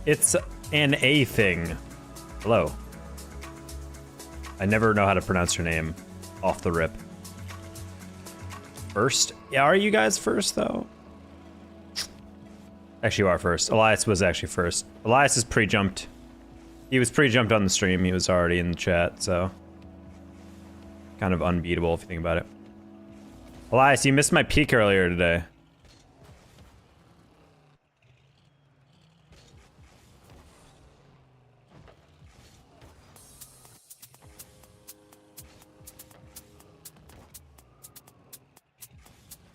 It's an A thing. Hello. I never know how to pronounce your name off the rip. First? Yeah, are you guys first though? Actually, you are first. Elias was actually first. Elias is pre-jumped. He was pre-jumped on the stream. He was already in the chat, so kind of unbeatable if you think about it. Elias, you missed my peak earlier today.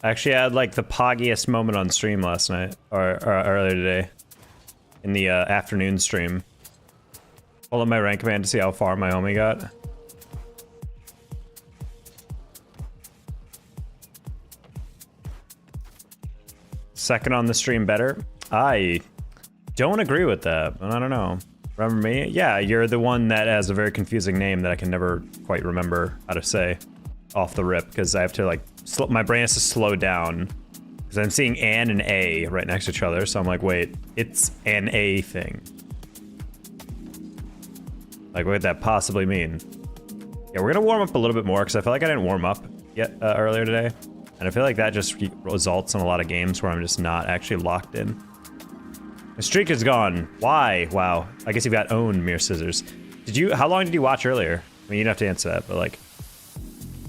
Actually, I had like the poggiest moment on stream last night, or earlier today, in the afternoon stream. Pull up my rank command to see how far my homie got. Second on the stream better? I don't agree with that, but I don't know. Remember me? Yeah, you're the one that has a very confusing name that I can never quite remember how to say off the rip, because I have to like, my brain has to slow down. Because I'm seeing an and A right next to each other, so I'm like, wait, it's an A thing. Like, what could that possibly mean? Yeah, we're gonna warm up a little bit more, because I feel like I didn't warm up yet earlier today. And I feel like that just results in a lot of games where I'm just not actually locked in. The streak is gone. Why? Wow. I guess you got owned, Mere Scissors. Did you, how long did you watch earlier? I mean, you don't have to answer that, but like,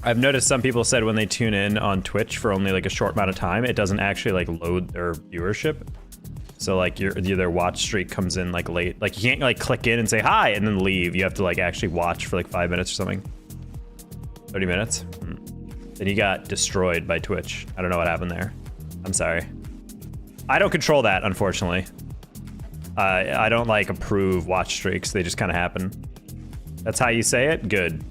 I've noticed some people said when they tune in on Twitch for only like a short amount of time, it doesn't actually like load their viewership. So like their watch streak comes in like late. Like you can't like click in and say hi and then leave. You have to like actually watch for like 5 minutes or something. 30 minutes. Then you got destroyed by Twitch. I don't know what happened there. I'm sorry. I don't control that, unfortunately. I don't like approve watch streaks. They just kind of happen. That's how you say it? Good.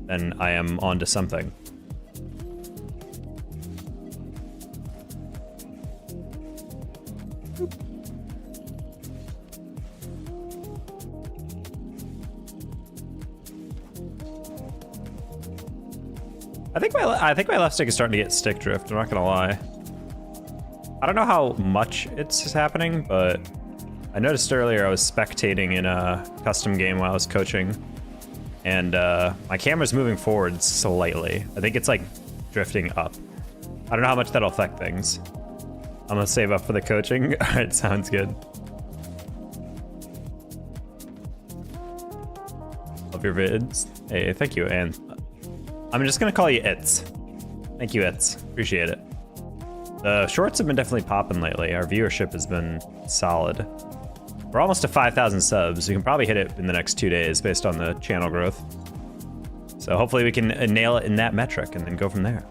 Then I am onto something. I think my left stick is starting to get stick drift, I'm not gonna lie. I don't know how much it's happening, but I noticed earlier I was spectating in a custom game while I was coaching, and my camera's moving forward slightly. I think it's like drifting up. I don't know how much that'll affect things. I'm gonna save up for the coaching. All right, sounds good. Love your vids. Hey, thank you, and I'm just gonna call you It's. Thank you, It's. Appreciate it. The shorts have been definitely popping lately. Our viewership has been solid. We're almost to 5,000 subs. We can probably hit it in the next 2 days based on the channel growth. So hopefully we can nail it in that metric and then go from there.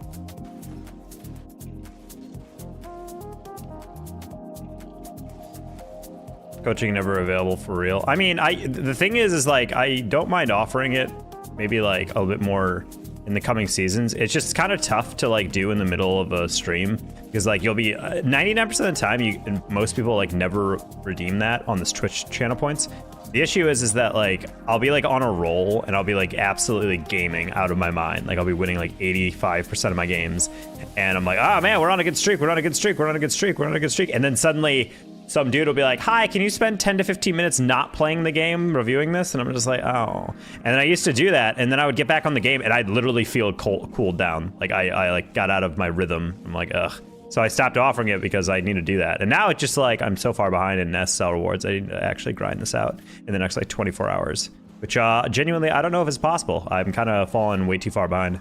Coaching never available for real. I mean, the thing is like, I don't mind offering it maybe like a bit more in the coming seasons. It's just kind of tough to like do in the middle of a stream because like you'll be 99% of the time and most people like never redeem that on this Twitch channel points. The issue is that like I'll be like on a roll and I'll be like absolutely gaming out of my mind. Like I'll be winning like 85% of my games and I'm like, oh man, we're on a good streak, we're on a good streak, we're on a good streak, we're on a good streak. And then suddenly some dude will be like, hi, can you spend 10 to 15 minutes not playing the game, reviewing this? And I'm just like, oh. And then I used to do that, and then I would get back on the game, and I'd literally feel cooled down. Like, I like got out of my rhythm. I'm like, ugh. So I stopped offering it because I need to do that. And now it's just like, I'm so far behind in SSL rewards, I need to actually grind this out in the next like 24 hours. Which genuinely, I don't know if it's possible. I'm kind of falling way too far behind.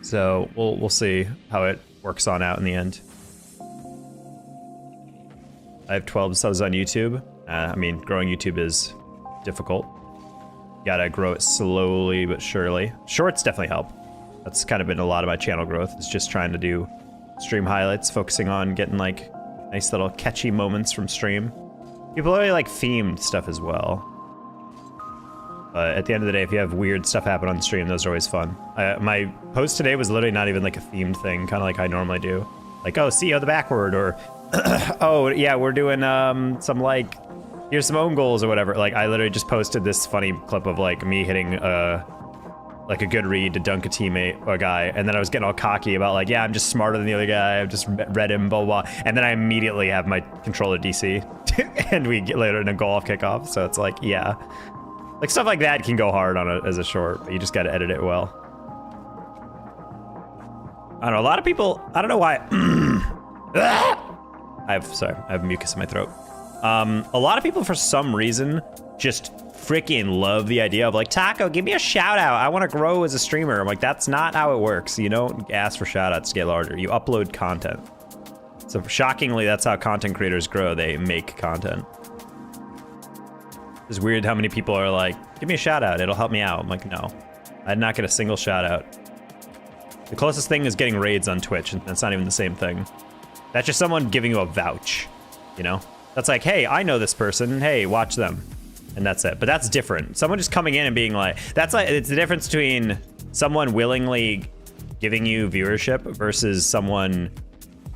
So we'll see how it works on out in the end. I have 12 subs on YouTube. I mean, growing YouTube is difficult. You gotta grow it slowly but surely. Shorts definitely help. That's kind of been a lot of my channel growth. It's just trying to do stream highlights, focusing on getting like nice little catchy moments from stream. People really like themed stuff as well. But at the end of the day, if you have weird stuff happen on stream, those are always fun. My post today was literally not even like a themed thing, kind of like I normally do. Like, oh, CEO the backward, or oh yeah, we're doing some like, here's some own goals or whatever. Like I literally just posted this funny clip of like me hitting like a good read to dunk a teammate or a guy, and then I was getting all cocky about like, yeah, I'm just smarter than the other guy, I've just read him, blah, blah, blah. And then I immediately have my controller DC, and we get later in a goal off kickoff, so it's like, yeah. Like, stuff like that can go hard on as a short, but you just gotta edit it well. I don't know, a lot of people, I don't know why. I have mucus in my throat. A lot of people, for some reason, just freaking love the idea of like, Taco, give me a shout out. I want to grow as a streamer. I'm like, that's not how it works. You don't ask for shout outs to get larger. You upload content. So shockingly, that's how content creators grow. They make content. It's weird how many people are like, give me a shout out. It'll help me out. I'm like, no, I did not get a single shout out. The closest thing is getting raids on Twitch, and that's not even the same thing. That's just someone giving you a vouch, you know? That's like, hey, I know this person. Hey, watch them. And that's it. But that's different. Someone just coming in and being like, that's like, it's the difference between someone willingly giving you viewership versus someone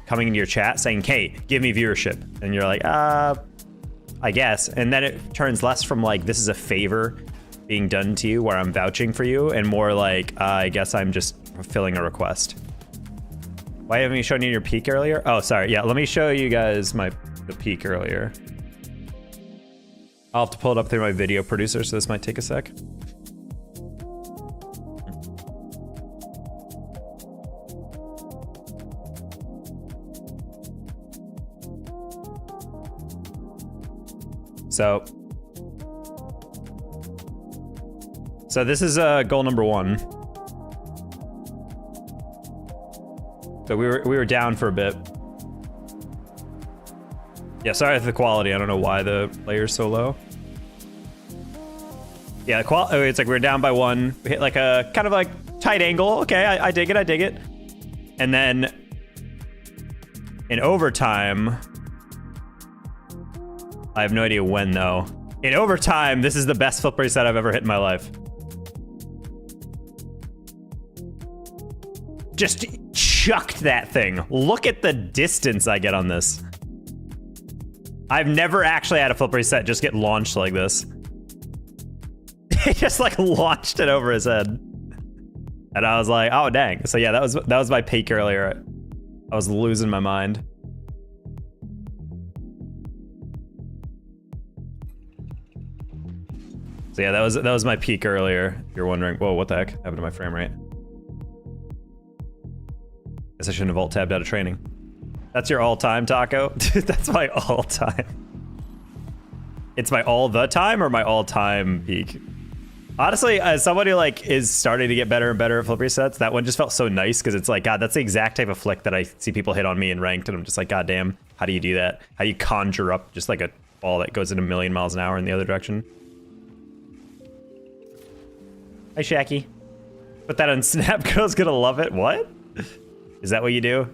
coming into your chat saying, hey, give me viewership. And you're like, I guess. And then it turns less from like, this is a favor being done to you where I'm vouching for you, and more like, I guess I'm just fulfilling a request. Why haven't you shown you your peak earlier? Oh, sorry. Yeah, let me show you guys the peak earlier. I'll have to pull it up through my video producer, so this might take a sec. So this is goal number 1. So we were down for a bit. Yeah, sorry for the quality. I don't know why the layer's so low. Yeah, it's like we're down by 1. We hit like a kind of like tight angle. Okay, I dig it, I dig it. And then in overtime, I have no idea when though. In overtime, this is the best flip reset I've ever hit in my life. Just chucked that thing. Look at the distance I get on this. I've never actually had a flip reset just get launched like this. He just like launched it over his head. And I was like, oh dang. So yeah, that was my peak earlier. I was losing my mind. So yeah, that was my peak earlier. If you're wondering, whoa, what the heck happened to my frame rate? Guess I shouldn't have alt tabbed out of training. That's your all-time, Taco? That's my all-time. It's my all the time or my all-time peak? Honestly, as somebody like is starting to get better and better at flip resets, that one just felt so nice because it's like, God, that's the exact type of flick that I see people hit on me in ranked, and I'm just like, God damn, how do you do that? How do you conjure up just like a ball that goes at 1,000,000 miles an hour in the other direction? Hi, Shacky. Put that on Snap, girl's gonna love it. What? Is that what you do?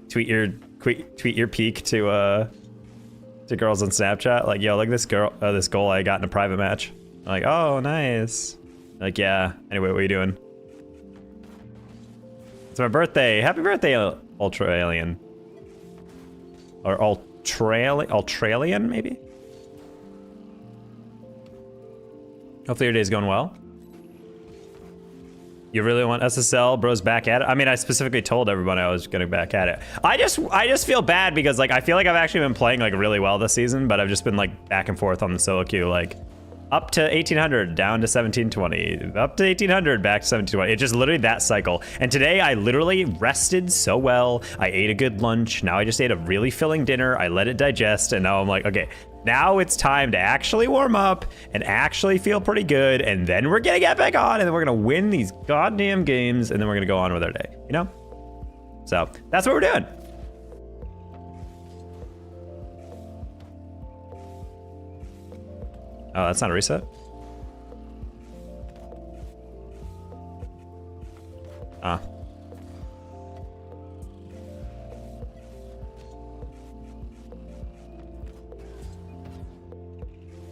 Tweet your peak to girls on Snapchat, like, yo, look at this this goal I got in a private match. I'm like, oh, nice. Like, yeah. Anyway, what are you doing? It's my birthday. Happy birthday, Ultra Alien. Or Ultralian, maybe? Hopefully your day's going well. You really want SSL, bros, back at it? I mean, I specifically told everyone I was getting back at it. I just feel bad because like I feel like I've actually been playing like really well this season, but I've just been like back and forth on the solo queue, like up to 1800, down to 1720, up to 1800, back to 1720. It's just literally that cycle. And today I literally rested so well. I ate a good lunch. Now I just ate a really filling dinner. I let it digest, and now I'm like, okay, now it's time to actually warm up and actually feel pretty good, and then we're gonna get back on, and then we're gonna win these goddamn games, and then we're gonna go on with our day, you know? So that's what we're doing. Oh, that's not a reset? Ah.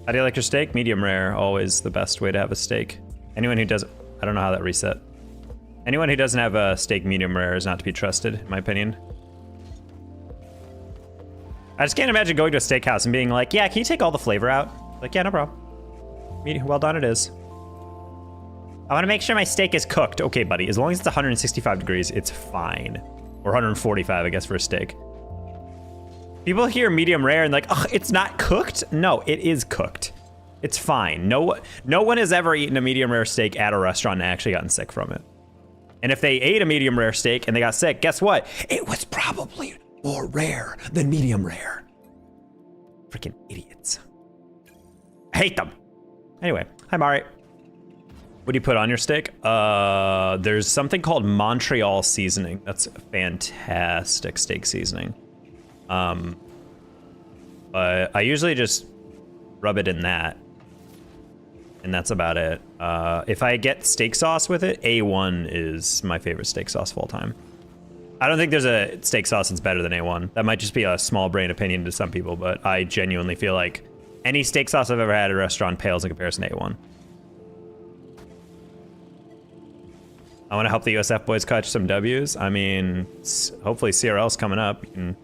How do you like your steak? Medium rare, always the best way to have a steak. Anyone who doesn't, I don't know how that reset. Anyone who doesn't have a steak medium rare is not to be trusted, in my opinion. I just can't imagine going to a steakhouse and being like, yeah, can you take all the flavor out? Like, yeah, no problem. Well done it is. I want to make sure my steak is cooked. Okay, buddy. As long as it's 165 degrees, it's fine. Or 145, I guess, for a steak. People hear medium rare and like, ugh, it's not cooked? No, it is cooked. It's fine. No one has ever eaten a medium rare steak at a restaurant and actually gotten sick from it. And if they ate a medium rare steak and they got sick, guess what? It was probably more rare than medium rare. Freaking idiots. I hate them. Anyway, hi Mari. What do you put on your steak? There's something called Montreal seasoning. That's a fantastic steak seasoning. But I usually just rub it in that. And that's about it. If I get steak sauce with it, A1 is my favorite steak sauce of all time. I don't think there's a steak sauce that's better than A1. That might just be a small brain opinion to some people, but I genuinely feel like any steak sauce I've ever had at a restaurant pales in comparison to A1. I want to help the USF boys catch some W's. I mean, hopefully CRL's coming up. I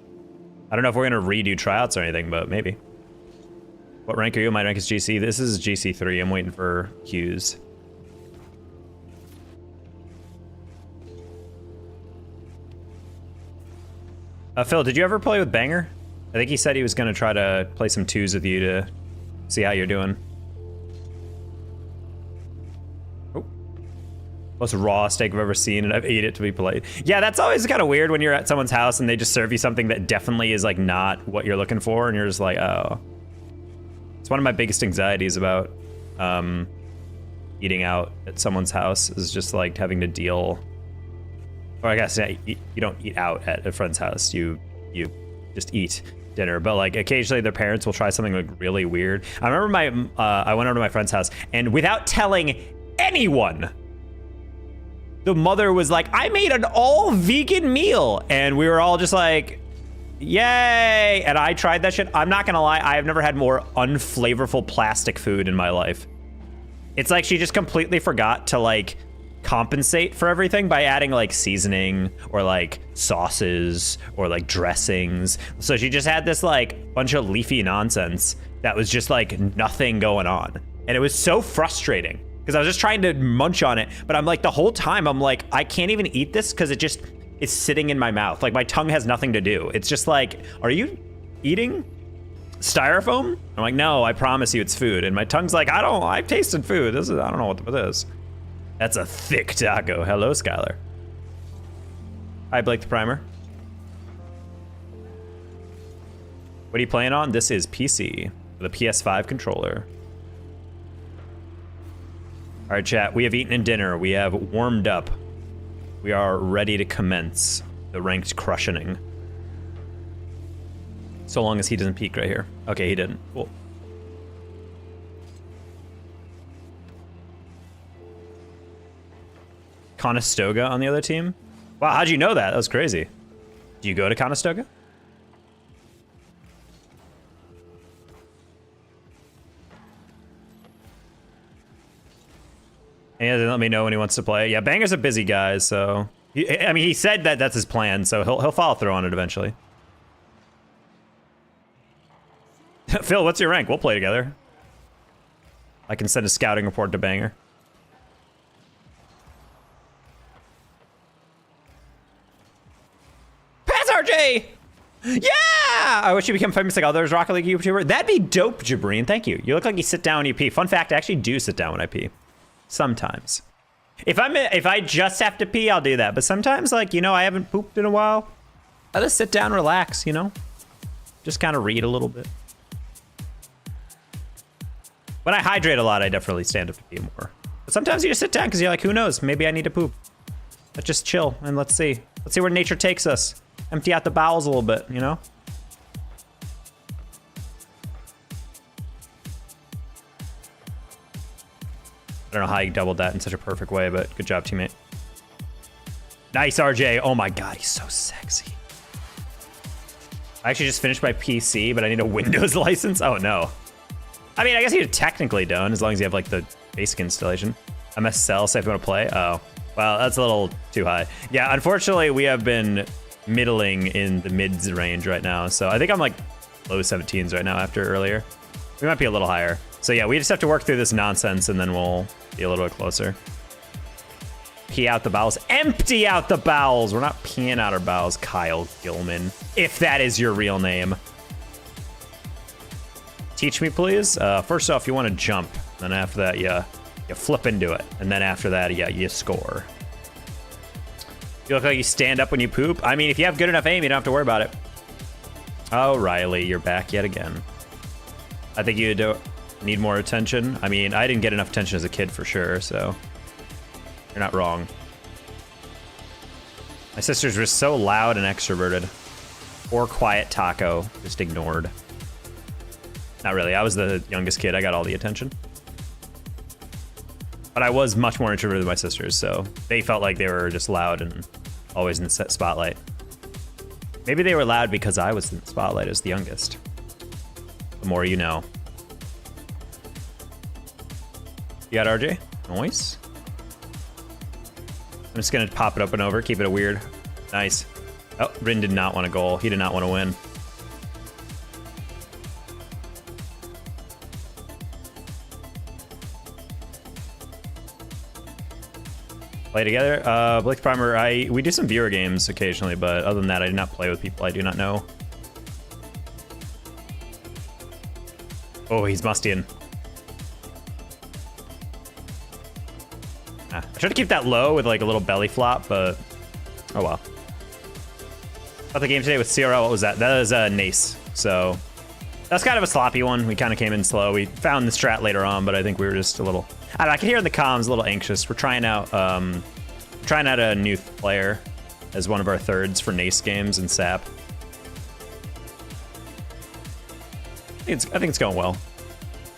don't know if we're going to redo tryouts or anything, but maybe. What rank are you? My rank is GC. This is GC3. I'm waiting for Q's. Phil, did you ever play with Banger? I think he said he was going to try to play some twos with you to see how you're doing. Oh. Most raw steak I've ever seen, and I've ate it to be polite. Yeah, that's always kind of weird when you're at someone's house and they just serve you something that definitely is like not what you're looking for, and you're just like, oh. It's one of my biggest anxieties about eating out at someone's house is just like having to deal. Or I guess yeah, you don't eat out at a friend's house. You just eat dinner. But like occasionally their parents will try something like really weird. I remember I went over to my friend's house and without telling anyone, the mother was like, I made an all vegan meal. And we were all just like, yay. And I tried that shit. I'm not gonna lie, I have never had more unflavorful plastic food in my life. It's like she just completely forgot to like compensate for everything by adding like seasoning or like sauces or like dressings. So she just had this like bunch of leafy nonsense that was just like nothing going on. And it was so frustrating because I was just trying to munch on it. But I'm like the whole time I'm like, I can't even eat this because it's sitting in my mouth. Like my tongue has nothing to do. It's just like, are you eating styrofoam? I'm like, no, I promise you it's food. And my tongue's like, I've tasted food. I don't know what this is. That's a thick taco. Hello, Skylar. Hi, Blake the Primer. What are you playing on? This is PC with a PS5 controller. All right, chat. We have eaten in dinner. We have warmed up. We are ready to commence the ranked crushioning. So long as he doesn't peek right here. Okay, he didn't. Cool. Conestoga on the other team? Wow, how'd you know that? That was crazy. Do you go to Conestoga? He hasn't let me know when he wants to play. Yeah, Banger's a busy guy, so... I mean, he said that that's his plan, so he'll follow through on it eventually. Phil, what's your rank? We'll play together. I can send a scouting report to Banger. Pass RJ! Yeah! I wish you became famous like others Rocket League YouTuber. That'd be dope, Jabreen. Thank you. You look like you sit down when you pee. Fun fact, I actually do sit down when I pee. Sometimes. If I just have to pee, I'll do that. But sometimes, like, you know, I haven't pooped in a while. I just sit down, relax, you know? Just kind of read a little bit. When I hydrate a lot, I definitely stand up to pee more. But sometimes you just sit down because you're like, who knows? Maybe I need to poop. Let's just chill and let's see. Let's see where nature takes us. Empty out the bowels a little bit, you know? I don't know how you doubled that in such a perfect way, but good job, teammate. Nice, RJ. Oh my God, he's so sexy. I actually just finished my PC, but I need a Windows license. Oh no. I mean, I guess you're technically done as long as you have like the basic installation. MSL, say if you want to play. Oh, well, that's a little too high. Yeah, unfortunately, we have been middling in the mids range right now. So I think I'm like low 17s right now after earlier. We might be a little higher. So yeah, we just have to work through this nonsense and then we'll be a little bit closer. Pee out the bowels. Empty out the bowels. We're not peeing out our bowels, Kyle Gilman. If that is your real name. Teach me, please. First off, you want to jump. Then after that, you flip into it. And then after that, you score. You look like you stand up when you poop. I mean, if you have good enough aim, you don't have to worry about it. Oh, Riley, you're back yet again. I think you need more attention. I mean, I didn't get enough attention as a kid for sure, so you're not wrong. My sisters were so loud and extroverted. Or quiet taco, just ignored. Not really, I was the youngest kid. I got all the attention. But I was much more introverted than my sisters, so they felt like they were just loud and always in the spotlight. Maybe they were loud because I was in the spotlight as the youngest. The more you know. You got RJ? Nice. I'm just gonna pop it up and over, keep it a weird. Nice. Oh, Rin did not want a goal. He did not want to win. Play together. Blitz Primer, we do some viewer games occasionally, but other than that, I do not play with people I do not know. Oh, he's Mustian. I tried to keep that low with like a little belly flop, but oh well. About the game today with CRL, what was that? That was Nace, so that's kind of a sloppy one. We kind of came in slow. We found the strat later on, but I think we were just a little, I don't know, I can hear in the comms a little anxious. We're trying out a new player as one of our thirds for Nace games in SAP. I think it's going well.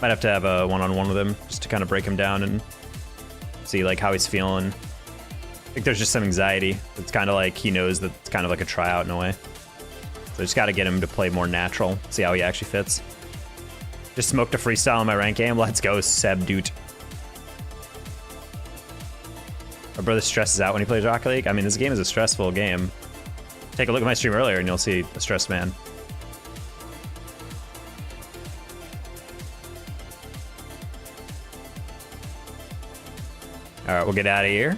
Might have to have a one-on-one with him just to kind of break him down and see like how he's feeling. I think there's just some anxiety. It's kind of like he knows that it's kind of like a tryout in a way. So I just got to get him to play more natural, see how he actually fits. Just smoked a freestyle in my rank game. Let's go, Seb Doot. My brother stresses out when he plays Rocket League. I mean, this game is a stressful game. Take a look at my stream earlier and you'll see a stressed man. All right, we'll get out of here.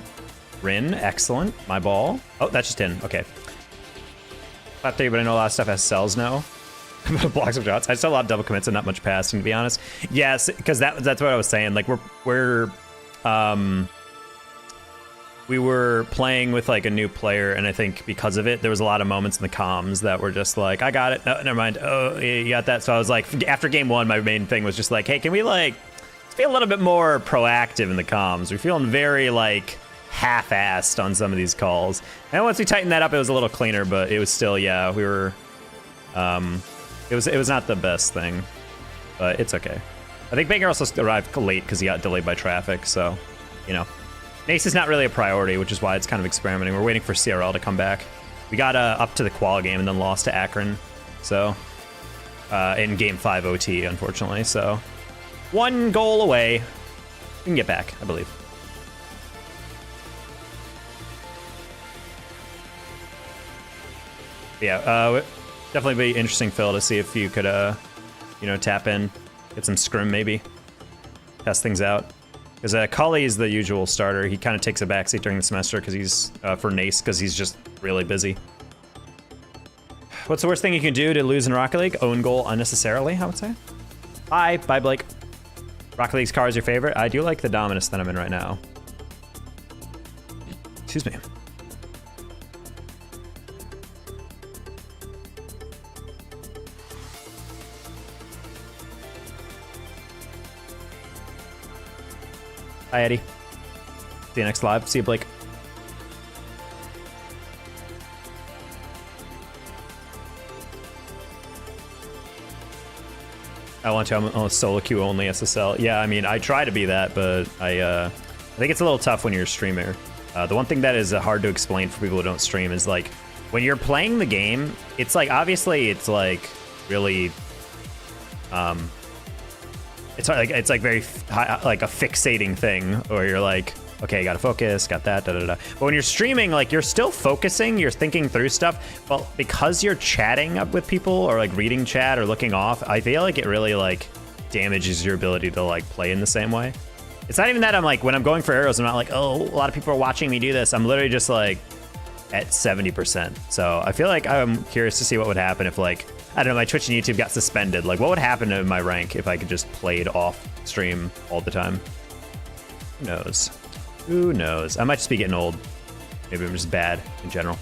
Rin, excellent. My ball. Oh, that's just in. Okay. Not there, but I know a lot of stuff has cells now. Blocks of shots. I still have double commits and not much passing, to be honest. Yes, because that's what I was saying. Like we were playing with like a new player, and I think because of it, there was a lot of moments in the comms that were just like, I got it. No, never mind. Oh, you got that. So I was like, after game one, my main thing was just like, hey, can we like be a little bit more proactive in the comms? We're feeling very like half-assed on some of these calls. And once we tightened that up, it was a little cleaner, but it was still, yeah, we were, it was not the best thing, but it's okay. I think Baker also arrived late because he got delayed by traffic, so, you know. Nace is not really a priority, which is why it's kind of experimenting. We're waiting for CRL to come back. We got up to the qual game and then lost to Akron, so, in game 5 OT, unfortunately, so. One goal away. We can get back, I believe. Yeah, definitely be interesting, Phil, to see if you could, you know, tap in, get some scrim maybe, test things out. Because Cully is the usual starter. He kind of takes a backseat during the semester because he's for Nace because he's just really busy. What's the worst thing you can do to lose in Rocket League? Own goal unnecessarily, I would say. Bye, Blake. Rocket League's car is your favorite? I do like the Dominus that I'm in right now. Excuse me. Hi, Eddie. See you next live. See you, Blake. I want to. I'm on a solo queue only SSL. Yeah, I mean, I try to be that, but I think it's a little tough when you're a streamer. The one thing that is hard to explain for people who don't stream is like when you're playing the game, it's like obviously it's like really it's like very like a fixating thing, or you're like, okay, gotta focus, got that, da da da. But when you're streaming, like you're still focusing, you're thinking through stuff. But because you're chatting up with people or like reading chat or looking off, I feel like it really like damages your ability to like play in the same way. It's not even that I'm like, when I'm going for arrows, I'm not like, oh, a lot of people are watching me do this. I'm literally just like at 70%. So I feel like I'm curious to see what would happen if like, I don't know, my Twitch and YouTube got suspended. Like what would happen to my rank if I could just play it off stream all the time? Who knows? Who knows? I might just be getting old. Maybe I'm just bad in general.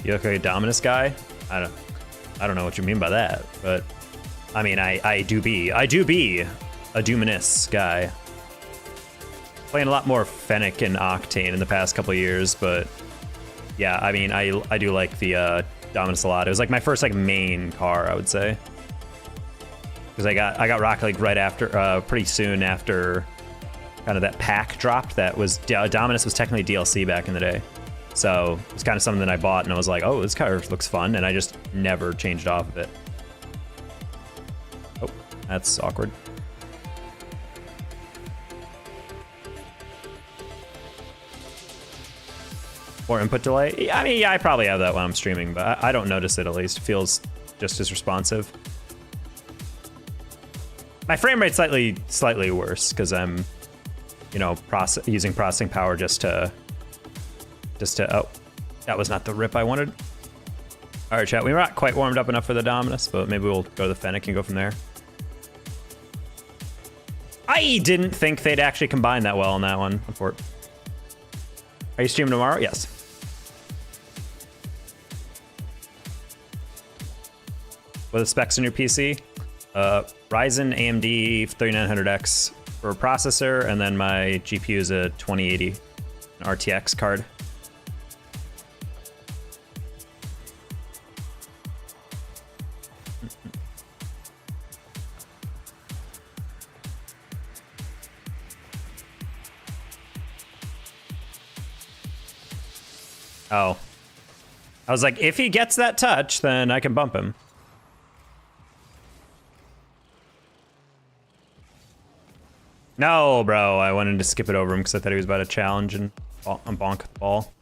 You okay, Dominus guy? I don't know what you mean by that, but I mean I do be a Dominus guy. Playing a lot more Fennec and Octane in the past couple of years, but yeah, I mean I do like the Dominus a lot. It was like my first like main car, I would say, because I got Rocket League right after, pretty soon after, kind of that pack dropped. That was Dominus was technically DLC back in the day. So it's kind of something that I bought and I was like, oh, this car looks fun, and I just never changed off of it. Oh, that's awkward. More input delay? I mean, yeah, I probably have that when I'm streaming, but I don't notice it, at least. It feels just as responsive. My frame rate's slightly worse because I'm, you know, using processing power just to, oh, that was not the rip I wanted. All right, chat, we were not quite warmed up enough for the Dominus, but maybe we'll go to the Fennec and go from there. I didn't think they'd actually combine that well on that one. Are you streaming tomorrow? Yes. What are the specs on your PC? Ryzen AMD 3900X for a processor, and then my GPU is a 2080 an RTX card. Oh. I was like, if he gets that touch, then I can bump him. No, bro. I wanted to skip it over him because I thought he was about to challenge and bonk the ball.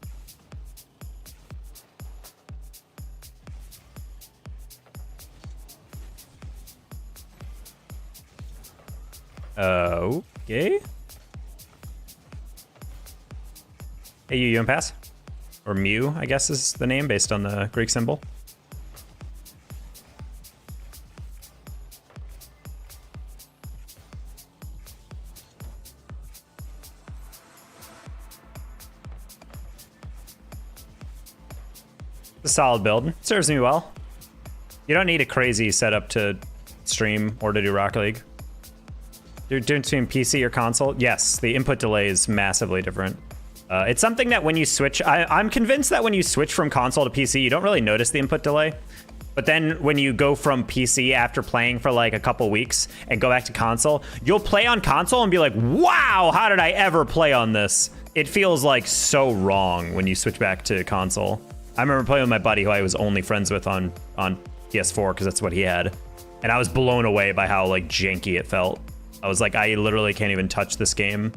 Okay. Hey, you want pass? Or Mew, I guess is the name based on the Greek symbol. It's a solid build. It serves me well. You don't need a crazy setup to stream or to do Rocket League. You're doing between PC or console? Yes, the input delay is massively different. It's something that when you switch, I'm convinced that when you switch from console to PC, you don't really notice the input delay. But then when you go from PC after playing for like a couple weeks and go back to console, you'll play on console and be like, wow, how did I ever play on this? It feels like so wrong when you switch back to console. I remember playing with my buddy who I was only friends with on PS4 because that's what he had. And I was blown away by how like janky it felt. I was like, I literally can't even touch this game.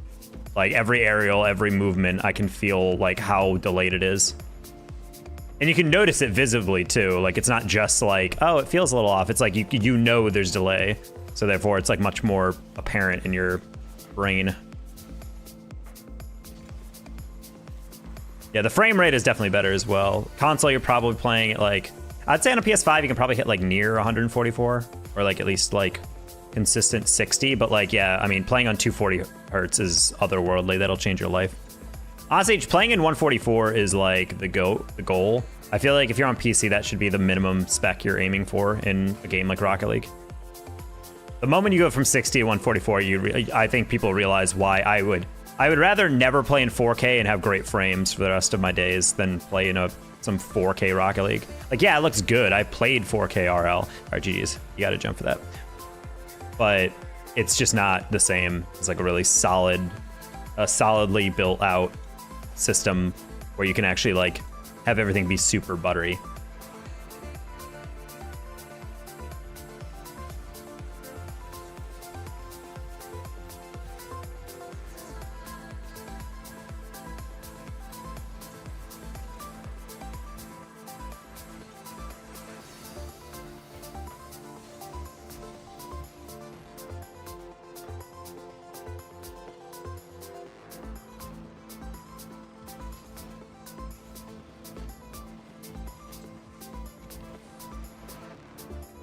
Like every aerial, every movement, I can feel like how delayed it is. And you can notice it visibly too. Like it's not just like, oh, it feels a little off. It's like you know there's delay. So therefore it's like much more apparent in your brain. Yeah, the frame rate is definitely better as well. Console, you're probably playing at like, I'd say on a PS5 you can probably hit like near 144 or like at least like consistent 60, but like, yeah, I mean, playing on 240 hertz is otherworldly. That'll change your life. Honestly, playing in 144 is like the goal. I feel like if you're on PC, that should be the minimum spec you're aiming for in a game like Rocket League. The moment you go from 60 to 144, I think people realize why I would rather never play in 4K and have great frames for the rest of my days than play in some 4K Rocket League. Like, yeah, it looks good. I played 4K RL. All right, GG's. You got to jump for that. But it's just not the same as like a really solidly built out system where you can actually like have everything be super buttery.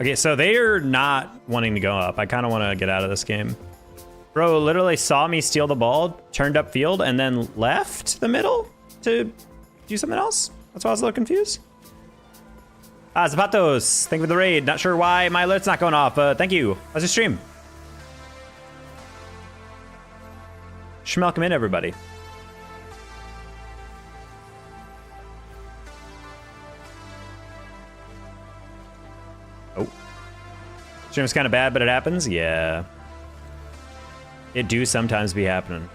Okay, so they are not wanting to go up. I kind of want to get out of this game. Bro literally saw me steal the ball, turned up field, and then left the middle to do something else. That's why I was a little confused. Zapatos, thank you for the raid. Not sure why my alert's not going off, but thank you. How's your stream? Welcome in, everybody. Oh. Stream's kind of bad, but it happens? Yeah. It do sometimes be happening.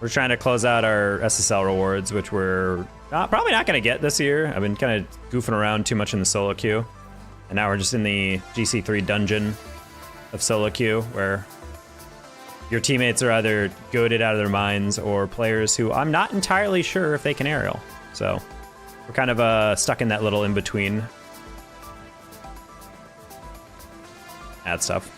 We're trying to close out our SSL rewards, which we're probably not going to get this year. I've been kind of goofing around too much in the solo queue. And now we're just in the GC3 dungeon of solo queue, where your teammates are either goated out of their minds or players who I'm not entirely sure if they can aerial. So we're kind of stuck in that little in-between. That stuff.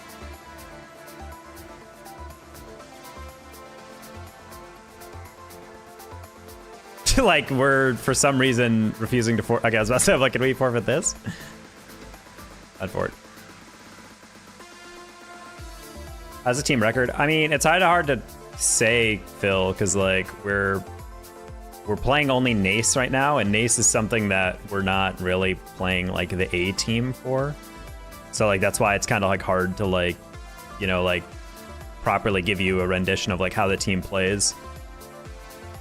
Like, we're for some reason refusing to okay, I was about to say, like, can we forfeit this? I'd fort. As a team record, I mean, it's kind of hard to say, Phil, because like we're playing only Nace right now, and Nace is something that we're not really playing like the A team for. So like that's why it's kind of like hard to like, you know, like properly give you a rendition of like how the team plays.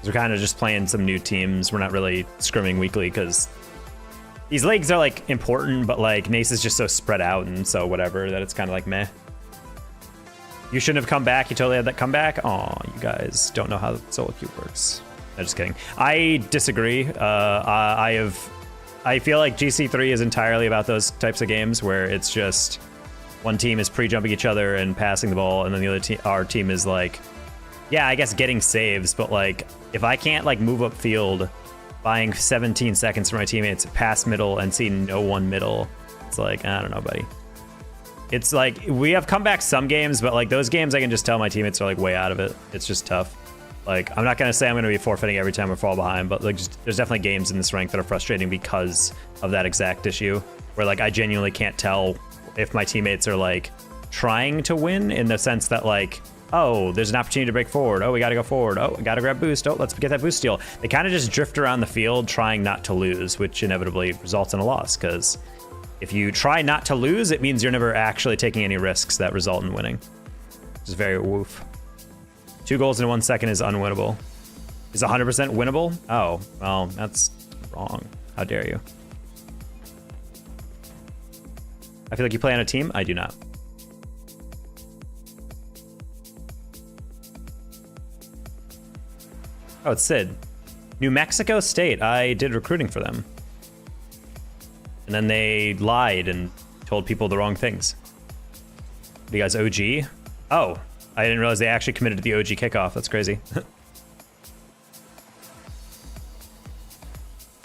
We're kind of just playing some new teams. We're not really scrimming weekly because these leagues are like important, but like Nace is just so spread out and so whatever that it's kind of like meh. You shouldn't have come back. You totally had that comeback. Aw, you guys don't know how solo queue works. I'm just kidding. I disagree. I feel like GC3 is entirely about those types of games where it's just one team is pre-jumping each other and passing the ball, and then the other team, our team, is like, yeah, I guess getting saves, but like if I can't like move up field, buying 17 seconds for my teammates, pass middle and see no one middle, it's like, I don't know, buddy. It's like we have come back some games, but like those games I can just tell my teammates are like way out of it. It's just tough. Like I'm not gonna say I'm gonna be forfeiting every time we fall behind, but like there's definitely games in this rank that are frustrating because of that exact issue, where like I genuinely can't tell if my teammates are like trying to win in the sense that like, oh, there's an opportunity to break forward. Oh, we got to go forward. Oh, we got to grab boost. Oh, let's get that boost steal. They kind of just drift around the field trying not to lose, which inevitably results in a loss. Because if you try not to lose, it means you're never actually taking any risks that result in winning. Which is very woof. 2 goals in 1 second is unwinnable. Is 100% winnable? Oh, well, that's wrong. How dare you? I feel like you play on a team. I do not. Oh, it's Sid. New Mexico State. I did recruiting for them. And then they lied and told people the wrong things. What are you guys, OG? Oh, I didn't realize they actually committed to the OG kickoff. That's crazy.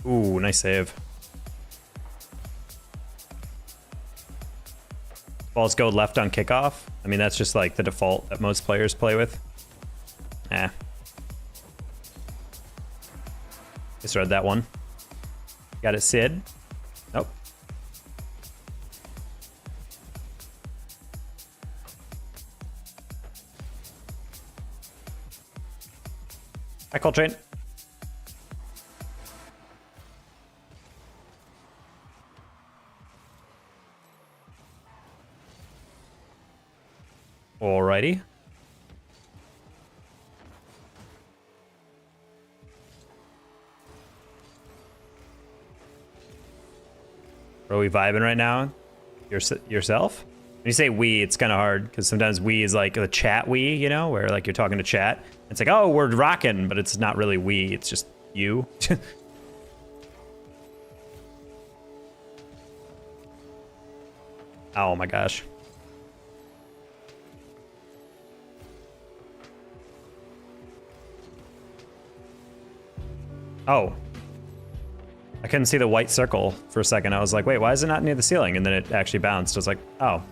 Ooh, nice save. Balls go left on kickoff. I mean, that's just like the default that most players play with. Eh. Just read that one. Got it, Sid. Nope. Hi, Coltrane. Alrighty. Are we vibing right now? Yourself? When you say we, it's kind of hard because sometimes we is like the chat we, you know, where like you're talking to chat. It's like, oh, we're rocking, but it's not really we. It's just you. Oh my gosh. Oh. I couldn't see the white circle for a second. I was like, wait, why is it not near the ceiling? And then it actually bounced. I was like, oh.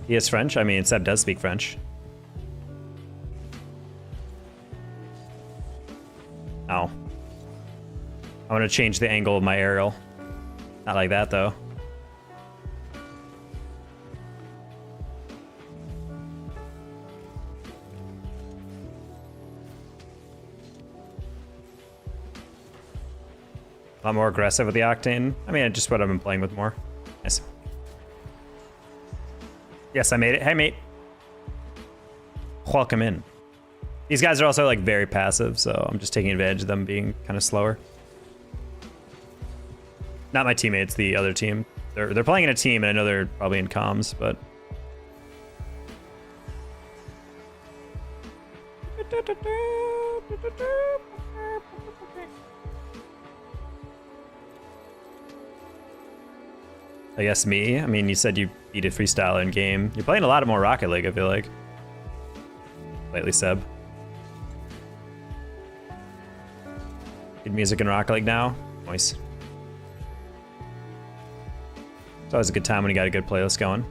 He is French? I mean, Seb does speak French. I want to change the angle of my aerial. Not like that, though. A lot more aggressive with the Octane. I mean, just what I've been playing with more. Nice. Yes, I made it. Hey, mate. Welcome in. These guys are also like very passive, so I'm just taking advantage of them being kind of slower. Not my teammates, the other team. They're playing in a team, and I know they're probably in comms, but. I guess me. I mean, you said you beat a freestyler in game. You're playing a lot more Rocket League, I feel like. Lately, Seb. Good music in Rocket League now. Nice. It's always a good time when you got a good playlist going.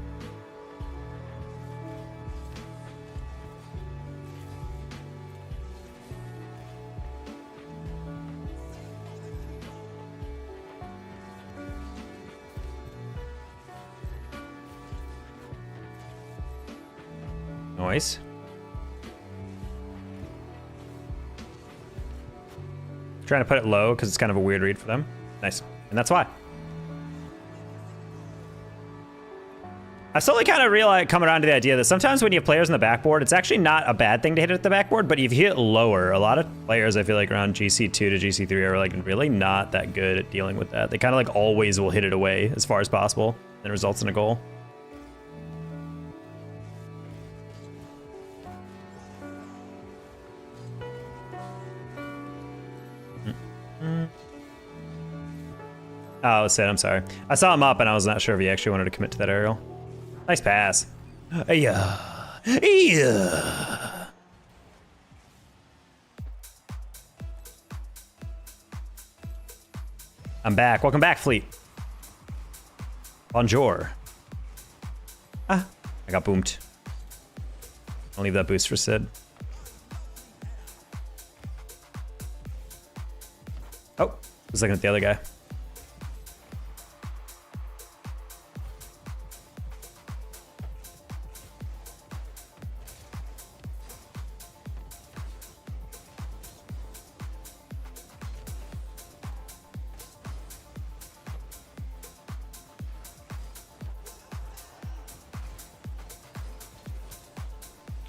Nice. Trying to put it low because it's kind of a weird read for them. Nice. And that's why. I slowly kind of realized, coming around to the idea that sometimes when you have players on the backboard, it's actually not a bad thing to hit it at the backboard, but if you hit it lower, a lot of players, I feel like around GC2 to GC3 are like really not that good at dealing with that. They kind of like always will hit it away as far as possible and it results in a goal. Oh, Sid, I'm sorry. I saw him up and I was not sure if he actually wanted to commit to that aerial. Nice pass. Yeah. Yeah. I'm back. Welcome back, Fleet. Bonjour. Ah, I got boomed. I'll leave that boost for Sid. Oh, I was looking at the other guy.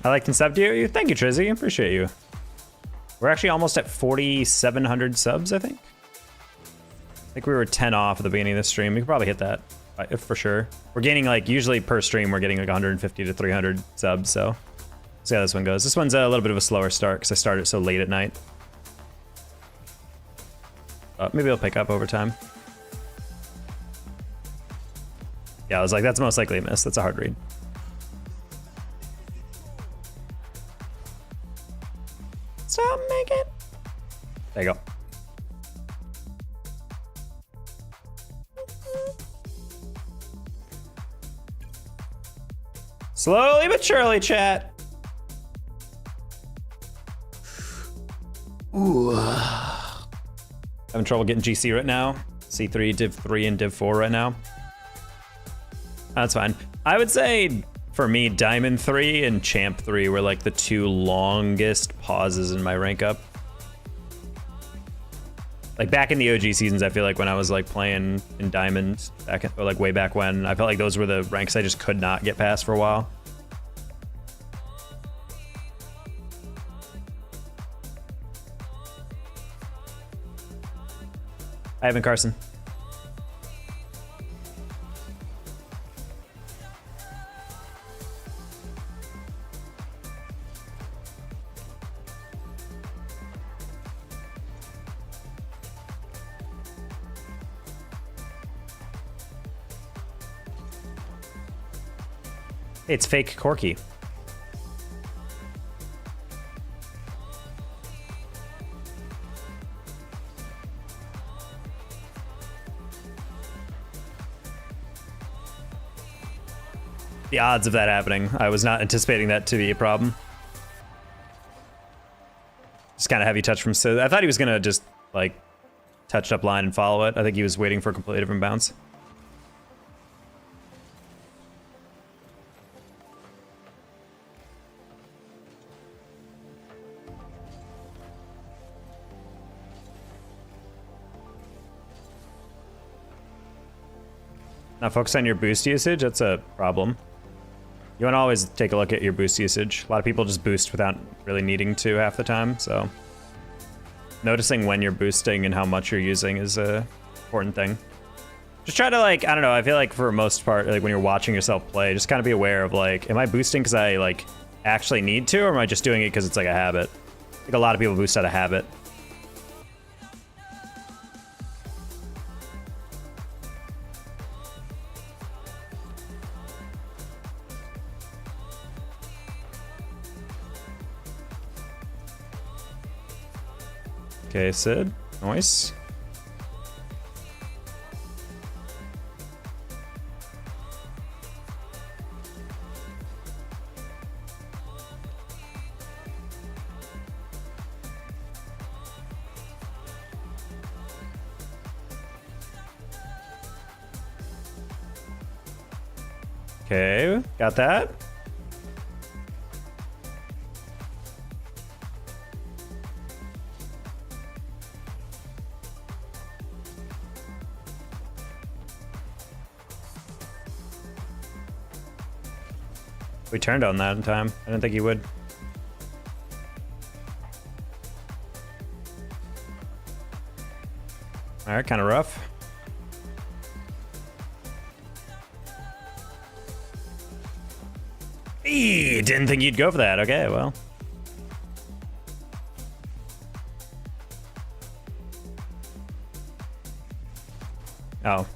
I liked and subbed you. Thank you, Trizzy. Appreciate you. We're actually almost at 4,700 subs, I think. I think we were 10 off at the beginning of the stream. We could probably hit that for sure. We're gaining like, usually per stream, we're getting like 150 to 300 subs. So let's see how this one goes. This one's a little bit of a slower start because I started so late at night. Maybe it'll pick up over time. Yeah, I was like, that's most likely a miss. That's a hard read. Stop making. There you go. Slowly but surely, chat. Ooh. Having trouble getting GC right now. C3, Div 3, and Div 4 right now. That's fine. I would say, for me, Diamond 3 and Champ 3 were like the two longest pauses in my rank up. Like back in the OG seasons, I feel like when I was like playing in Diamond, or like way back when, I felt like those were the ranks I just could not get past for a while. I haven't, Carson. It's fake Corky. The odds of that happening. I was not anticipating that to be a problem. Just kind of heavy touch from Sid. I thought he was gonna just like touched up line and follow it. I think he was waiting for a completely different bounce. Not focus on your boost usage, that's a problem. You want to always take a look at your boost usage. A lot of people just boost without really needing to half the time, so noticing when you're boosting and how much you're using is a important thing. Just try to, like, I don't know, I feel like for the most part, like when you're watching yourself play, just kind of be aware of, like, am I boosting because I, like, actually need to, or am I just doing it because it's like a habit? I think a lot of people boost out of habit. Okay, Sid. Nice. Okay, got that. We turned on that in time. I didn't think he would. All right, kind of rough. Eee, didn't think you'd go for that. Okay, well. Oh.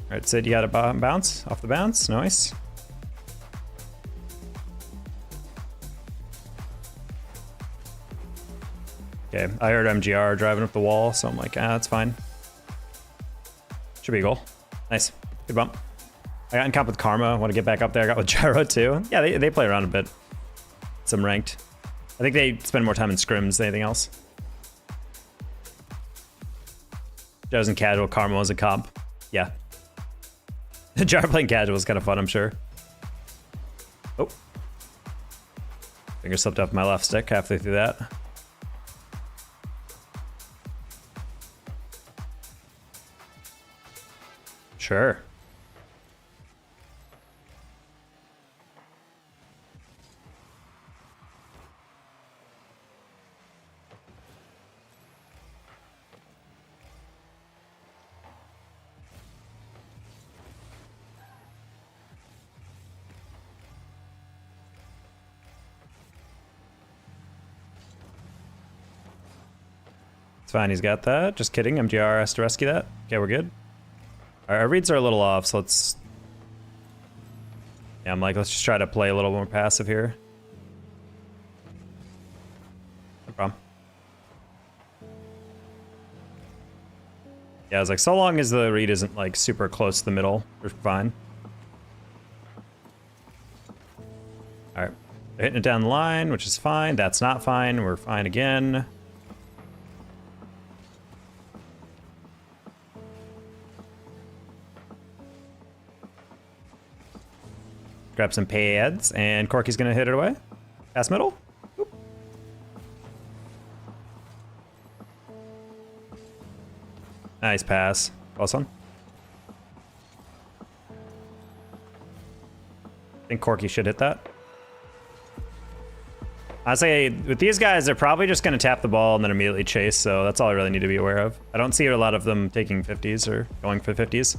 All right, Sid, you got a bounce off the bounce. Nice. Okay, I heard MGR driving up the wall, so I'm like, ah, that's fine. Should be a goal. Nice. Good bump. I got in comp with Karma. Want to get back up there. I got with Gyro too. Yeah, they play around a bit. Some ranked. I think they spend more time in scrims than anything else. Gyro's in casual. Karma was a comp. Yeah. Gyro playing casual was kind of fun, I'm sure. Oh. Finger slipped off my left stick halfway through that. Sure. It's fine, he's got that. Just kidding, MGR has to rescue that. Okay, we're good. Our reads are a little off, so let's... Yeah, I'm like, let's just try to play a little more passive here. No problem. Yeah, I was like, so long as the read isn't like super close to the middle, we're fine. Alright, hitting it down the line, which is fine. That's not fine, we're fine again. Grab some pads, and Corky's gonna hit it away. Pass middle. Oop. Nice pass. Well done. I think Corky should hit that. I say with these guys, they're probably just gonna tap the ball and then immediately chase, so that's all I really need to be aware of. I don't see a lot of them taking 50s or going for 50s.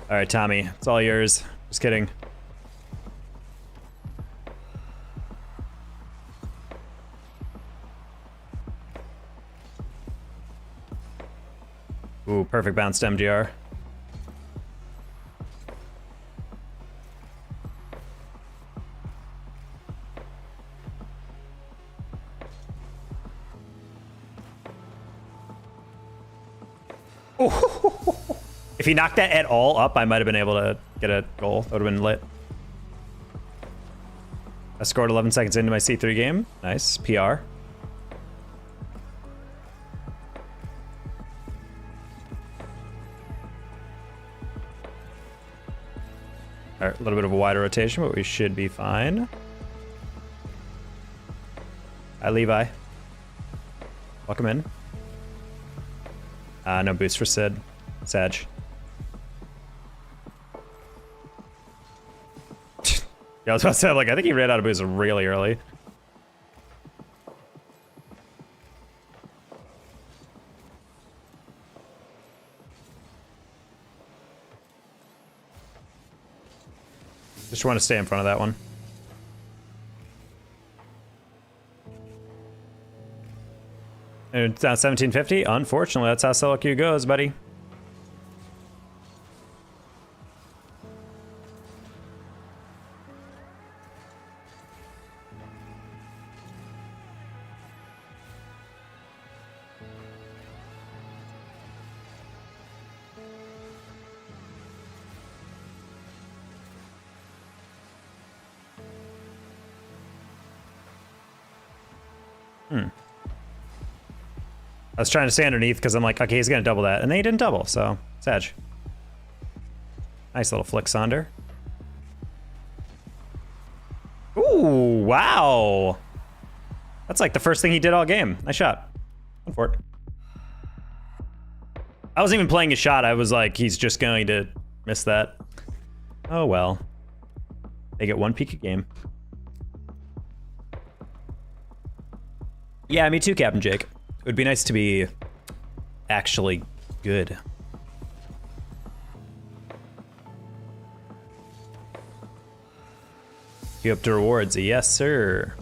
All right, Tommy, it's all yours. Just kidding. Ooh, perfect bounce to MGR. Oh. If he knocked that at all up, I might have been able to get a goal. That would have been lit. I scored 11 seconds into my C3 game. Nice. PR. All right, a little bit of a wider rotation, but we should be fine. Hi, Levi. Welcome in. No boost for Sid. Sag. Yeah, I was about to say, like, I think he ran out of boost really early. Just want to stay in front of that one. And it's down 1750. Unfortunately, that's how solo queue goes, buddy. I was trying to stay underneath because I'm like, okay, he's going to double that. And then he didn't double, so Sag. Nice little flick, Sonder. Ooh, wow. That's like the first thing he did all game. Nice shot. One for it. I wasn't even playing a shot. I was like, he's just going to miss that. Oh, well. They get one peek a game. Yeah, me too, Captain Jake. It would be nice to be actually good. Queue up to rewards. Yes, sir.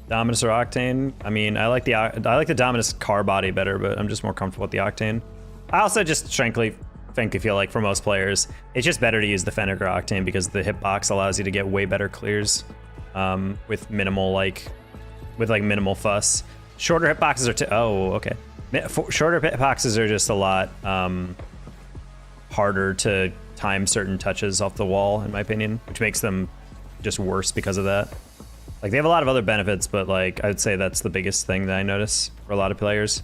Dominus or Octane? I mean, I like the Dominus car body better, but I'm just more comfortable with the Octane. I also just frankly feel like for most players, it's just better to use the Fennec or Octane because the hitbox allows you to get way better clears with minimal minimal fuss. Shorter hitboxes are oh, okay. Shorter hitboxes are just a lot harder to time certain touches off the wall, in my opinion, which makes them just worse because of that. Like, they have a lot of other benefits, but like, I would say that's the biggest thing that I notice for a lot of players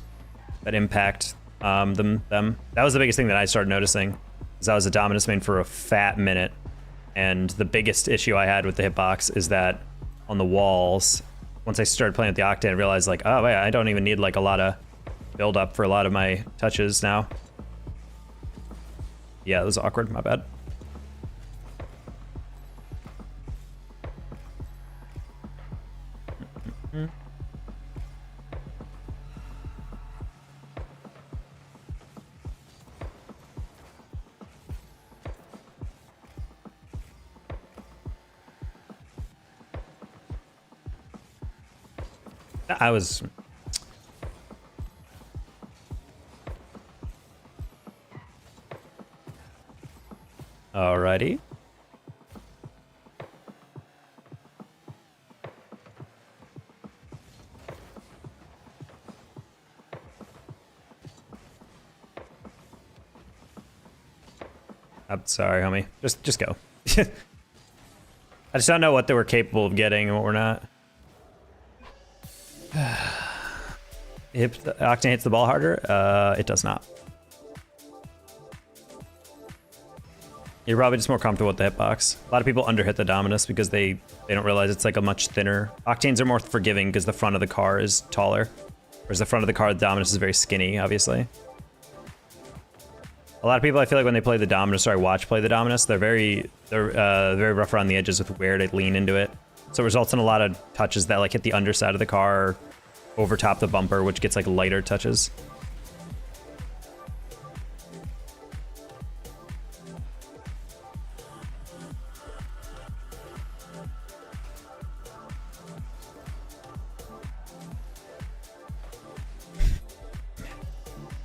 that impact them. That was the biggest thing that I started noticing, is I was a Dominus main for a fat minute, and the biggest issue I had with the hitbox is that on the walls, once I started playing with the Octane, I realized like, oh wait, I don't even need like a lot of build up for a lot of my touches now. Yeah, that was awkward, my bad. I was... Alrighty. I'm sorry, homie. Just go. I just don't know what they were capable of getting and what we're not. If the Octane hits the ball harder, it does not. You're probably just more comfortable with the hitbox. A lot of people underhit the Dominus because they don't realize it's like a much thinner. Octanes are more forgiving because the front of the car is taller, whereas the front of the car, the Dominus is very skinny, obviously. A lot of people, I feel like when they play the Dominus, or I watch play the Dominus, they're very rough around the edges with where they lean into it. So it results in a lot of touches that like hit the underside of the car, over top the bumper, which gets like lighter touches.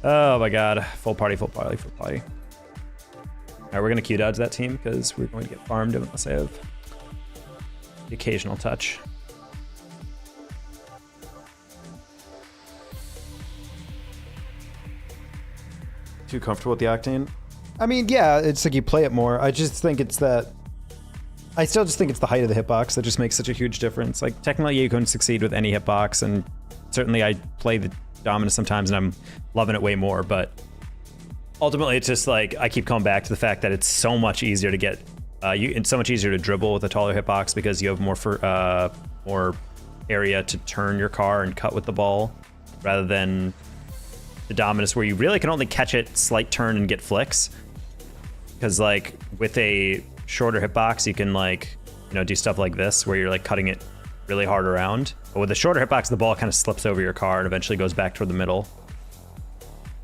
Oh my god. Full party, full party, full party. Alright, we're gonna Q dodge that team because we're going to get farmed unless I have the occasional touch. Too comfortable with the Octane? I mean, yeah, it's like you play it more. I just think it's that. I still just think it's the height of the hitbox that just makes such a huge difference. Like, technically, you can succeed with any hitbox, and certainly I play the Dominus sometimes, and I'm loving it way more. But ultimately, it's just like I keep coming back to the fact that it's so much easier to get. It's so much easier to dribble with a taller hitbox because you have more area to turn your car and cut with the ball, rather than the Dominus where you really can only catch it, slight turn, and get flicks. Because like with a shorter hitbox, you can like, you know, do stuff like this where you're like cutting it really hard around. But with a shorter hitbox, the ball kind of slips over your car and eventually goes back toward the middle.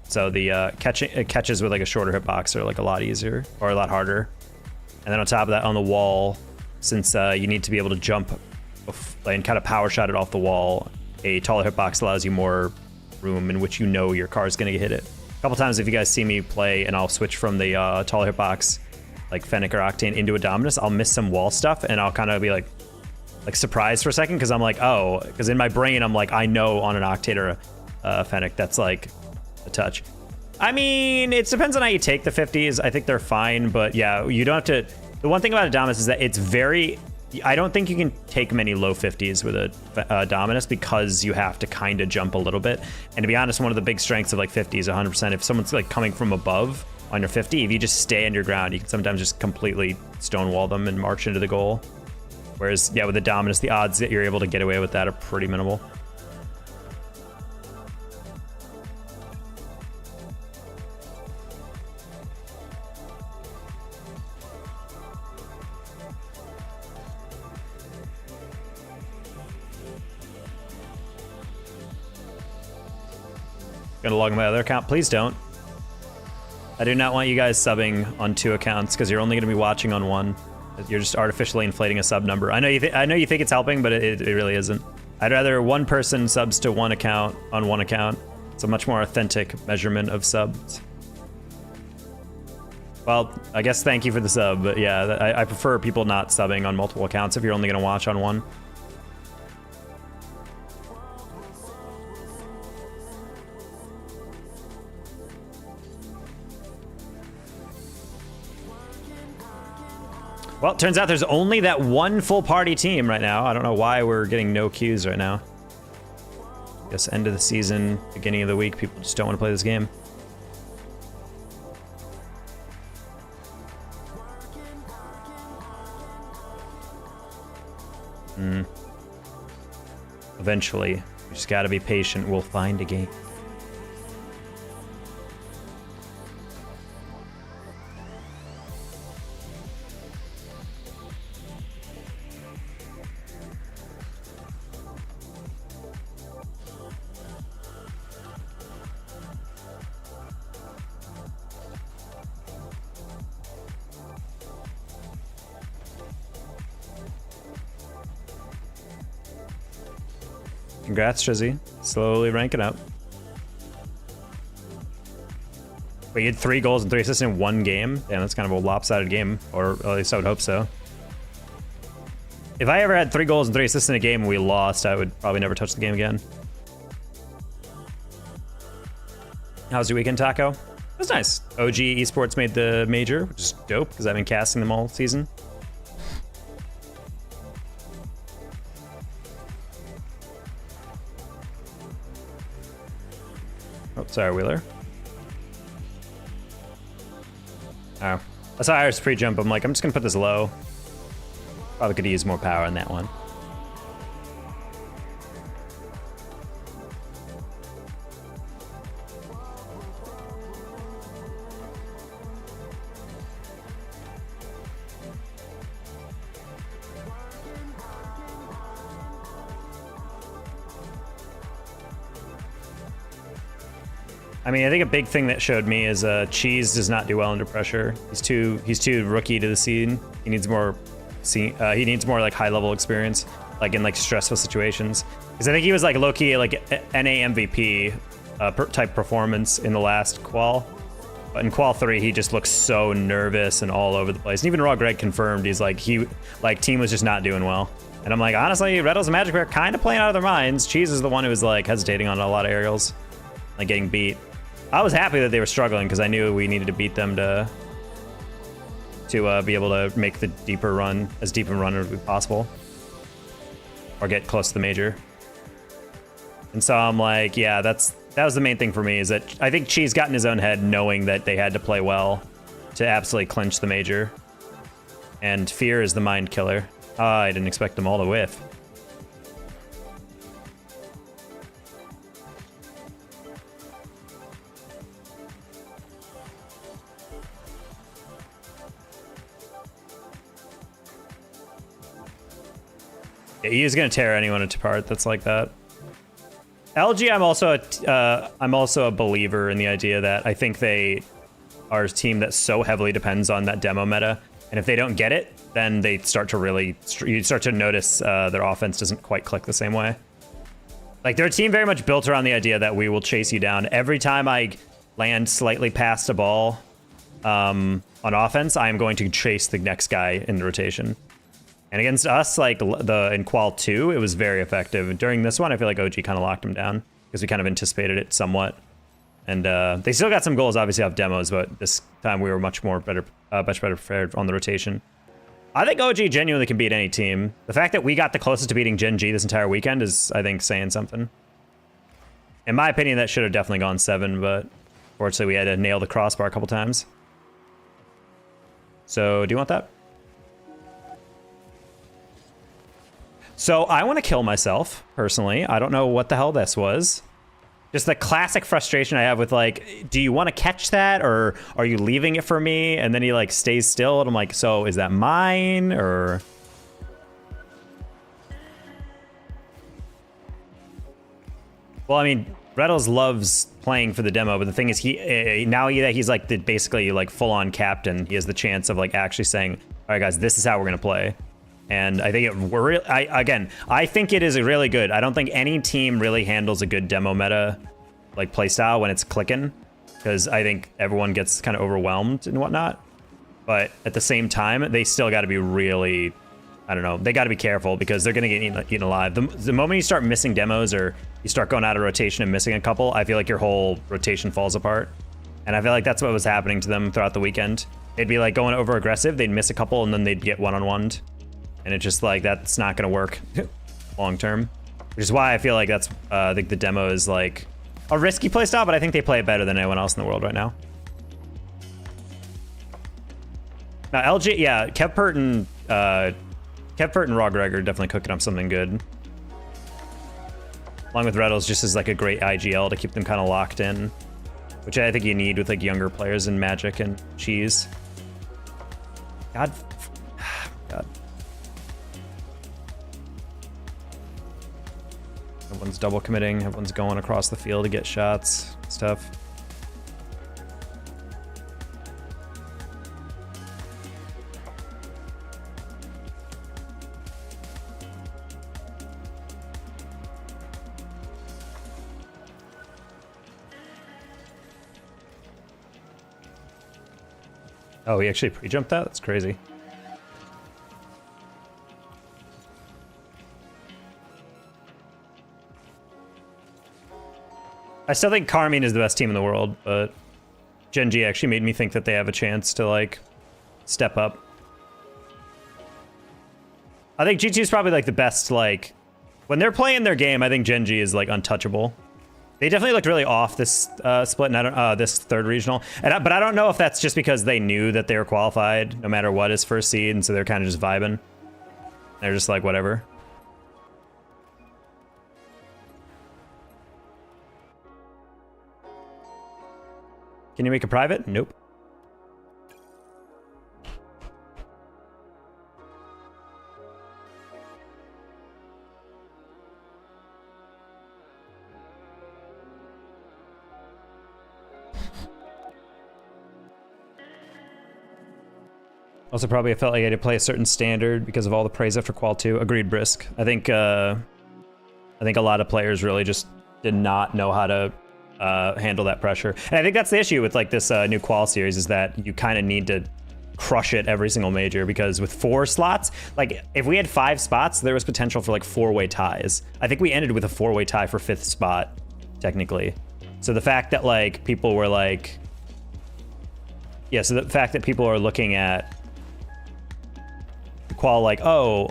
So the catches with like a shorter hitbox are like a lot easier or a lot harder. And then on top of that, on the wall, since you need to be able to jump and kind of power shot it off the wall, a taller hitbox allows you more room in which you know your car is going to hit it. A couple times if you guys see me play and I'll switch from the taller hitbox, like Fennec or Octane, into a Dominus, I'll miss some wall stuff and I'll kind of be like surprised for a second because I'm like, oh, because in my brain I'm like, I know on an Octane or a Fennec that's like a touch. I mean, it depends on how you take the 50s. I think they're fine, but yeah, you don't have to. The one thing about a Dominus is that it's very. I don't think you can take many low 50s with a Dominus because you have to kind of jump a little bit. And to be honest, one of the big strengths of like 50s, 100%, if someone's like coming from above on your 50, if you just stay on your ground, you can sometimes just completely stonewall them and march into the goal. Whereas, yeah, with the Dominus, the odds that you're able to get away with that are pretty minimal. Gonna log my other account. Please don't. I do not want you guys subbing on 2 accounts because you're only gonna be watching on 1. You're just artificially inflating a sub number. I know you think it's helping, but it really isn't. I'd rather one person subs to one account on 1 account. It's a much more authentic measurement of subs. Well, I guess thank you for the sub, but yeah, I prefer people not subbing on multiple accounts if you're only gonna watch on 1. Well, it turns out there's only that one full party team right now. I don't know why we're getting no queues right now. I guess end of the season, beginning of the week, people just don't want to play this game. Eventually, we just gotta be patient. We'll find a game. Congrats, Trizzy. Slowly ranking up. Wait, you had 3 goals and 3 assists in 1 game? Damn, that's kind of a lopsided game, or at least I would hope so. If I ever had 3 goals and 3 assists in a game and we lost, I would probably never touch the game again. How was your weekend, Taco? It was nice. OG Esports made the major, which is dope because I've been casting them all season. Oh, sorry, Wheeler. Oh. I saw Iris pre-jump. I'm like, I'm just going to put this low. Probably could use more power on that one. I mean, I think a big thing that showed me is Cheese does not do well under pressure. He's too rookie to the scene. He needs more like high level experience, like in like stressful situations. Because I think he was like low-key like NA MVP type performance in the last qual. But in qual 3, he just looks so nervous and all over the place. And even Raw Greg confirmed he's like team was just not doing well. And I'm like, honestly, Red Hills and Magic were kind of playing out of their minds. Cheese is the one who was like hesitating on a lot of aerials, like getting beat. I was happy that they were struggling because I knew we needed to beat them to to be able to make the deeper run, as deep a run as possible, or get close to the major. And so I'm like, yeah, that was the main thing for me, is that I think Chi's got in his own head knowing that they had to play well to absolutely clinch the major. And fear is the mind killer. I didn't expect them all to whiff. Yeah, he is going to tear anyone apart that's like that. LG, I'm also a believer in the idea that I think they are a team that so heavily depends on that demo meta, and if they don't get it, then they start to you start to notice their offense doesn't quite click the same way. Like, they're a team very much built around the idea that we will chase you down. Every time I land slightly past a ball on offense, I am going to chase the next guy in the rotation. And against us, like in Qual 2, it was very effective. During this one, I feel like OG kind of locked him down because we kind of anticipated it somewhat. And they still got some goals, obviously, off demos, but this time we were much better prepared on the rotation. I think OG genuinely can beat any team. The fact that we got the closest to beating Gen G this entire weekend is, I think, saying something. In my opinion, that should have definitely gone 7, but fortunately we had to nail the crossbar a couple times. So, do you want that? So I want to kill myself, personally. I don't know what the hell this was. Just the classic frustration I have with, like, do you want to catch that, or are you leaving it for me? And then he, like, stays still, and I'm like, so is that mine, or... Well, I mean, Reddles loves playing for the demo, but the thing is, now that he's, like, basically, like, full-on captain, he has the chance of, like, actually saying, all right, guys, this is how we're going to play. And I think I think it is really good. I don't think any team really handles a good demo meta, like, playstyle when it's clicking, because I think everyone gets kind of overwhelmed and whatnot. But at the same time, they still got to be really, I don't know, they got to be careful, because they're going to get eaten alive. The moment you start missing demos, or you start going out of rotation and missing a couple, I feel like your whole rotation falls apart. And I feel like that's what was happening to them throughout the weekend. They'd be, like, going over aggressive, they'd miss a couple, and then they'd get one-on-one'd. And it's just like, that's not going to work long term, which is why I feel like that's I think the demo is like a risky playstyle, but I think they play it better than anyone else in the world right now. Now LG, yeah, Kevpert and Raw Gregor definitely cooking up something good. Along with Reddles, just as like a great IGL to keep them kind of locked in, which I think you need with like younger players in Magic and Cheese. God. Everyone's double committing, everyone's going across the field to get shots, stuff. Oh, he actually pre-jumped that? That's crazy. I still think Carmine is the best team in the world, but Gen G actually made me think that they have a chance to, like, step up. I think G2 is probably, like, the best, like... When they're playing their game, I think Gen G is, like, untouchable. They definitely looked really off this split, and I don't, this third regional. But I don't know if that's just because they knew that they were qualified, no matter what, as first seed, and so they're kind of just vibing. They're just like, whatever. Can you make a private? Nope. Also, probably I felt like I had to play a certain standard because of all the praise after Qual 2. Agreed, Brisk. I think a lot of players really just did not know how to handle that pressure. And I think that's the issue with like this new Qual series, is that you kind of need to crush it every single major, because with 4 slots, like if we had 5 spots, there was potential for like 4-way ties. I think we ended with a 4-way tie for 5th spot, technically. So the fact that like people were like, yeah, so the fact that people are looking at Qual like, oh,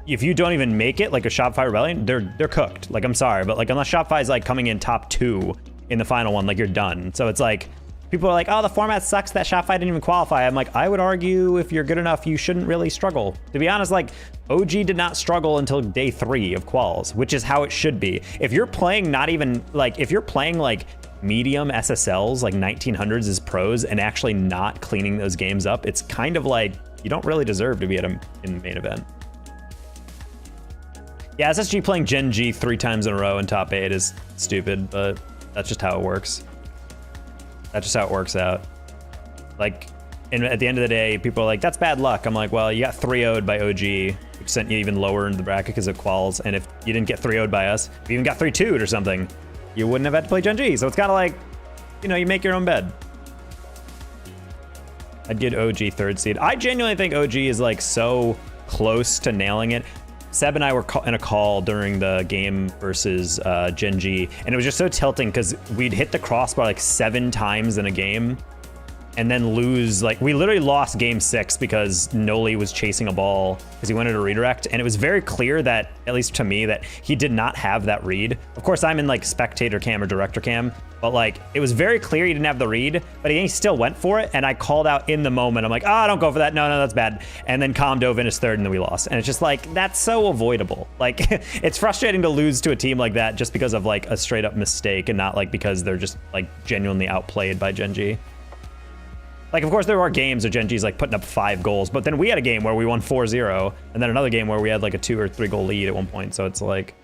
if you don't even make it, like a Shopify Rebellion, they're cooked. Like, I'm sorry, but like unless Shopify's like coming in top 2 in the final one, like you're done. So it's like, people are like, oh, the format sucks that Shopify didn't even qualify. I'm like, I would argue if you're good enough, you shouldn't really struggle. To be honest, like OG did not struggle until day 3 of quals, which is how it should be. If you're playing not even like, if you're playing like medium SSLs, like 1900s as pros and actually not cleaning those games up, it's kind of like, you don't really deserve to be in the main event. Yeah, SSG playing Gen G 3 times in a row in top 8 is stupid, but that's just how it works. That's just how it works out. Like, and at the end of the day, people are like, that's bad luck. I'm like, well, you got 3-0'd by OG, which sent you even lower into the bracket because of quals. And if you didn't get 3-0'd by us, if you even got 3-2'd or something, you wouldn't have had to play Gen G. So it's kind of like, you know, you make your own bed. I'd get OG 3rd seed. I genuinely think OG is like so close to nailing it. Seb and I were in a call during the game versus Gen G, and it was just so tilting because we'd hit the crossbar like 7 times in a game and then lose. Like, we literally lost game 6 because Noli was chasing a ball because he wanted a redirect, and it was very clear that, at least to me, that he did not have that read. Of course, I'm in like spectator cam or director cam, but like it was very clear he didn't have the read, but he still went for it, and I called out in the moment. I'm like, oh, don't go for that. No, that's bad. And then Calm dove in his 3rd, and then we lost. And it's just like, that's so avoidable. Like, it's frustrating to lose to a team like that just because of like a straight up mistake and not like because they're just like genuinely outplayed by Gen G. Like, of course, there are games where Gen G's like putting up 5 goals, but then we had a game where we won 4-0, and then another game where we had like a 2 or 3 goal lead at one point. So it's like,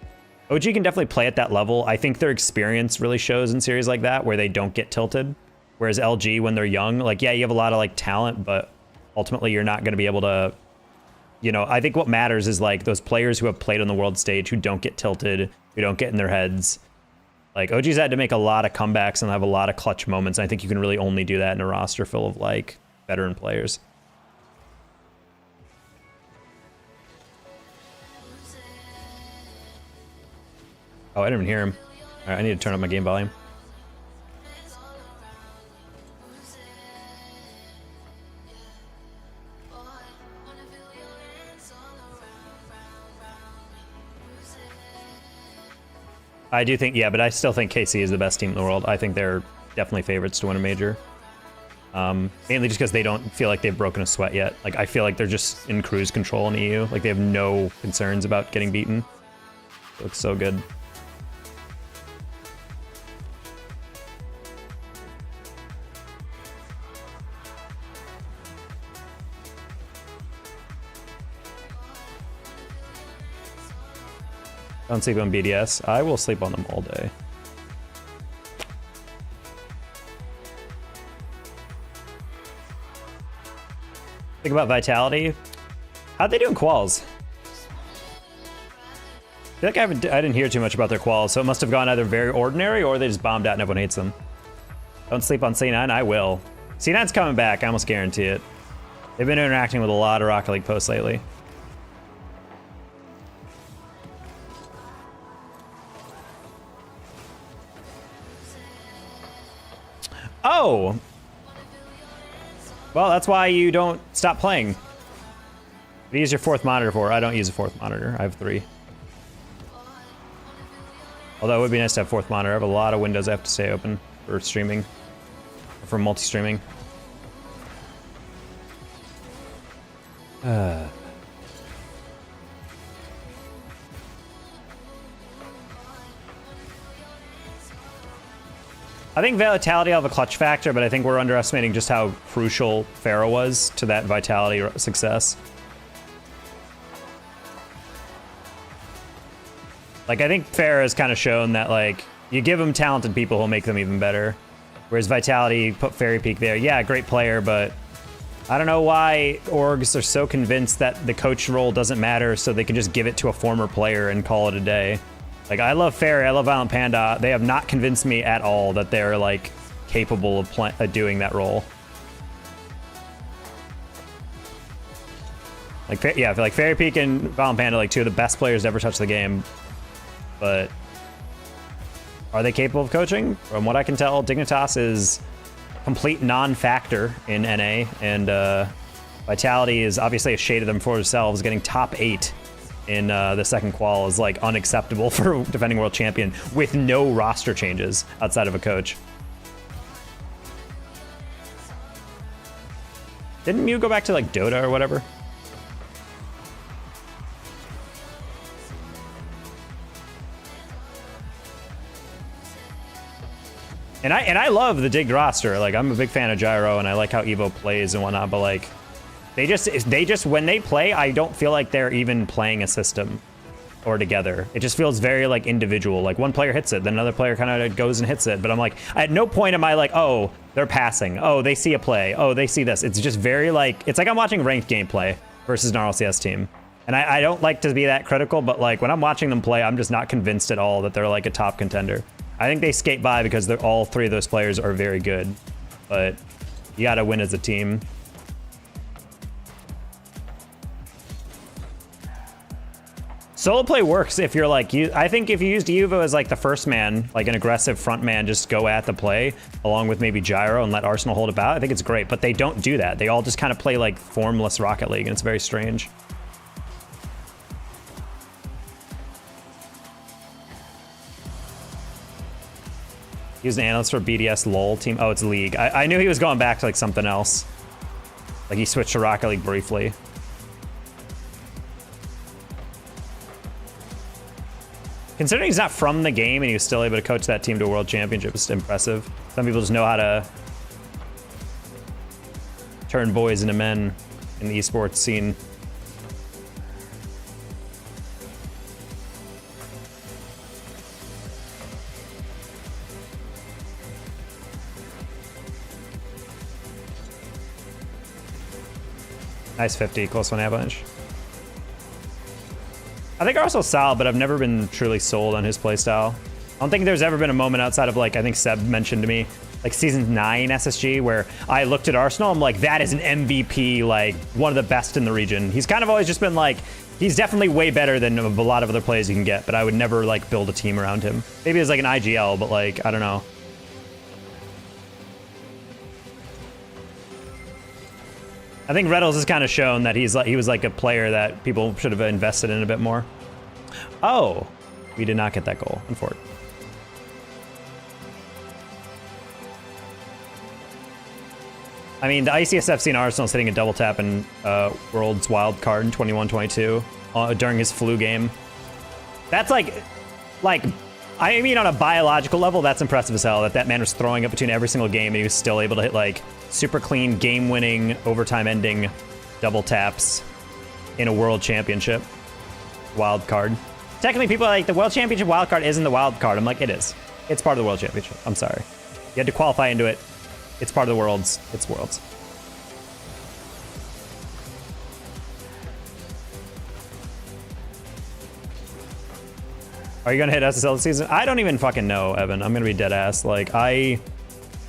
OG can definitely play at that level. I think their experience really shows in series like that where they don't get tilted. Whereas LG, when they're young, like, yeah, you have a lot of like talent, but ultimately you're not going to be able to, you know, I think what matters is like those players who have played on the world stage who don't get tilted, who don't get in their heads. Like, OG's had to make a lot of comebacks and have a lot of clutch moments. I think you can really only do that in a roster full of like veteran players. Oh, I didn't even hear him. All right, I need to turn up my game volume. I do think, yeah, but I still think KC is the best team in the world. I think they're definitely favorites to win a major. Mainly just because they don't feel like they've broken a sweat yet. Like, I feel like they're just in cruise control in EU. Like, they have no concerns about getting beaten. It looks so good. Don't sleep on BDS. I will sleep on them all day. Think about Vitality. How'd they do in quals? I feel like I didn't hear too much about their quals, so it must have gone either very ordinary or they just bombed out and everyone hates them. Don't sleep on C9. I will. C9's coming back. I almost guarantee it. They've been interacting with a lot of Rocket League posts lately. Oh! Well, that's why you don't stop playing. What do you use your 4th monitor for? I don't use a 4th monitor. I have 3. Although it would be nice to have 4th monitor. I have a lot of windows I have to stay open for streaming. Or for multi-streaming. I think Vitality will have a clutch factor, but I think we're underestimating just how crucial Pharah was to that Vitality success. Like, I think Pharah has kind of shown that, like, you give them talented people who'll make them even better. Whereas Vitality put Fairy Peak there. Yeah, great player, but I don't know why orgs are so convinced that the coach role doesn't matter, so they can just give it to a former player and call it a day. Like, I love Fairy, I love Violent Panda. They have not convinced me at all that they're, like, capable of doing that role. Like, yeah, I feel like Fairy Peak and Violent Panda, like, 2 of the best players to ever touch the game. But are they capable of coaching? From what I can tell, Dignitas is complete non-factor in NA, and Vitality is obviously a shade of them for themselves. Getting top 8 in the second qual is like unacceptable for defending world champion with no roster changes outside of a coach. Didn't Mew go back to like Dota or whatever? And I love the digged roster. Like, I'm a big fan of Gyro, and I like how Evo plays and whatnot. But like, they just when they play, I don't feel like they're even playing a system or together. It just feels very like individual. Like one player hits it, then another player kind of goes and hits it. But I'm like, at no point am I like, oh, they're passing. Oh, they see a play. Oh, they see this. It's just very like, it's like I'm watching ranked gameplay versus an RLCS team. And I don't like to be that critical, but like when I'm watching them play, I'm just not convinced at all that they're like a top contender. I think they skate by because they're all 3 of those players are very good, but you got to win as a team. Solo play works if you're like, I think if you used Evo as like the first man, like an aggressive front man, just go at the play along with maybe Gyro and let Arsenal hold about, I think it's great, but they don't do that. They all just kind of play like formless Rocket League, and it's very strange. He was an analyst for BDS LOL team. Oh, it's League. I knew he was going back to like something else. Like he switched to Rocket League briefly. Considering he's not from the game and he was still able to coach that team to a world championship, it's impressive. Some people just know how to turn boys into men in the esports scene. Nice 50, close one avalanche. I think Arsenal's solid, but I've never been truly sold on his playstyle. I don't think there's ever been a moment outside of like, I think Seb mentioned to me, like season 9 SSG, where I looked at Arsenal, I'm like, that is an MVP, like one of the best in the region. He's kind of always just been like, he's definitely way better than a lot of other players you can get, but I would never like build a team around him. Maybe it's like an IGL, but like, I don't know. I think Reddles has kind of shown that he was like a player that people should have invested in a bit more. Oh, we did not get that goal, unfortunately. I mean, the ICSFC and Arsenal is hitting a double tap in World's Wild Card in 21-22 during his flu game. That's like, I mean, on a biological level, that's impressive as hell. That man was throwing up between every single game and he was still able to hit like super clean, game-winning, overtime-ending double taps in a world championship wild card. Technically, people are like, the world championship wild card isn't the wild card. I'm like, it is. It's part of the world championship. I'm sorry. You had to qualify into it. It's part of the worlds. It's worlds. Are you gonna hit SSL this season? I don't even fucking know, Evan. I'm gonna be dead ass. Like, I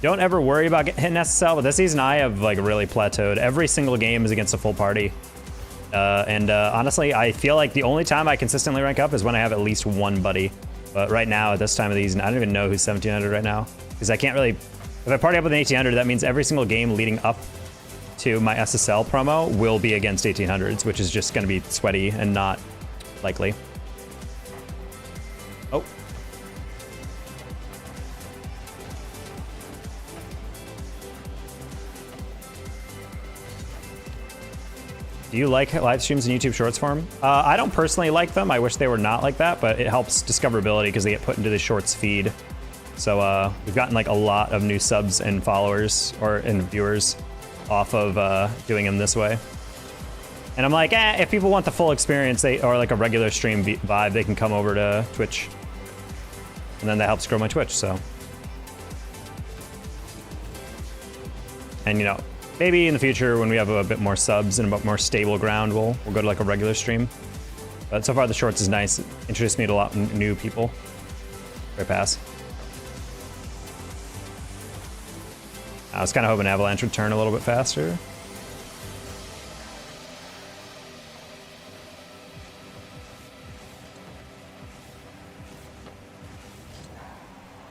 don't ever worry about hitting SSL, but this season I have like really plateaued. Every single game is against a full party. Honestly, I feel like the only time I consistently rank up is when I have at least one buddy. But right now, at this time of the season, I don't even know who's 1700 right now. Because I can't really, if I party up with an 1800, that means every single game leading up to my SSL promo will be against 1800s, which is just gonna be sweaty and not likely. Oh. Do you like live streams in YouTube Shorts form? I don't personally like them. I wish they were not like that, but it helps discoverability because they get put into the Shorts feed. So we've gotten like a lot of new subs and followers and viewers off of doing them this way. And I'm like, if people want the full experience, or like a regular stream vibe, they can come over to Twitch. And then that helps grow my Twitch, so. And you know, maybe in the future when we have a bit more subs and a bit more stable ground, we'll go to like a regular stream. But so far the Shorts is nice. It introduced me to a lot of new people. Great pass. I was kind of hoping Avalanche would turn a little bit faster.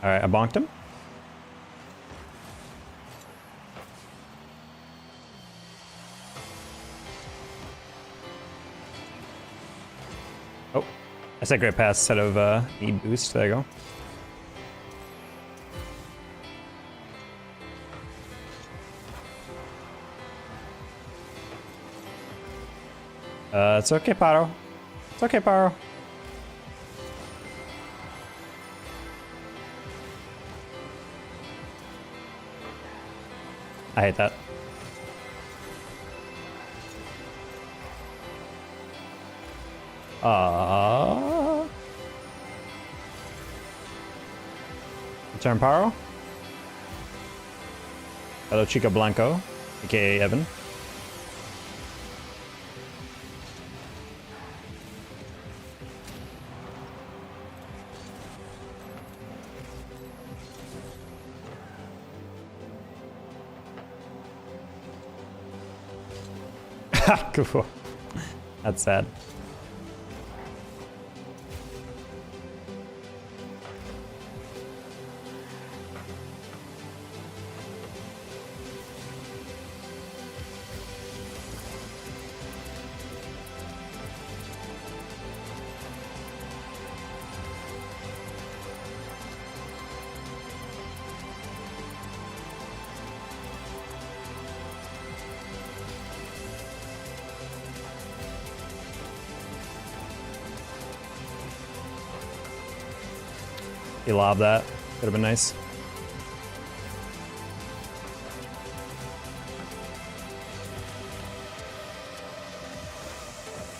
All right, I bonked him. Oh, I said great pass instead of need boost. There you go. It's okay, Paro. It's okay, Paro. I hate that. Return Paro. Hello, Chico Blanco, aka Evan. Cool. That's sad. He lobbed that. Could have been nice.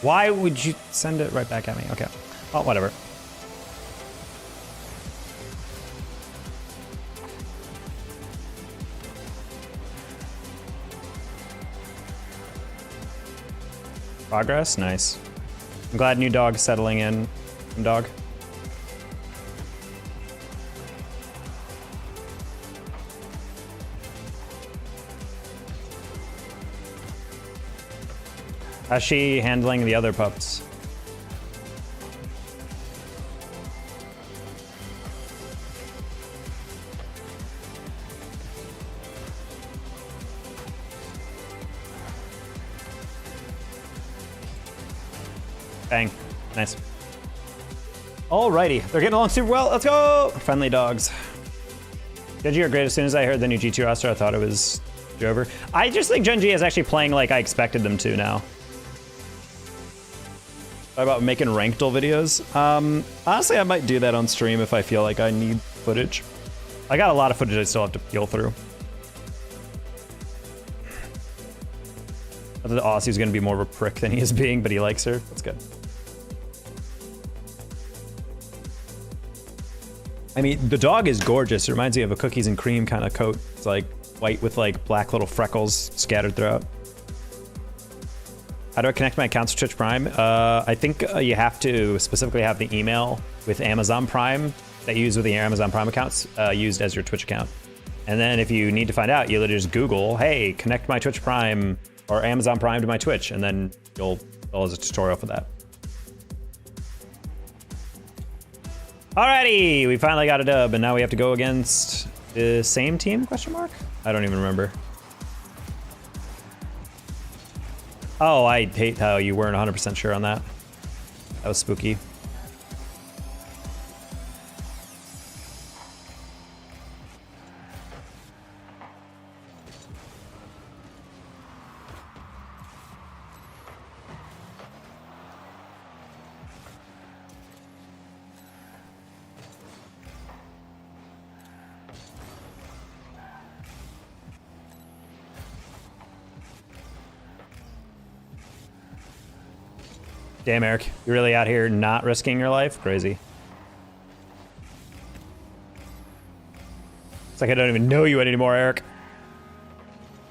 Why would you send it right back at me? Okay. Oh, whatever. Progress? Nice. I'm glad new dog's settling in. Dog. How's she handling the other pups? Bang. Nice. Alrighty. They're getting along super well. Let's go! Friendly dogs. Genji are great. As soon as I heard the new G2 roster, I thought it was over. I just think Genji is actually playing like I expected them to now. About making ranked videos. Honestly, I might do that on stream if I feel like I need footage. I got a lot of footage I still have to peel through. I thought Aussie was going to be more of a prick than he is being, but he likes her. That's good. I mean, the dog is gorgeous. It reminds me of a cookies and cream kind of coat. It's like white with like black little freckles scattered throughout. How do I connect my accounts to Twitch Prime? I think you have to specifically have the email with Amazon Prime that you use with the Amazon Prime accounts used as your Twitch account. And then if you need to find out, you literally just Google, hey, connect my Twitch Prime or Amazon Prime to my Twitch, and then you'll follow a tutorial for that. Alrighty, we finally got a dub, and now we have to go against the same team, question mark? I don't even remember. Oh, I hate how you weren't 100% sure on that. That was spooky. Damn, Eric, you're really out here not risking your life? Crazy. It's like I don't even know you anymore, Eric.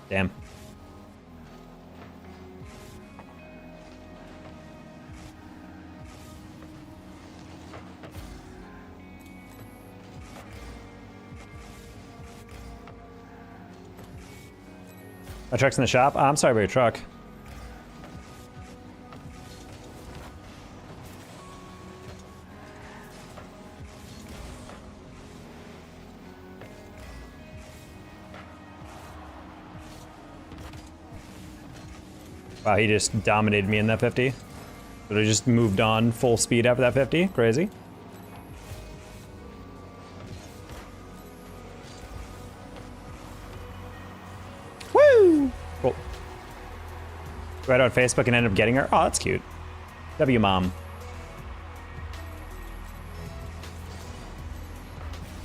Damn. My truck's in the shop? Oh, I'm sorry about your truck. Wow, he just dominated me in that 50. But I just moved on full speed after that 50. Crazy. Woo! Cool. Right on Facebook and end up getting her. Oh, that's cute. W mom.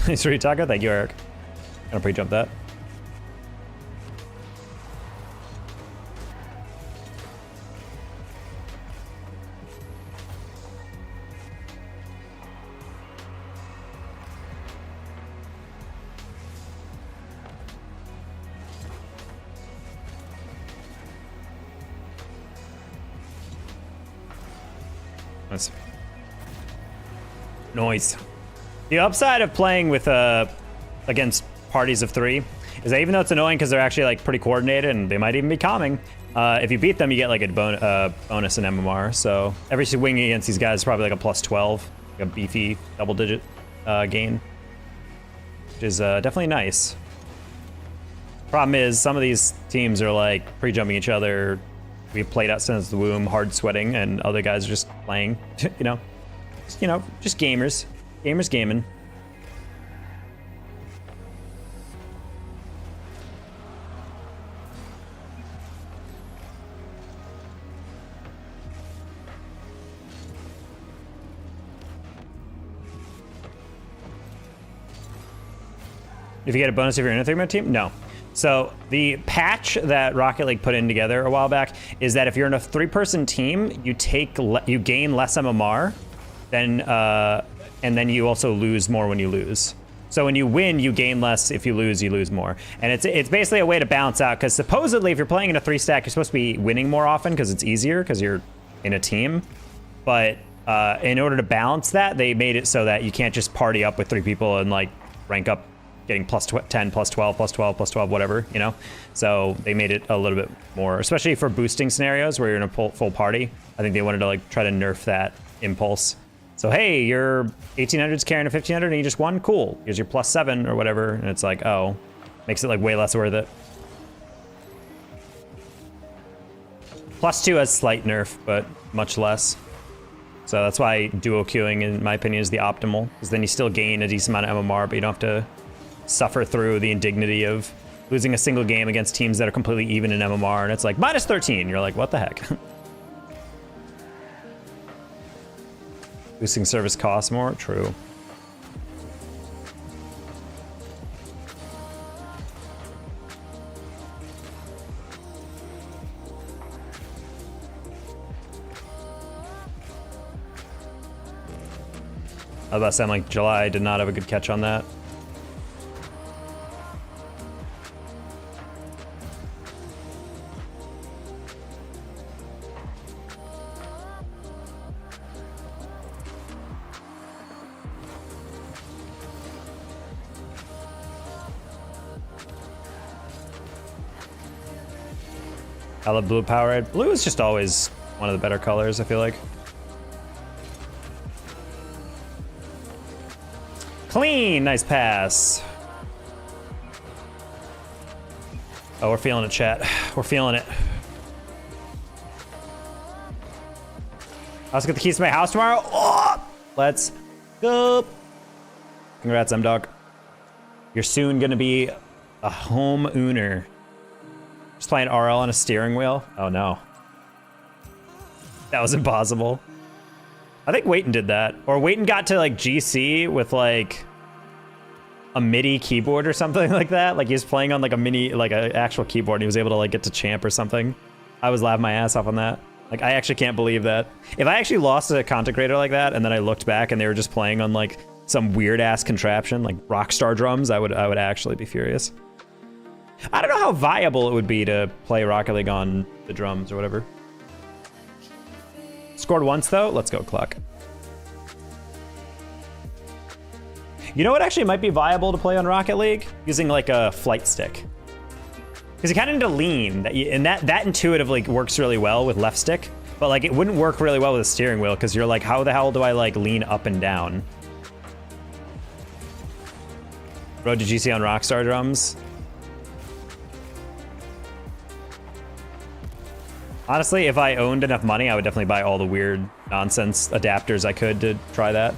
Thanks for your taco. Thank you, Eric. Gonna pre-jump that. Noise. The upside of playing with against parties of 3 is that even though it's annoying because they're actually like pretty coordinated and they might even be calming, if you beat them you get like a bonus in MMR. So every swing against these guys is probably like a plus 12, like a beefy double-digit gain, which is definitely nice. Problem is some of these teams are like pre-jumping each other. We've played out since the womb, hard sweating, and other guys are just playing, just gamers. Gamers gaming. If you get a bonus if you're in a 3-man team? No. So the patch that Rocket League put in together a while back is that if you're in a 3-person team, you gain less MMR, and then you also lose more when you lose. So when you win, you gain less. If you lose more. And it's basically a way to balance out, because supposedly if you're playing in a 3-stack, you're supposed to be winning more often because it's easier because you're in a team. But in order to balance that, they made it so that you can't just party up with 3 people and like rank up getting plus 10, plus 12, plus 12, plus 12, whatever, you know? So they made it a little bit more, especially for boosting scenarios where you're in a full party. I think they wanted to like try to nerf that impulse. So, hey, your 1800's carrying a 1500 and you just won? Cool. Here's your plus 7 or whatever. And it's like, oh, makes it like way less worth it. Plus 2 has slight nerf, but much less. So that's why duo queuing, in my opinion, is the optimal, because then you still gain a decent amount of MMR, but you don't have to suffer through the indignity of losing a single game against teams that are completely even in MMR, and it's like minus 13. You're like, what the heck? Boosting service costs more? True. I was about to say, I'm like, July did not have a good catch on that. I love blue powered. Blue is just always one of the better colors, I feel like. Clean, nice pass. Oh, we're feeling it, chat. We're feeling it. Let's get the keys to my house tomorrow. Oh, let's go. Congrats, M-Dog. You're soon gonna be a home owner. Just playing RL on a steering wheel? Oh no. That was impossible. I think Wayton did that. Or Wayton got to like GC with like a MIDI keyboard or something like that. Like he was playing on like a mini, like an actual keyboard, and he was able to like get to champ or something. I was laughing my ass off on that. Like I actually can't believe that. If I actually lost a content creator like that and then I looked back and they were just playing on like some weird ass contraption, like Rockstar drums, I would actually be furious. I don't know how viable it would be to play Rocket League on the drums or whatever. Scored once though? Let's go, Cluck. You know what actually might be viable to play on Rocket League? Using like a flight stick. Because you kind of need to lean, and that intuitively works really well with left stick, but like it wouldn't work really well with a steering wheel because you're like, how the hell do I like lean up and down? Road to GC on Rockstar drums. Honestly, if I owned enough money, I would definitely buy all the weird nonsense adapters I could to try that.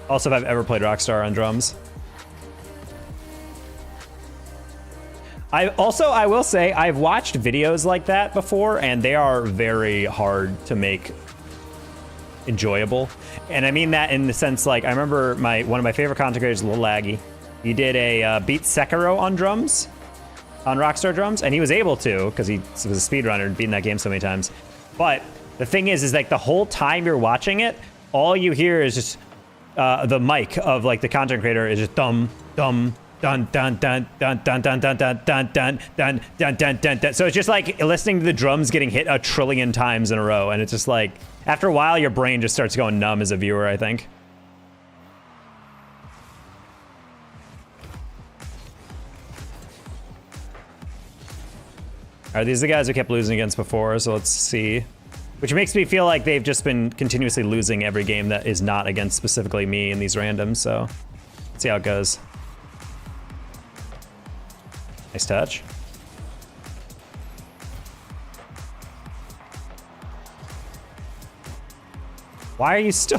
Also, if I've ever played Rockstar on drums. I will say, I've watched videos like that before, and they are very hard to make enjoyable. And I mean that in the sense, like, I remember one of my favorite content creators, Lil Laggy. He did a beat Sekiro on drums, on Rockstar drums, and he was able to, because he was a speedrunner and beaten that game so many times. But the thing is like the whole time you're watching it, all you hear is just the mic of like the content creator is just dum dun dun dun dun dun dun dun dun dun dun dun dun dun dun dun. So it's just like listening to the drums getting hit 1 trillion times in a row, and it's just like after a while your brain just starts going numb as a viewer, I think. All right, these are the guys we kept losing against before, so let's see. Which makes me feel like they've just been continuously losing every game that is not against specifically me in these randoms, so let's see how it goes. Nice touch. Why are you still...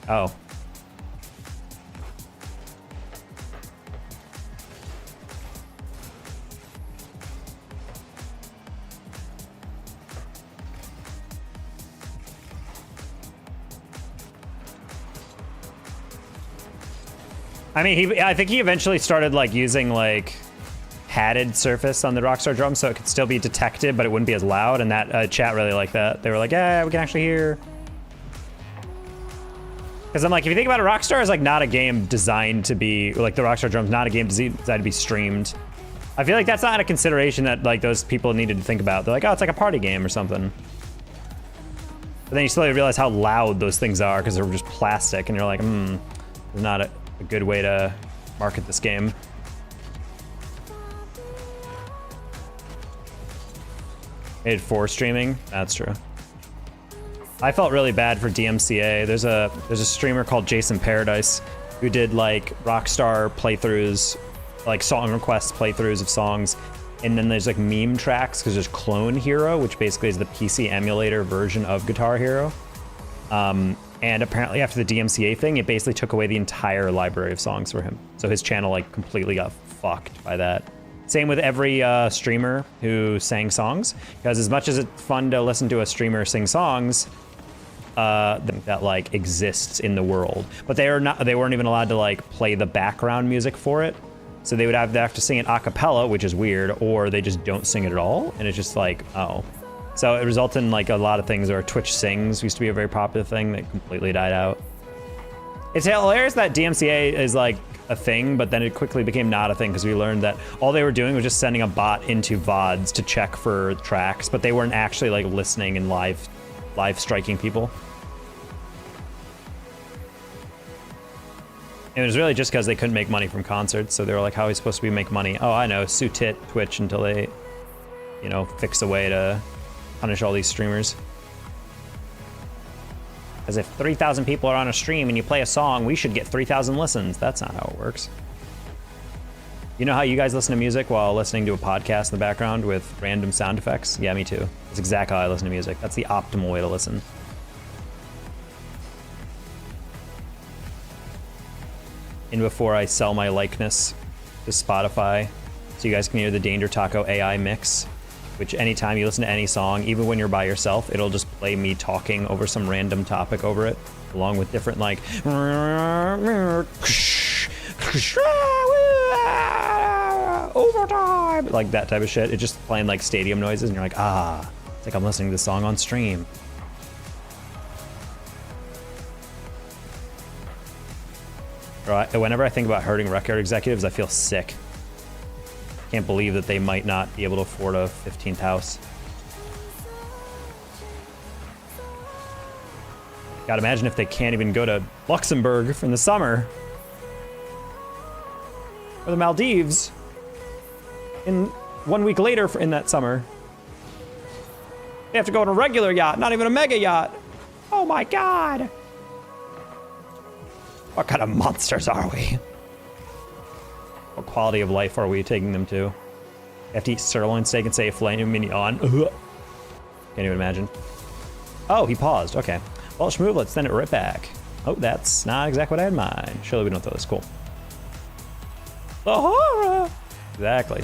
Oh. I mean, I think he eventually started like using like padded surface on the Rockstar drum so it could still be detected, but it wouldn't be as loud, and that chat really liked that. They were like, yeah, we can actually hear. Because I'm like, if you think about it, Rockstar is like not a game designed to be, like the Rockstar drum's not a game designed to be streamed. I feel like that's not a consideration that like those people needed to think about. They're like, oh, it's like a party game or something. But then you slowly realize how loud those things are because they're just plastic, and you're like, it's not a good way to market this game. Made for streaming? That's true. I felt really bad for DMCA. There's a streamer called Jason Paradise who did like Rockstar playthroughs, like song requests playthroughs of songs, and then there's like meme tracks because there's Clone Hero, which basically is the PC emulator version of Guitar Hero. And apparently after the DMCA thing, it basically took away the entire library of songs for him. So his channel like completely got fucked by that. Same with every streamer who sang songs, because as much as it's fun to listen to a streamer sing songs, that like exists in the world, but they weren't even allowed to like play the background music for it. So they would have to sing it a cappella, which is weird, or they just don't sing it at all, and it's just like, oh. So it resulted in like a lot of things, or Twitch Sings used to be a very popular thing that completely died out. It's hilarious that DMCA is like a thing, but then it quickly became not a thing because we learned that all they were doing was just sending a bot into VODs to check for tracks, but they weren't actually like listening and live striking people. And it was really just because they couldn't make money from concerts, so they were like, how are we supposed to make money? Oh, I know, sue tit Twitch until they, you know, fix a way to punish all these streamers. As if 3,000 people are on a stream and you play a song, we should get 3,000 listens. That's not how it works. You know how you guys listen to music while listening to a podcast in the background with random sound effects? Yeah, me too. That's exactly how I listen to music. That's the optimal way to listen. And before I sell my likeness to Spotify, so you guys can hear the Danger Taco AI mix, which anytime you listen to any song, even when you're by yourself, it'll just play me talking over some random topic over it, along with different like overtime, like that type of shit. It's just playing like stadium noises, and you're like, ah, it's like I'm listening to the song on stream. Right. Whenever I think about hurting record executives, I feel sick. Can't believe that they might not be able to afford a 15th house. God, imagine if they can't even go to Luxembourg in the summer. Or the Maldives in 1 week later in that summer. They have to go on a regular yacht, not even a mega yacht. Oh my God. What kind of monsters are we? What quality of life are we taking them to? You have to eat sirloin steak and say filet mignon. Ugh. Can't even imagine. Oh, he paused. Okay. Well, Shmoov, let's send it right back. Oh, that's not exactly what I had in mind. Surely we don't throw this. Cool. The horror! Exactly.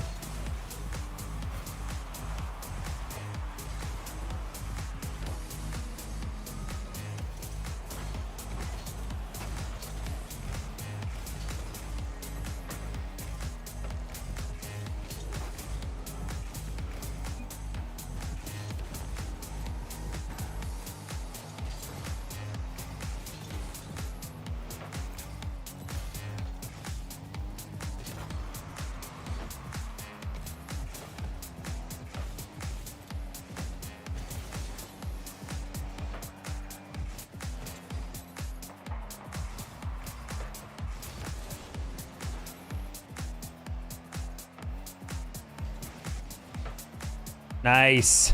Nice.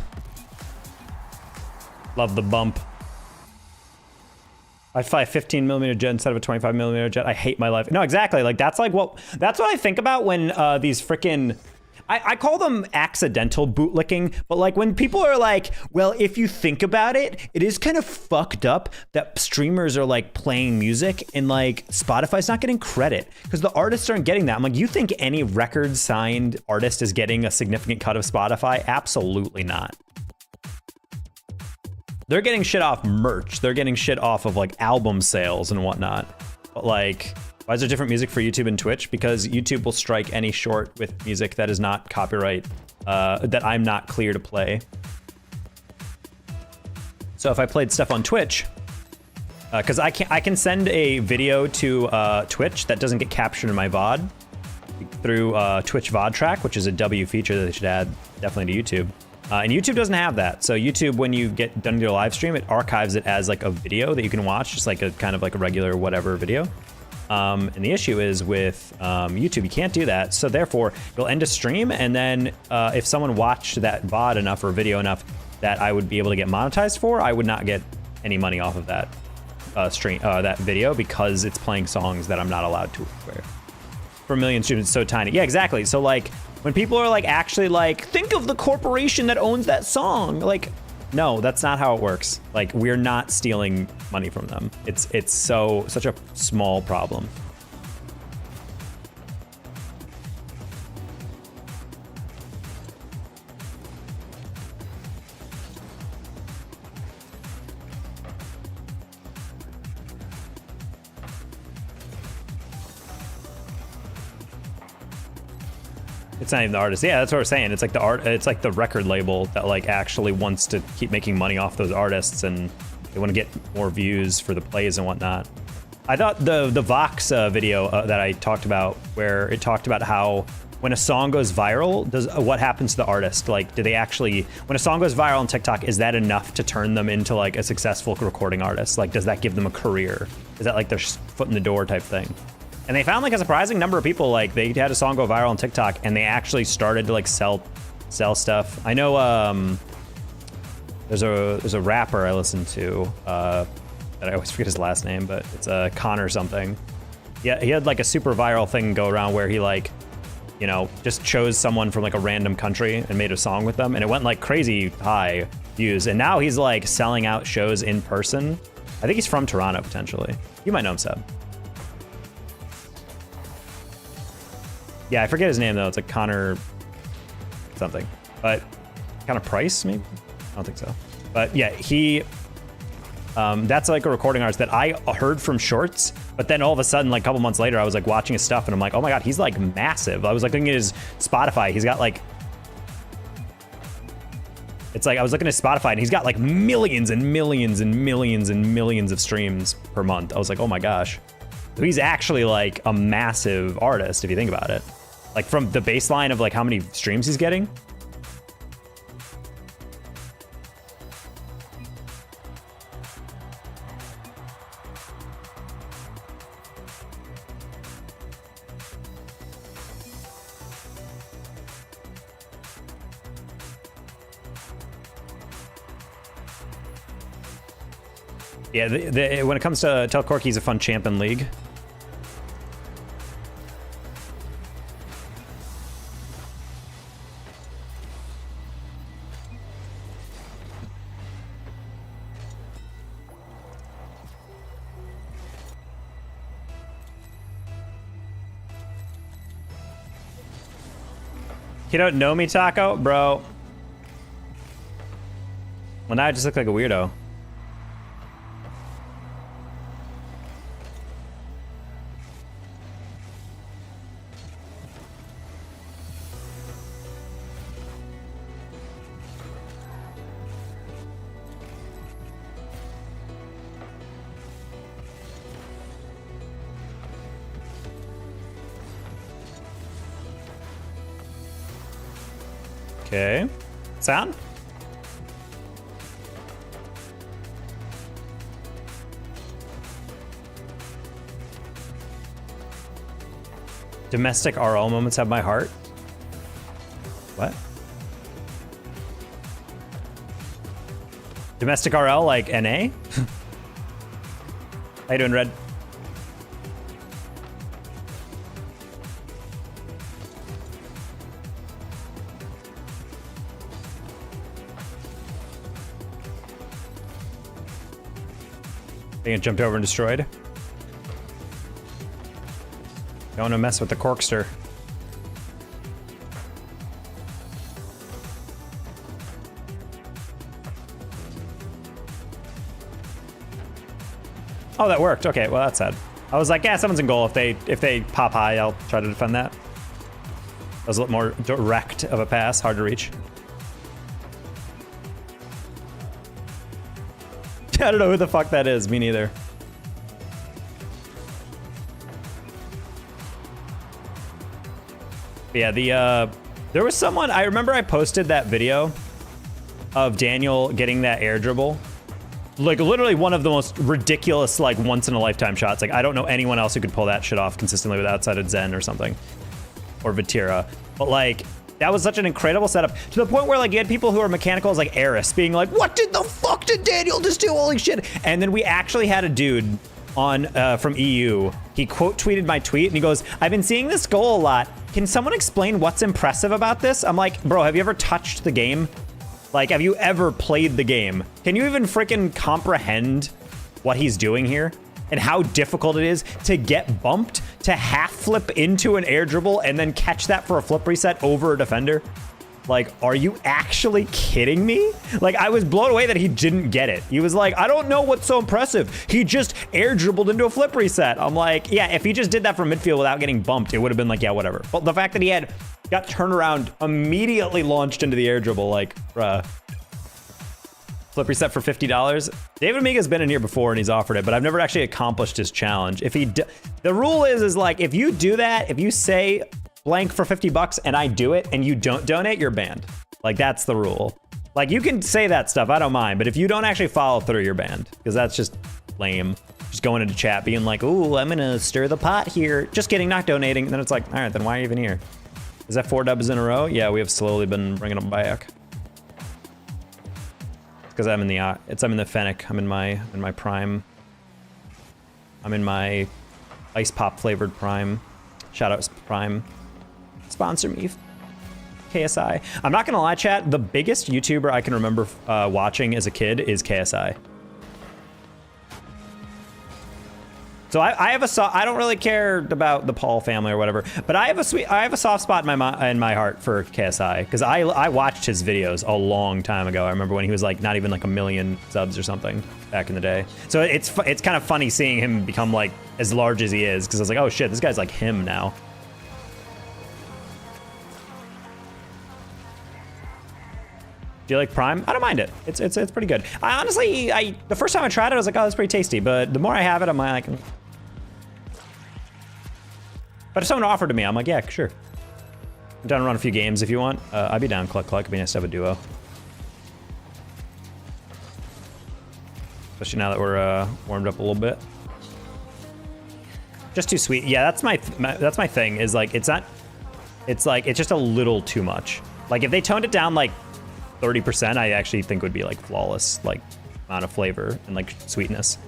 Love the bump. I fly a 15mm jet instead of a 25mm jet. I hate my life. No, exactly. Like that's what I think about when these freaking, I call them accidental bootlicking, but like when people are like, well, if you think about it, it is kind of fucked up that streamers are like playing music and like Spotify's not getting credit because the artists aren't getting that. I'm like, you think any record signed artist is getting a significant cut of Spotify? Absolutely not. They're getting shit off merch. They're getting shit off of like album sales and whatnot. But like, why is there different music for YouTube and Twitch? Because YouTube will strike any short with music that is not copyright, that I'm not clear to play. So if I played stuff on Twitch, because I can send a video to Twitch that doesn't get captured in my VOD through Twitch VOD track, which is a W feature that they should add definitely to YouTube. And YouTube doesn't have that. So YouTube, when you get done with your live stream, it archives it as like a video that you can watch, just like a kind of like a regular whatever video. And the issue is with YouTube, you can't do that. So therefore, you'll end a stream, and then if someone watched that VOD enough or video enough that I would be able to get monetized for, I would not get any money off of that stream, that video, because it's playing songs that I'm not allowed to wear. For a million streams, it's so tiny. Yeah, exactly. So like, when people are like actually like, think of the corporation that owns that song, like, no, that's not how it works. Like, we're not stealing money from them. It's such a small problem. It's not even the artist. Yeah, that's what we're saying. It's like the art. It's like the record label that like actually wants to keep making money off those artists, and they want to get more views for the plays and whatnot. I thought the Vox video that I talked about, where it talked about how when a song goes viral, what happens to the artist? Like, do they actually, when a song goes viral on TikTok, is that enough to turn them into like a successful recording artist? Like, does that give them a career? Is that like their foot in the door type thing? And they found like a surprising number of people, like they had a song go viral on TikTok and they actually started to like sell stuff. I know there's a rapper I listen to that I always forget his last name, but it's Connor something. Yeah, he had like a super viral thing go around where he like, you know, just chose someone from like a random country and made a song with them, and it went like crazy high views. And now he's like selling out shows in person. I think he's from Toronto potentially. You might know him, Seb. Yeah, I forget his name though. It's like Connor something, but Connor Price maybe? I don't think so. But yeah, he, that's like a recording artist that I heard from shorts, but then all of a sudden, like a couple months later, I was like watching his stuff and I'm like, oh my God, he's like massive. I was like looking at his Spotify. He's got like, it's like, I was looking at his Spotify and he's got like millions and millions and millions and millions of streams per month. I was like, oh my gosh. So he's actually like a massive artist if you think about it. Like from the baseline of like how many streams he's getting. Yeah, when it comes to Tel Corki, he's a fun champ in League. You don't know me, Taco? Bro. Well, now I just look like a weirdo. Okay. Sound? Domestic RL moments have my heart. What? Domestic RL like NA? How you doing, Red? I think it jumped over and destroyed. Don't want to mess with the Corkster. Oh, that worked. Okay, well that's sad. I was like, yeah, someone's in goal. If they pop high, I'll try to defend that. That was a little more direct of a pass, hard to reach. I don't know who the fuck that is. Me neither. But yeah, there was someone, I remember I posted that video of Daniel getting that air dribble. Like literally one of the most ridiculous, like once in a lifetime shots. Like I don't know anyone else who could pull that shit off consistently with outside of Zen or something. Or Vatira. But like, that was such an incredible setup to the point where like you had people who are mechanical as like Eris being like, what did the fuck did Daniel just do? Holy shit. And then we actually had a dude on from EU. He quote tweeted my tweet and he goes, I've been seeing this goal a lot. Can someone explain what's impressive about this? I'm like, bro, have you ever touched the game? Like, have you ever played the game? Can you even freaking comprehend what he's doing here? And how difficult it is to get bumped, to half flip into an air dribble and then catch that for a flip reset over a defender? Like, are you actually kidding me? Like, I was blown away that he didn't get it. He was like, I don't know what's so impressive. He just air dribbled into a flip reset. I'm like, yeah, if he just did that from midfield without getting bumped, it would have been like, yeah, whatever. But the fact that he got turned around, immediately launched into the air dribble, like, bruh. Flip reset for $50. David Amiga's been in here before and he's offered it, but I've never actually accomplished his challenge. If he, the rule is like, if you do that, if you say blank for $50 and I do it and you don't donate, you're banned. Like that's the rule. Like you can say that stuff, I don't mind, but if you don't actually follow through, you're banned because that's just lame. Just going into chat being like, ooh, I'm gonna stir the pot here. Just kidding, not donating. And then it's like, all right, then why are you even here? Is that 4 dubs in a row? Yeah, we have slowly been bringing them back. Because I'm in the Fennec. I'm in my prime. I'm in my ice pop flavored prime. Shout out Prime. Sponsor me, KSI. I'm not gonna lie, chat. The biggest YouTuber I can remember watching as a kid is KSI. So I have I don't really care about the Paul family or whatever, but I have a soft spot in my heart for KSI because I watched his videos a long time ago. I remember when he was like not even like 1 million subs or something back in the day. So it's kind of funny seeing him become like as large as he is because I was like, oh shit, this guy's like him now. Do you like Prime? I don't mind it. It's pretty good. I honestly, the first time I tried it, I was like, oh, that's pretty tasty. But the more I have it, I'm like. But if someone offered to me, I'm like, yeah, sure. I'm down to run a few games if you want. I'd be down, Cluck. It'd be nice to have a duo. Especially now that we're warmed up a little bit. Just too sweet. Yeah, that's my thing. Is like it's just a little too much. Like if they toned it down like 30%, I actually think would be like flawless, like amount of flavor and like sweetness.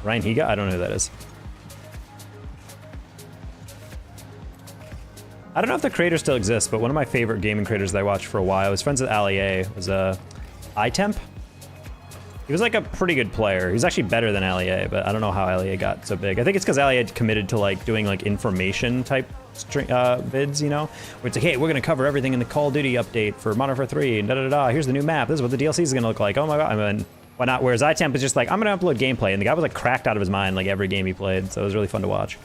Ryan Higa? I don't know who that is. I don't know if the creator still exists, but one of my favorite gaming creators that I watched for a while, I was friends with Ali A, was iTemp. He was like a pretty good player. He's actually better than LEA, but I don't know how LEA got so big. I think it's because LEA committed to like doing like information type vids, you know, where it's like, hey, we're gonna cover everything in the Call of Duty update for Modern Warfare 3 and da-da-da-da. Here's the new map. This is what the DLC is gonna look like. Oh my god. I mean, why not? Whereas iTemp is just like, I'm gonna upload gameplay, and the guy was like cracked out of his mind like every game he played. So it was really fun to watch.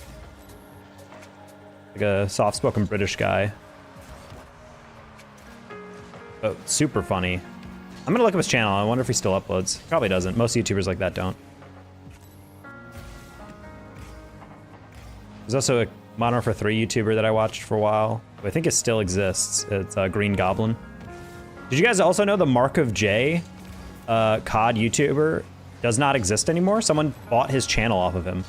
Like a soft-spoken British guy. Oh, super funny. I'm gonna look up his channel. I wonder if he still uploads. Probably doesn't. Most YouTubers like that don't. There's also a Modern Warfare 3 YouTuber that I watched for a while, who I think it still exists. It's Green Goblin. Did you guys also know the Mark of J COD YouTuber does not exist anymore? Someone bought his channel off of him.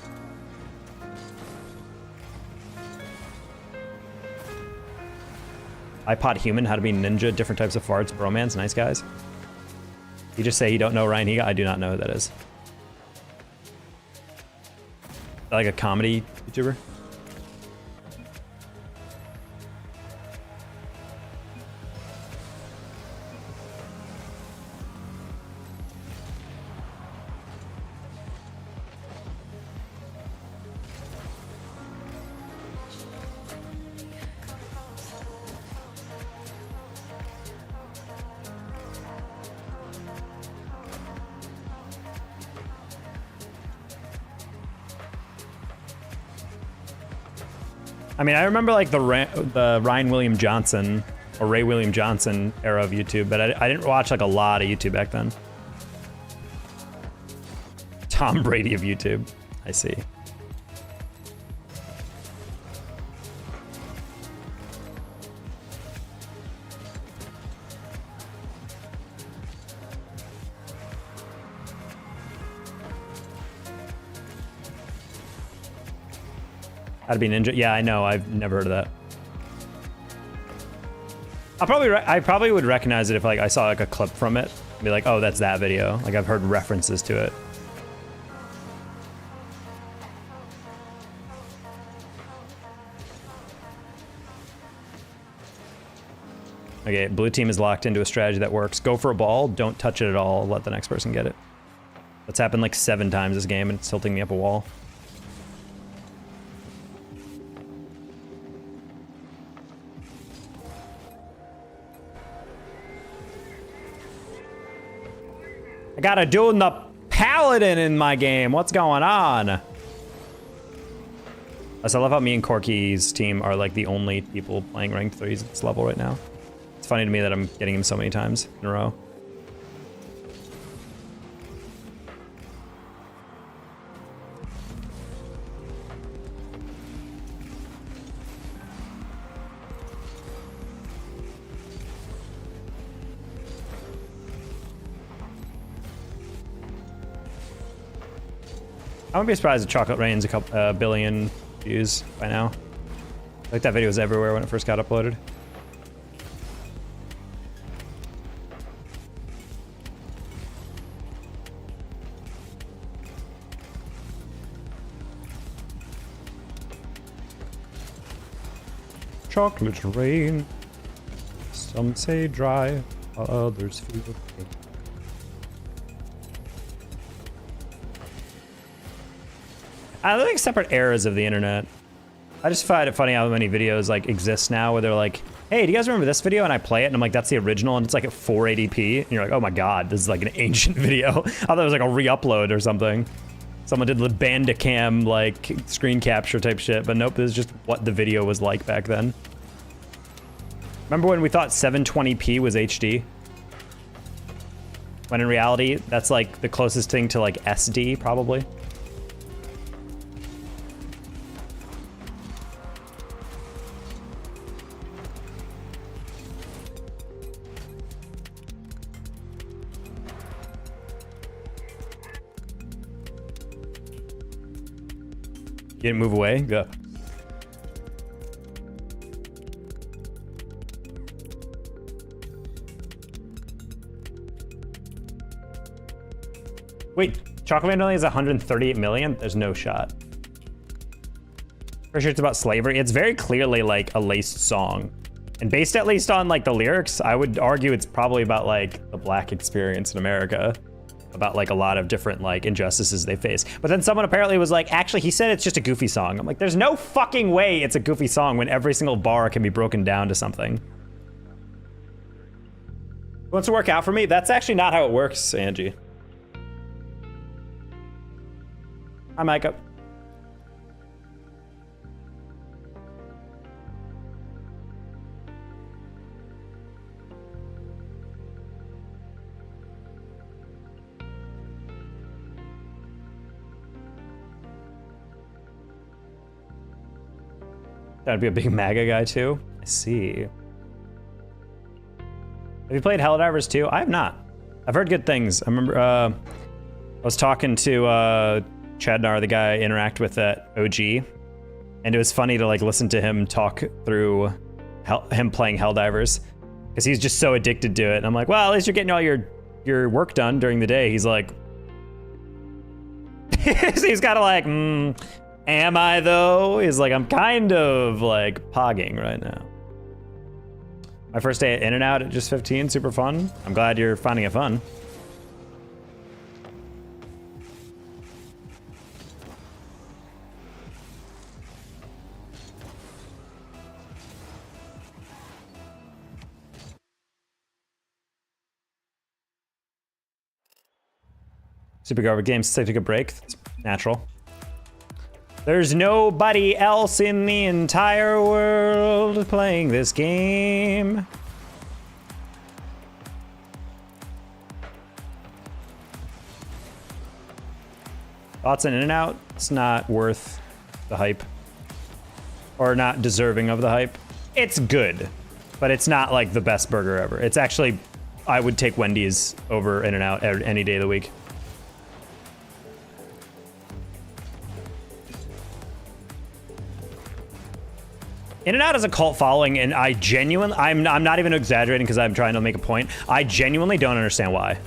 iPod Human, how to be ninja, different types of farts, bromance, nice guys. You just say you don't know Ryan Higa? I do not know who that is. Like a comedy YouTuber? I mean, I remember like the Ryan William Johnson or Ray William Johnson era of YouTube, but I didn't watch like a lot of YouTube back then. Tom Brady of YouTube. I see. How to be ninja? Yeah, I know. I've never heard of that. I probably would recognize it if like I saw like a clip from it. Be like, oh, that's that video. Like I've heard references to it. Okay, blue team is locked into a strategy that works. Go for a ball, don't touch it at all, let the next person get it. That's happened like 7 times this game and it's tilting me up a wall. I got a dude in the paladin in my game. What's going on? I love how me and Corky's team are like the only people playing ranked 3s at this level right now. It's funny to me that I'm getting him so many times in a row. I wouldn't be surprised if Chocolate Rain's a couple billion views by now. Like that video was everywhere when it first got uploaded. Chocolate rain, some say dry, while others feel pain. I think separate eras of the internet. I just find it funny how many videos like exist now where they're like, hey, do you guys remember this video? And I play it and I'm like, that's the original and it's like at 480p. And you're like, oh my God, this is like an ancient video. I thought it was like a re-upload or something. Someone did the Bandicam like screen capture type shit, but nope, this is just what the video was like back then. Remember when we thought 720p was HD? When in reality, that's like the closest thing to like SD probably. You didn't move away? Go. Wait, Chocolate Man only has 138 million? There's no shot. For sure it's about slavery. It's very clearly like a laced song. And based at least on like the lyrics, I would argue it's probably about like the black experience in America. about like a lot of different like injustices they face. But then someone apparently was like, actually, he said it's just a goofy song. I'm like, there's no fucking way it's a goofy song when every single bar can be broken down to something. Wants to work out for me? That's actually not how it works, Angie. Hi, Micah. That'd be a big MAGA guy too. I see. Have you played Helldivers 2? I have not. I've heard good things. I remember I was talking to Chadnar, the guy I interact with at OG, and it was funny to like listen to him talk through him playing Helldivers because he's just so addicted to it. And I'm like, well, at least you're getting all your work done during the day. He's like, he's kind of like, am I though? He's like, I'm kind of like pogging right now. My first day at In-N-Out at just 15, super fun. I'm glad you're finding it fun. Super go over games, take a break. It's natural. There's nobody else in the entire world playing this game. Thoughts on In-N-Out? It's not worth the hype. Or not deserving of the hype. It's good, but it's not like the best burger ever. It's actually, I would take Wendy's over In-N-Out any day of the week. In-N-Out has a cult following, and I'm not even exaggerating because I'm trying to make a point. I genuinely don't understand why.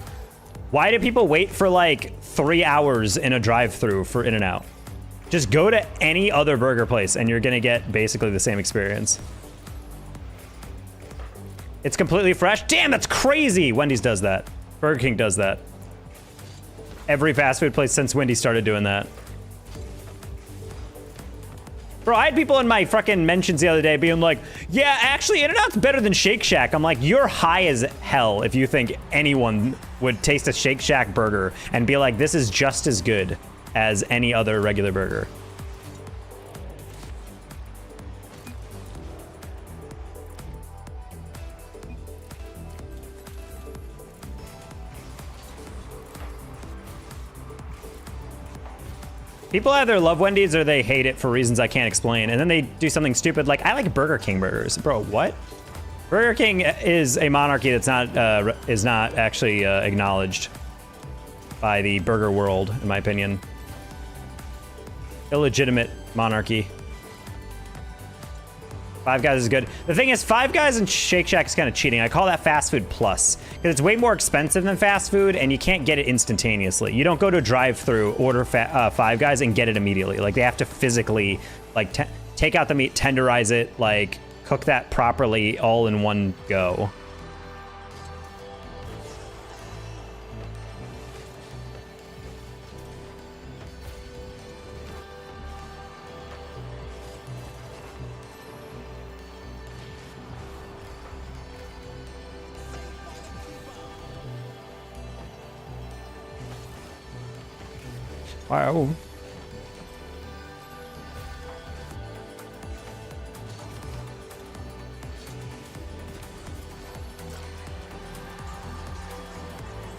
Why do people wait for like 3 hours in a drive-thru for In-N-Out? Just go to any other burger place and you're gonna get basically the same experience. It's completely fresh. Damn, that's crazy. Wendy's does that. Burger King does that. Every fast food place since Wendy's started doing that. Bro, I had people in my fucking mentions the other day being like, yeah, actually, In-N-Out's better than Shake Shack. I'm like, you're high as hell if you think anyone would taste a Shake Shack burger and be like, this is just as good as any other regular burger. People either love Wendy's or they hate it for reasons I can't explain, and then they do something stupid like, I like Burger King burgers. Bro, what? Burger King is a monarchy that's not actually acknowledged by the burger world, in my opinion. Illegitimate monarchy. Five Guys is good. The thing is, Five Guys and Shake Shack is kind of cheating. I call that fast food plus, because it's way more expensive than fast food, and you can't get it instantaneously. You don't go to a drive-through, order Five Guys, and get it immediately. Like, they have to physically, like, take out the meat, tenderize it, like, cook that properly all in one go. Wow.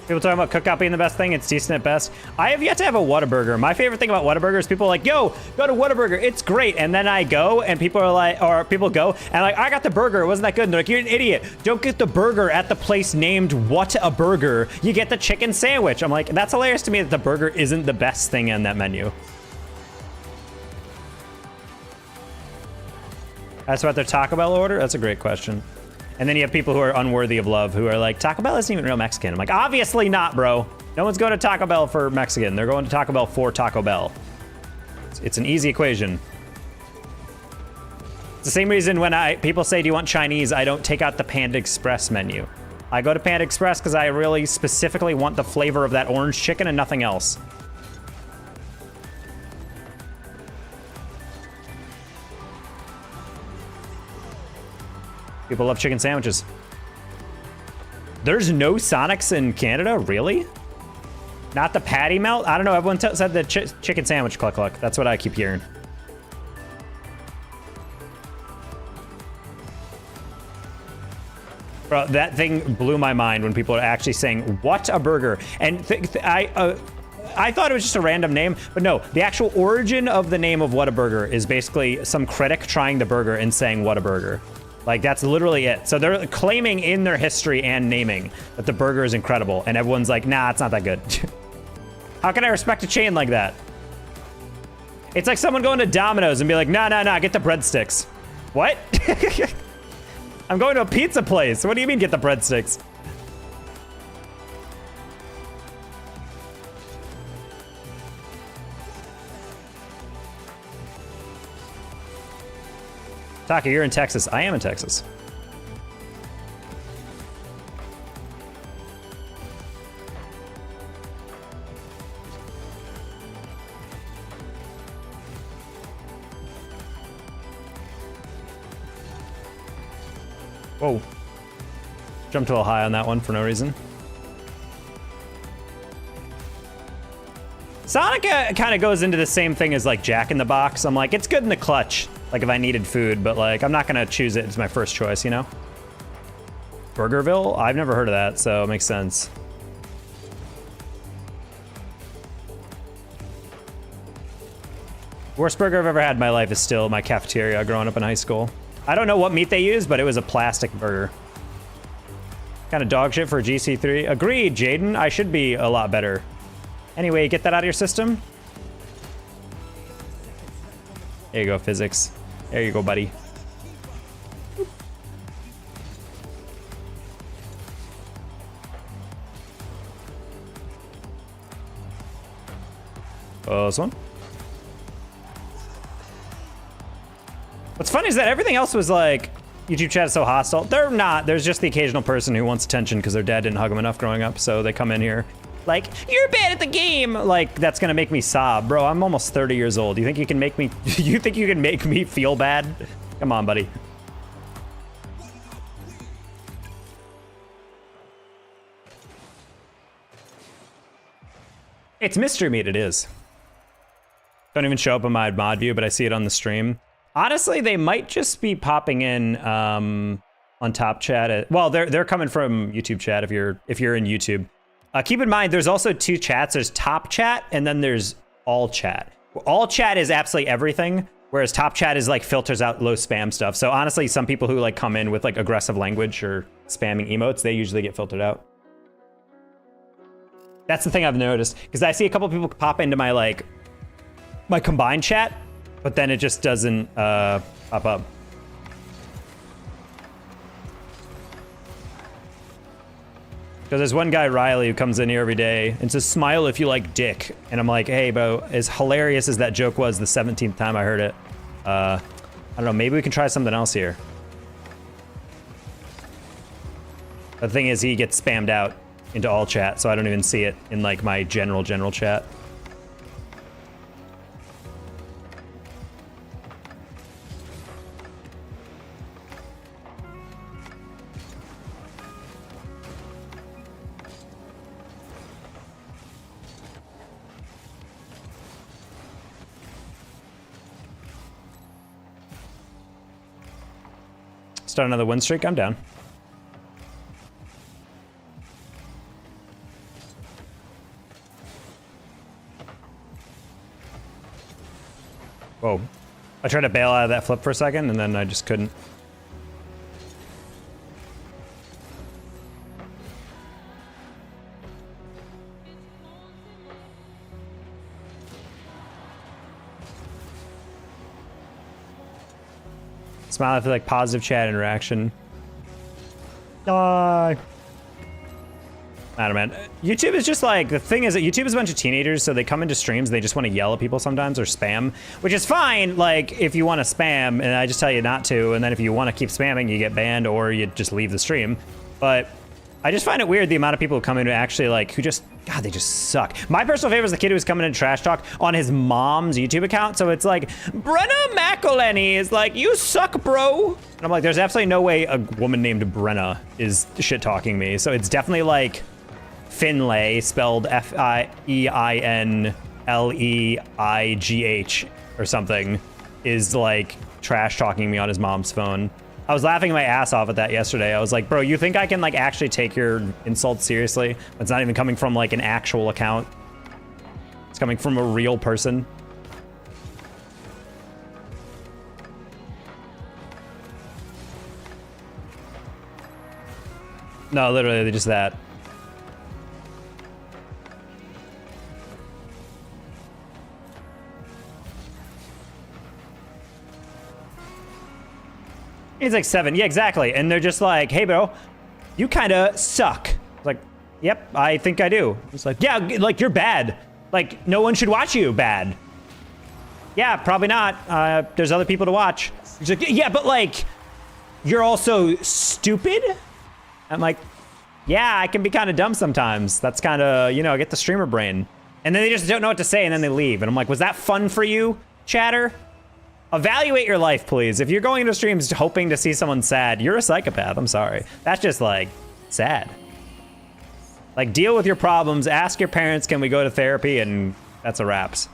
People talking about Cookout being the best thing. It's decent at best. I have yet to have a Whataburger. My favorite thing about Whataburger is people are like, yo, go to Whataburger. It's great. And then I go and people are like, or people go and like, I got the burger. It wasn't that good. And they're like, you're an idiot. Don't get the burger at the place named What a Burger. You get the chicken sandwich. I'm like, that's hilarious to me that the burger isn't the best thing on that menu. That's about their Taco Bell order? That's a great question. And then you have people who are unworthy of love who are like, Taco Bell isn't even real Mexican. I'm like, obviously not, bro. No one's going to Taco Bell for Mexican. They're going to Taco Bell for Taco Bell. It's an easy equation. It's the same reason when people say, do you want Chinese? I don't take out the Panda Express menu. I go to Panda Express because I really specifically want the flavor of that orange chicken and nothing else. People love chicken sandwiches. There's no Sonics in Canada? Really? Not the patty melt? I don't know. Everyone said the chicken sandwich cluck cluck. That's what I keep hearing. Bro, that thing blew my mind when people are actually saying, what a burger. And I thought it was just a random name, but no, the actual origin of the name of Whataburger is basically some critic trying the burger and saying Whataburger. Like, that's literally it. So they're claiming in their history and naming that the burger is incredible, and everyone's like, nah, it's not that good. How can I respect a chain like that? It's like someone going to Domino's and be like, nah, get the breadsticks. What? I'm going to a pizza place. What do you mean get the breadsticks? Taka, you're in Texas. I am in Texas. Whoa. Jumped a little high on that one for no reason. Sonic kind of goes into the same thing as like Jack in the Box. I'm like, it's good in the clutch. Like if I needed food, but like I'm not gonna choose it as my first choice, you know? Burgerville? I've never heard of that, so it makes sense. Worst burger I've ever had in my life is still my cafeteria growing up in high school. I don't know what meat they used, but it was a plastic burger. Kind of dog shit for GC3. Agreed, Jaden. I should be a lot better. Anyway, get that out of your system. There you go, physics. There you go, buddy. This one. What's funny is that everything else was like, YouTube chat is so hostile. They're not. There's just the occasional person who wants attention because their dad didn't hug them enough growing up, so they come in here like, you're bad at the game. Like, that's gonna make me sob. Bro, I'm almost 30 years old. You think you can make me, you think you can make me feel bad? Come on, buddy. It's mystery meat, it is. Don't even show up in my mod view, but I see it on the stream. Honestly, they might just be popping in on top chat. Well, they're coming from YouTube chat if you're in YouTube. Keep in mind, there's also two chats. There's top chat and then there's all chat. All chat is absolutely everything, whereas top chat is like filters out low spam stuff. So honestly, some people who like come in with like aggressive language or spamming emotes, they usually get filtered out. That's the thing I've noticed, because I see a couple people pop into my like my combined chat, but then it just doesn't pop up. Because there's one guy, Riley, who comes in here every day and says, smile if you like dick. And I'm like, hey, bro, as hilarious as that joke was the 17th time I heard it, I don't know, maybe we can try something else here. The thing is, he gets spammed out into all chat, so I don't even see it in like my general chat. Start another win streak, I'm down. Whoa. I tried to bail out of that flip for a second and then I just couldn't. Smile if you like positive chat interaction. Die. I don't know, man. YouTube is just like, the thing is that YouTube is a bunch of teenagers, so they come into streams, they just want to yell at people sometimes or spam, which is fine, like, if you want to spam, and I just tell you not to, and then if you want to keep spamming, you get banned or you just leave the stream. But I just find it weird the amount of people who come in who actually like, who just, God, they just suck. My personal favorite is the kid who was coming in trash talk on his mom's YouTube account. So it's like, Brenna McElhenney is like, you suck, bro. And I'm like, there's absolutely no way a woman named Brenna is shit talking me. So it's definitely like Finlay, spelled F-I-E-I-N-L-E-I-G-H or something, is like trash talking me on his mom's phone. I was laughing my ass off at that yesterday. I was like, bro, you think I can like actually take your insults seriously? It's not even coming from like an actual account. It's coming from a real person. No, literally just that. He's like 7. Yeah, exactly. And they're just like, hey, bro, you kind of suck. It's like, yep, I think I do. It's like, yeah, like you're bad. Like no one should watch you bad. Yeah, probably not. There's other people to watch. He's like, yeah, but like, you're also stupid. I'm like, yeah, I can be kind of dumb sometimes. That's kind of, you know, I get the streamer brain. And then they just don't know what to say and then they leave. And I'm like, was that fun for you, chatter? Evaluate your life, please. If you're going into streams hoping to see someone sad, you're a psychopath. I'm sorry. That's just like sad. Like deal with your problems. Ask your parents, can we go to therapy? And that's a wraps.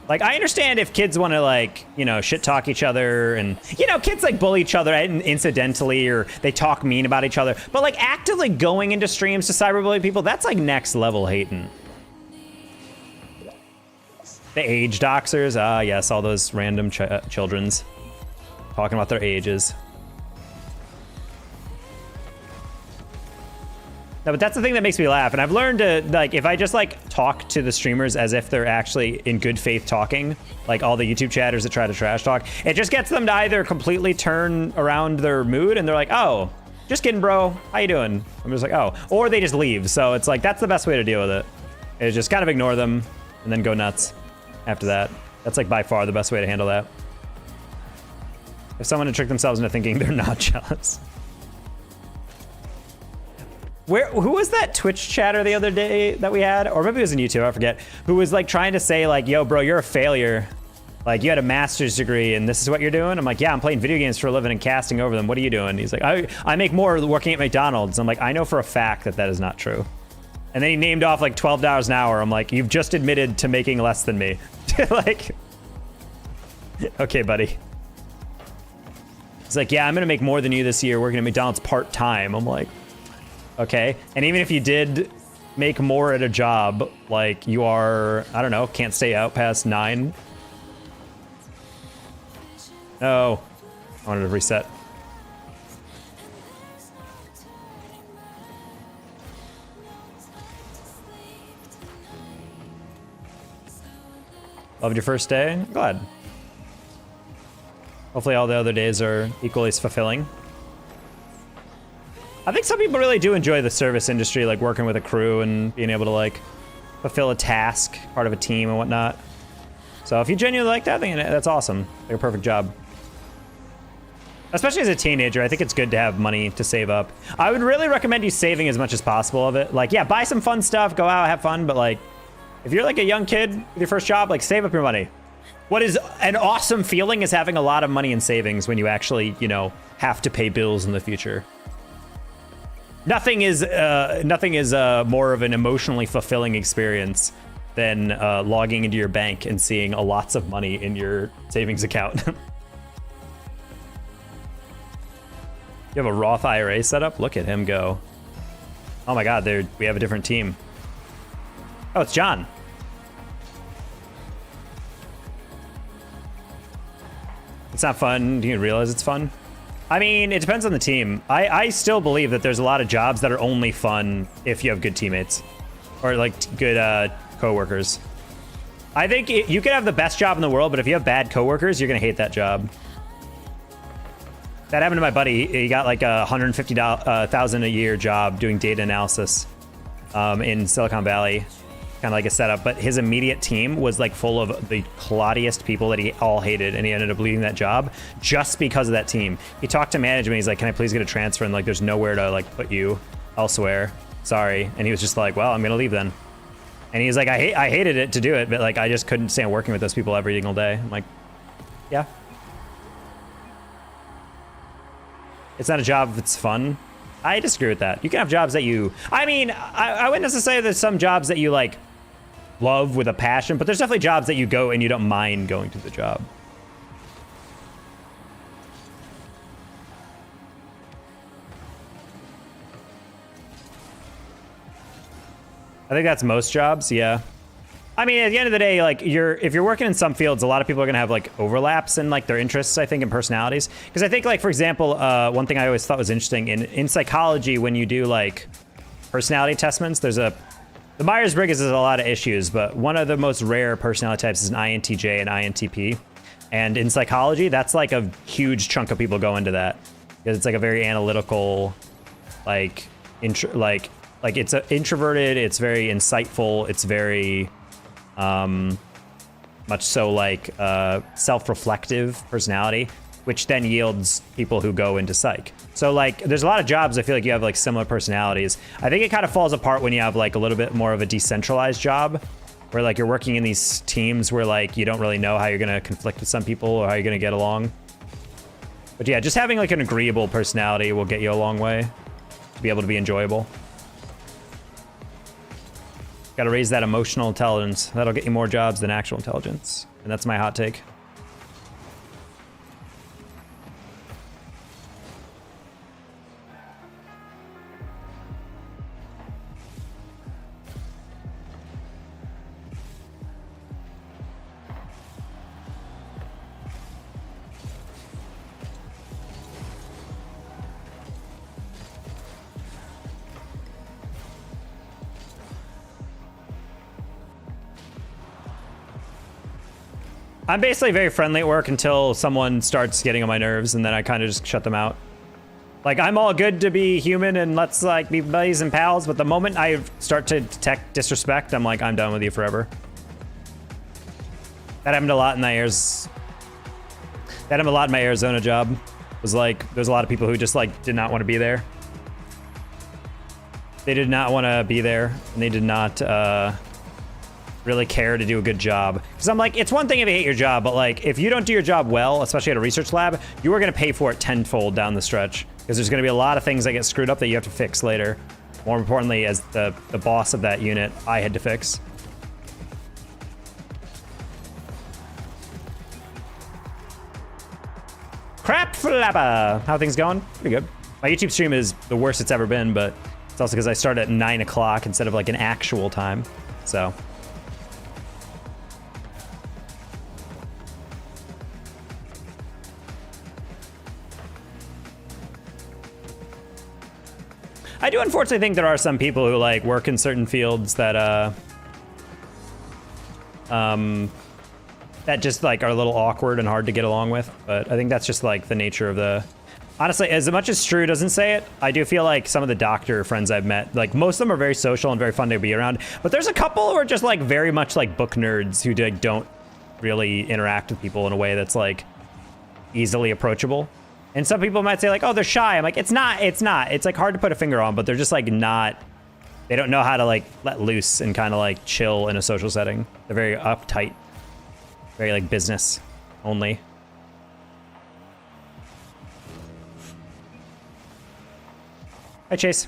Like, I understand if kids want to, like, you know, shit talk each other and, you know, kids, like, bully each other incidentally or they talk mean about each other. But, like, actively going into streams to cyberbully people, that's, like, next level hating. The age doxers, yes, all those random children's talking about their ages. No, but that's the thing that makes me laugh. And I've learned to, like, if I just, like, talk to the streamers as if they're actually in good faith talking, like all the YouTube chatters that try to trash talk, it just gets them to either completely turn around their mood and they're like, oh, just kidding, bro. How you doing? I'm just like, oh. Or they just leave. So it's like, that's the best way to deal with it. Is just kind of ignore them and then go nuts after that. That's, like, by far the best way to handle that. If someone to trick themselves into thinking they're not jealous. Who was that Twitch chatter the other day that we had? Or maybe it was on YouTube, I forget. Who was like trying to say like, yo, bro, you're a failure. Like you had a master's degree and this is what you're doing? I'm like, yeah, I'm playing video games for a living and casting over them. What are you doing? He's like, I make more working at McDonald's. I'm like, I know for a fact that that is not true. And then he named off like $12 an hour. I'm like, you've just admitted to making less than me. Like, okay, buddy. He's like, yeah, I'm gonna make more than you this year working at McDonald's part-time. I'm like, okay, and even if you did make more at a job, like you are, I don't know, can't stay out past 9. No, I wanted to reset. Loved your first day? I'm glad. Hopefully all the other days are equally as fulfilling. I think some people really do enjoy the service industry, like working with a crew and being able to like fulfill a task, part of a team and whatnot. So if you genuinely like that, then that's awesome. Like a perfect job. Especially as a teenager, I think it's good to have money to save up. I would really recommend you saving as much as possible of it. Like, yeah, buy some fun stuff, go out, have fun, but like, if you're like a young kid with your first job, like save up your money. What is an awesome feeling is having a lot of money in savings when you actually, you know, have to pay bills in the future. Nothing is more of an emotionally fulfilling experience than logging into your bank and seeing lots of money in your savings account. You have a Roth IRA set up? Look at him go. Oh my God, we have a different team. Oh, it's John. It's not fun. Do you realize it's fun? I mean, it depends on the team. I still believe that there's a lot of jobs that are only fun if you have good teammates or like good coworkers. I think you could have the best job in the world, but if you have bad coworkers, you're gonna hate that job. That happened to my buddy. He got like a $150,000 a year job doing data analysis in Silicon Valley. kind of like a setup, but his immediate team was like full of the cloddiest people that he all hated, and he ended up leaving that job just because of that team. He talked to management, he's like, can I please get a transfer? And like, there's nowhere to like put you elsewhere. Sorry. And he was just like, well, I'm gonna leave then. And he's like, I hated it to do it, but like, I just couldn't stand working with those people every single day. I'm like, yeah. It's not a job if it's fun. I disagree with that. You can have jobs that you, I mean, I wouldn't necessarily say there's some jobs that you like love with a passion, but there's definitely jobs that you go and you don't mind going to the job. I think that's most jobs, yeah. I mean, at the end of the day, like if you're working in some fields, a lot of people are gonna have like overlaps in like their interests, I think, and personalities. Because I think, like, for example, one thing I always thought was interesting in psychology, when you do like personality assessments, the Myers-Briggs has a lot of issues, but one of the most rare personality types is an INTJ and INTP. And in psychology, that's like a huge chunk of people go into that because it's like a very analytical, like it's introverted, it's very insightful, it's very much so like self-reflective personality, which then yields people who go into psych. So like there's a lot of jobs I feel like you have like similar personalities. I think it kind of falls apart when you have like a little bit more of a decentralized job where like you're working in these teams where like you don't really know how you're gonna conflict with some people or how you're gonna get along. But yeah, just having like an agreeable personality will get you a long way to be able to be enjoyable. Got to raise that emotional intelligence. That'll get you more jobs than actual intelligence. And that's my hot take. I'm basically very friendly at work until someone starts getting on my nerves, and then I kind of just shut them out. Like, I'm all good to be human and let's like be buddies and pals, but the moment I start to detect disrespect, I'm like, I'm done with you forever. That happened a lot in my Arizona job. It was like, there's a lot of people who just like did not want to be there. They did not want to be there, and they did not really care to do a good job. Because I'm like, it's one thing if you hate your job, but like if you don't do your job well, especially at a research lab, you are going to pay for it tenfold down the stretch, because there's going to be a lot of things that get screwed up that you have to fix later. More importantly, as the boss of that unit, I had to fix. Crap flabba! How are things going? Pretty good. My YouTube stream is the worst it's ever been, but it's also because I start at 9 o'clock instead of like an actual time. So I do unfortunately think there are some people who like work in certain fields that that just like are a little awkward and hard to get along with. But I think that's just like the nature of the, honestly, as much as Stru doesn't say it, I do feel like some of the doctor friends I've met, like most of them are very social and very fun to be around, but there's a couple who are just like very much like book nerds who like don't really interact with people in a way that's like easily approachable. And some people might say like, oh, they're shy. I'm like, it's not. It's like hard to put a finger on, but they're just like not, they don't know how to like let loose and kind of like chill in a social setting. They're very uptight, very like business only. Hi, Chase.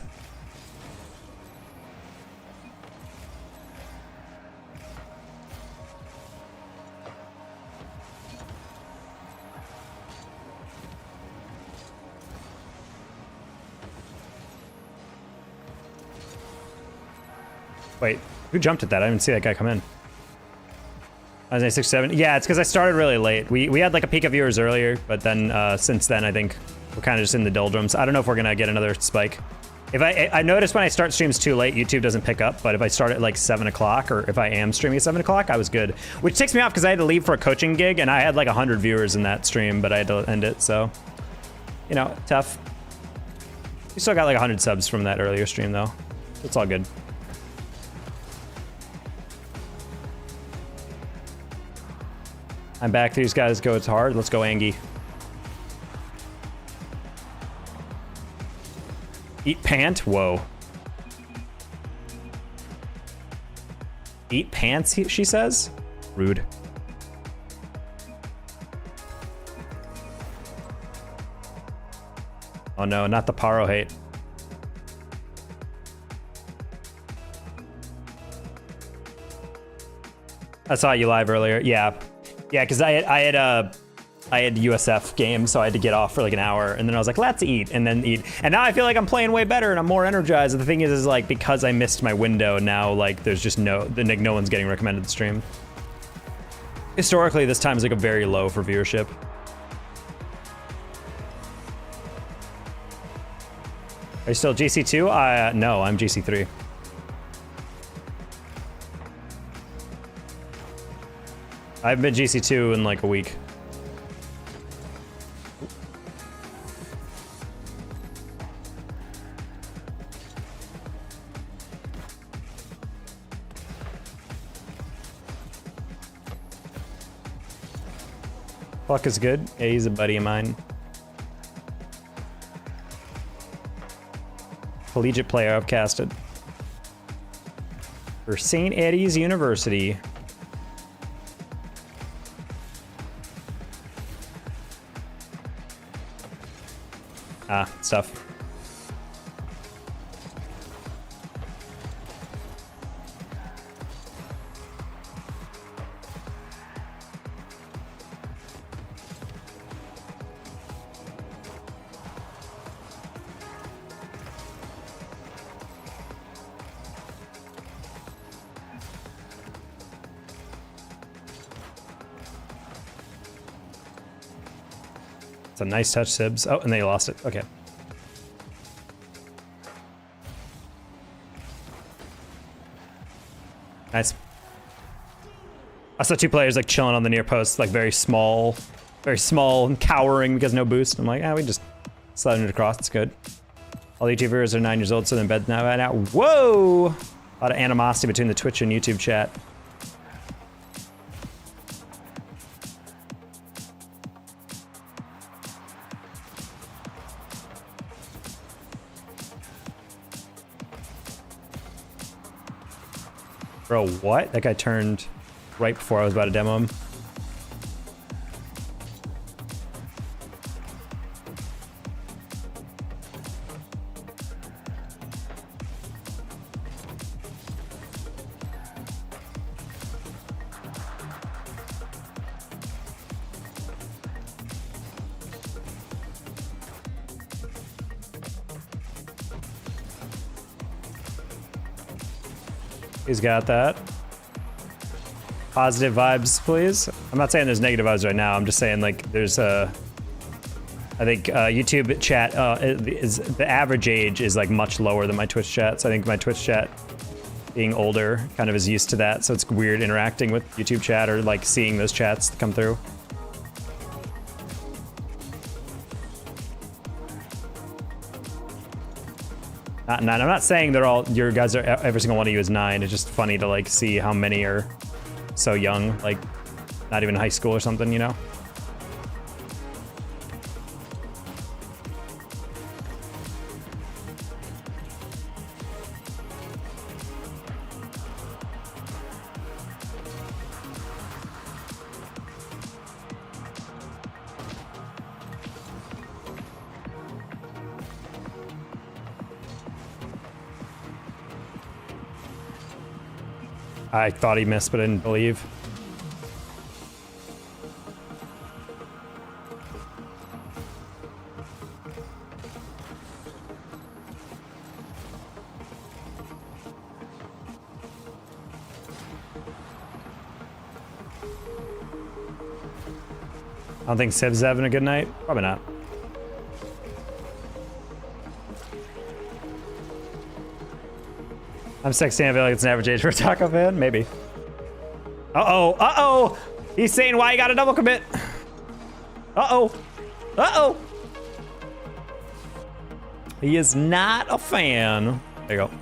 Wait, who jumped at that? I didn't see that guy come in. I was 6-7. Yeah, it's because I started really late. We had like a peak of viewers earlier, but then since then I think we're kind of just in the doldrums. I don't know if we're gonna get another spike. If I notice when I start streams too late, YouTube doesn't pick up. But if I start at like 7 o'clock, or if I am streaming at 7 o'clock, I was good. Which takes me off because I had to leave for a coaching gig, and I had like 100 viewers in that stream, but I had to end it. So, you know, tough. We still got like 100 subs from that earlier stream though. It's all good. I'm back. These guys go. It's hard. Let's go, Angie. Eat pant? Whoa. Eat pants, she says? Rude. Oh no, not the Paro hate. I saw you live earlier. Yeah. Yeah, because I had USF game, so I had to get off for like an hour, and then I was like, let's eat, and then eat. And now I feel like I'm playing way better, and I'm more energized. And the thing is like, because I missed my window, now like there's just no one's getting recommended the stream. Historically, this time is like a very low for viewership. Are you still GC2? No, I'm GC3. I've been GC2 in like a week. Fuck is good. Yeah, he's a buddy of mine. Collegiate player upcasted. For St. Eddie's University. Ah, stuff. It's a nice touch, Sibs. Oh, and they lost it. Okay. Nice. I saw two players like chilling on the near post, like very small and cowering because no boost. I'm like, we just slide it across. It's good. All the YouTubers are 9 years old, so they're in bed now. Right now. Whoa! A lot of animosity between the Twitch and YouTube chat. Bro, what? That guy turned right before I was about to demo him. He's got that. Positive vibes, please. I'm not saying there's negative vibes right now. I'm just saying like there's I think YouTube chat is the average age is like much lower than my Twitch chat. So I think my Twitch chat being older kind of is used to that. So it's weird interacting with YouTube chat or like seeing those chats come through. Not 9. I'm not saying they're all, your guys are, every single one of you is 9. It's just funny to like see how many are so young, like not even high school or something, you know? I thought he missed, but I didn't believe. I don't think Sib's having a good night. Probably not. I'm 16. I feel like it's an average age for a taco fan. Maybe. Uh-oh. Uh-oh. He's saying why you got a double commit. Uh-oh. Uh-oh. He is not a fan. There you go.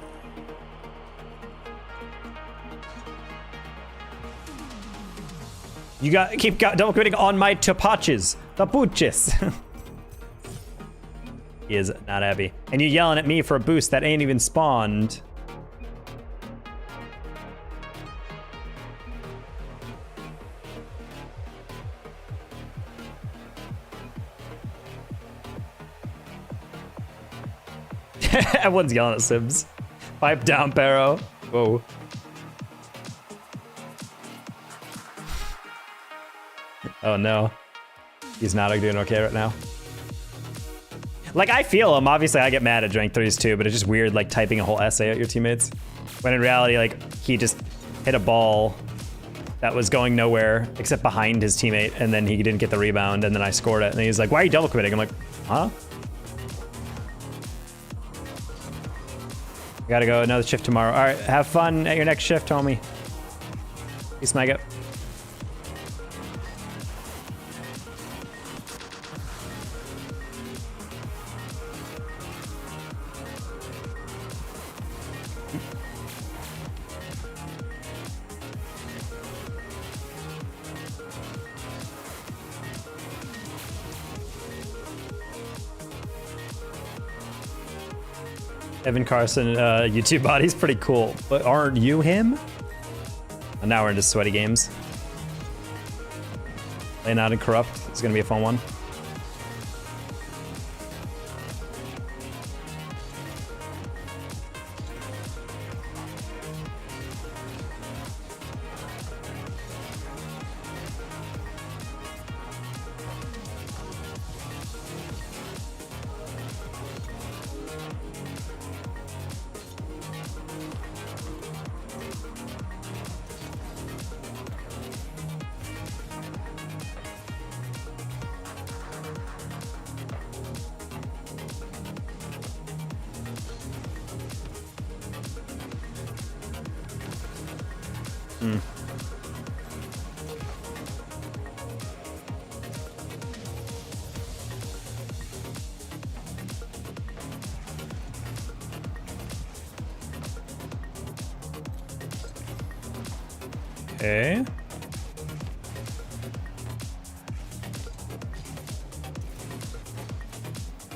You got keep double committing on my tapaches. Tapuches. He is not happy. And you yelling at me for a boost that ain't even spawned. Everyone's yelling at Sims. Pipe down, Barrow. Whoa. Oh no. He's not doing okay right now. Like, I feel him. Obviously, I get mad at rank 3s too, but it's just weird, like, typing a whole essay at your teammates. When in reality, like, he just hit a ball that was going nowhere except behind his teammate, and then he didn't get the rebound, and then I scored it. And he's like, why are you double committing? I'm like, huh? Gotta go another shift tomorrow. All right, have fun at your next shift, homie. Peace, Mega. Evan Carson, YouTube body's pretty cool, but aren't you him? And now we're into sweaty games. Playing out and corrupt. It's gonna be a fun one. Okay.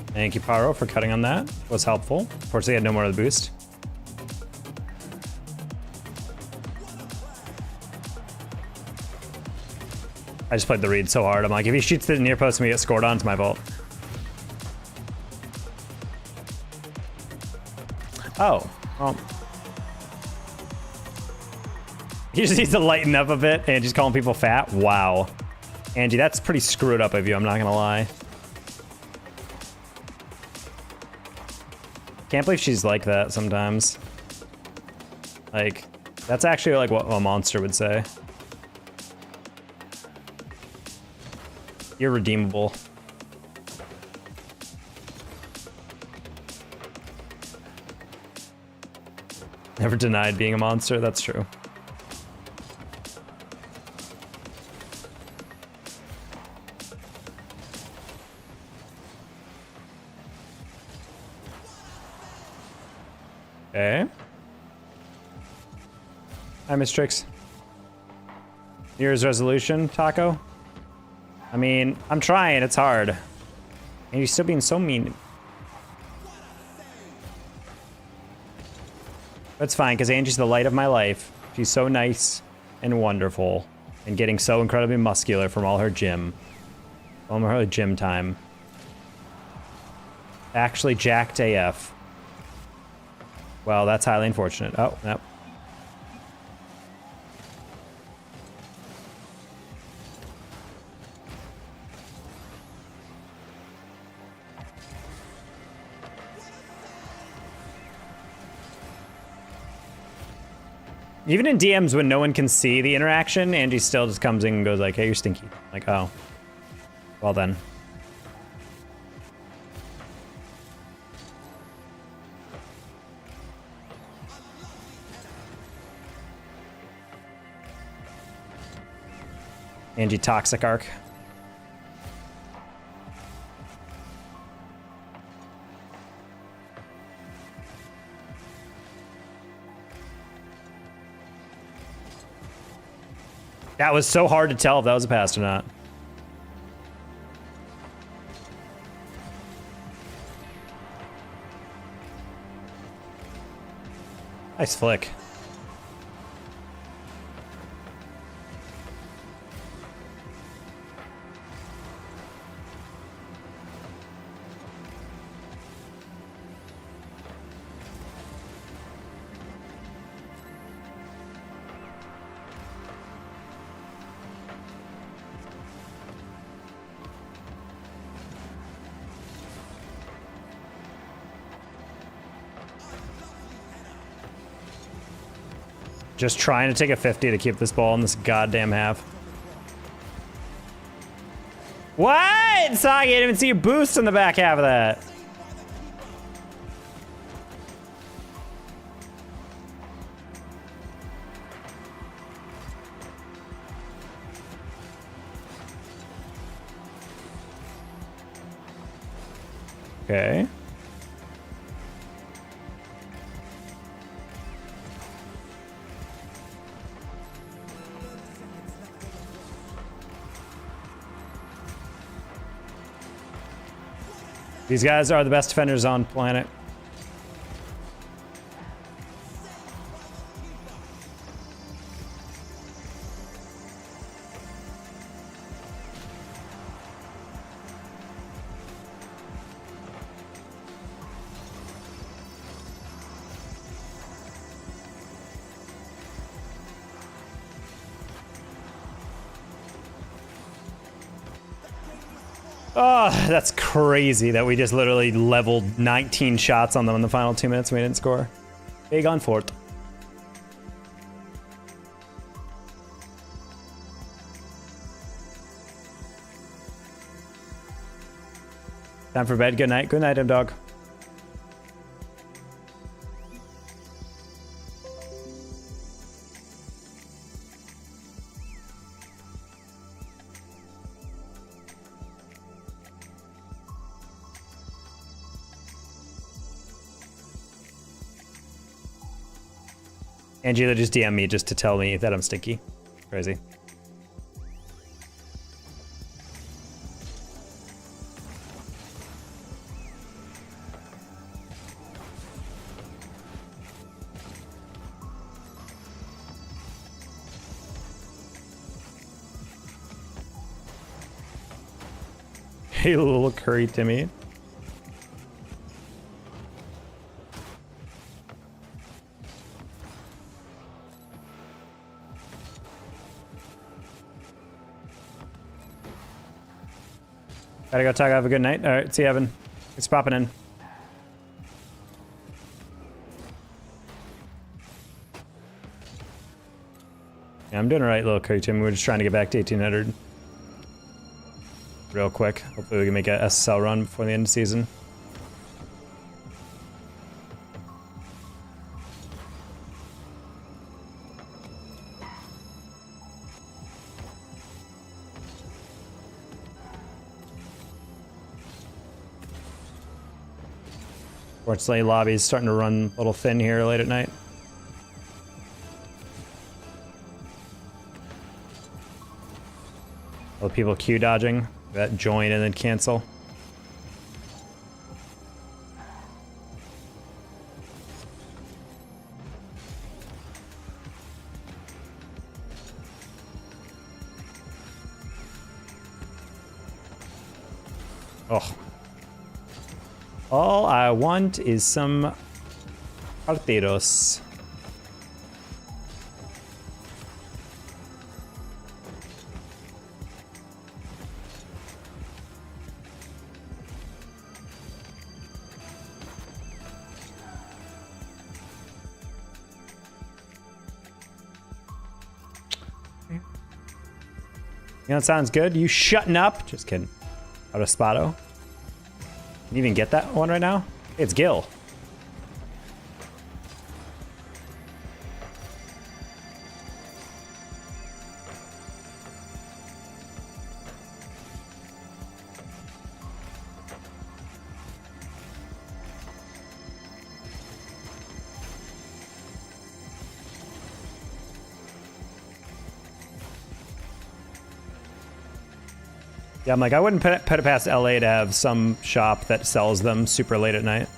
Thank you, Pyro, for cutting on that. Was helpful. Unfortunately, I had no more of the boost. I just played the read so hard. I'm like, if he shoots the near post and we get scored on, it's my fault. Oh, well. He just needs to lighten up a bit. Angie's calling people fat. Wow. Angie, that's pretty screwed up of you, I'm not gonna lie. Can't believe she's like that sometimes. Like, that's actually like what a monster would say. You're redeemable. Never denied being a monster, that's true. Okay. Hi, Miss Trix. New Year's resolution, Taco? I mean, I'm trying, it's hard. And you're still being so mean. That's fine, because Angie's the light of my life. She's so nice and wonderful. And getting so incredibly muscular from all her gym. All her gym time. Actually jacked AF. Well, that's highly unfortunate. Oh, no. Even in DMs when no one can see the interaction, Angie still just comes in and goes like, hey, you're stinky. Like, oh. Well then. Angie Toxic Arc. That was so hard to tell if that was a pass or not. Nice flick. Just trying to take a 50 to keep this ball in this goddamn half. What? Sagi, I didn't even see a boost in the back half of that. Okay. These guys are the best defenders on planet. Oh, that's crazy that we just literally leveled 19 shots on them in the final 2 minutes and we didn't score. Big on fort. Time for bed. Good night. Good night, M-Dog. Angela just DM me just to tell me that I'm stinky. Crazy. Hey, little curry Timmy. Gotta go talk. Have a good night. All right, see you, Evan. Thanks for popping in. Yeah, I'm doing all right, little curry Timmy. We're just trying to get back to 1800 real quick. Hopefully we can make a SSL run before the end of the season. Fortunately, lobby's starting to run a little thin here late at night. All the people queue dodging. That join and then cancel. Oh. All I want is some partidos. You know, it sounds good. You shutting up? Just kidding. Out of Spotto. Can you even get that one right now? It's Gil. Yeah, I'm like, I wouldn't put it past LA to have some shop that sells them super late at night.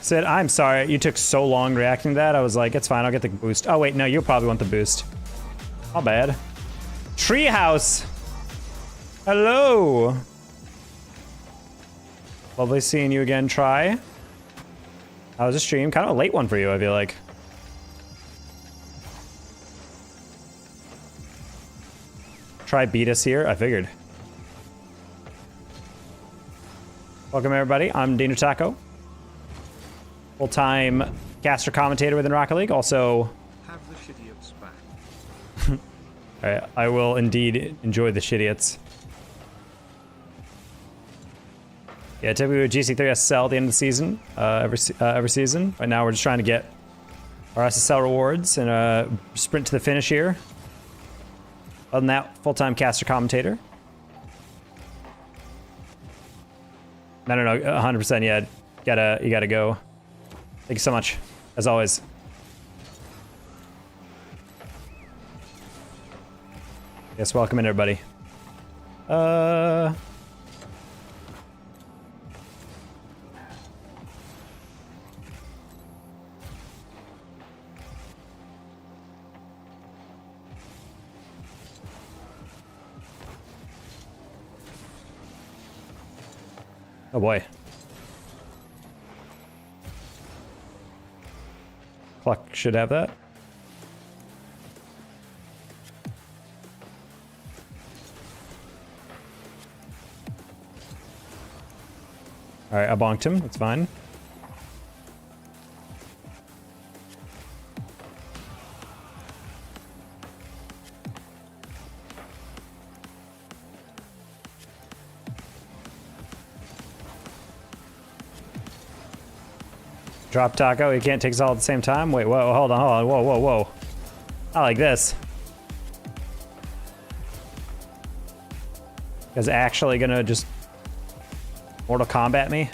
Sid, I'm sorry. You took so long reacting to that. I was like, it's fine. I'll get the boost. Oh, wait. No, you'll probably want the boost. Not bad. Treehouse. Hello. Lovely seeing you again, Try. How was the stream? Kind of a late one for you, I feel like. Try beat us here. I figured. Welcome, everybody. I'm Dino Taco. Full-time caster commentator within Rocket League. Also, have the shitiots back. Alright, I will indeed enjoy the shitiots. Yeah, typically with GC3 SSL at the end of the season, every season. Right now we're just trying to get our SSL rewards and sprint to the finish here. Other than that, full-time caster commentator. No, 100%, yeah. You gotta go. Thank you so much, as always. Yes, welcome in, everybody. Oh boy. Clock should have that. Alright, I bonked him. That's fine. Drop taco. He can't take us all at the same time. Wait, whoa, hold on. Whoa. I like this. Is actually gonna just Mortal Kombat me?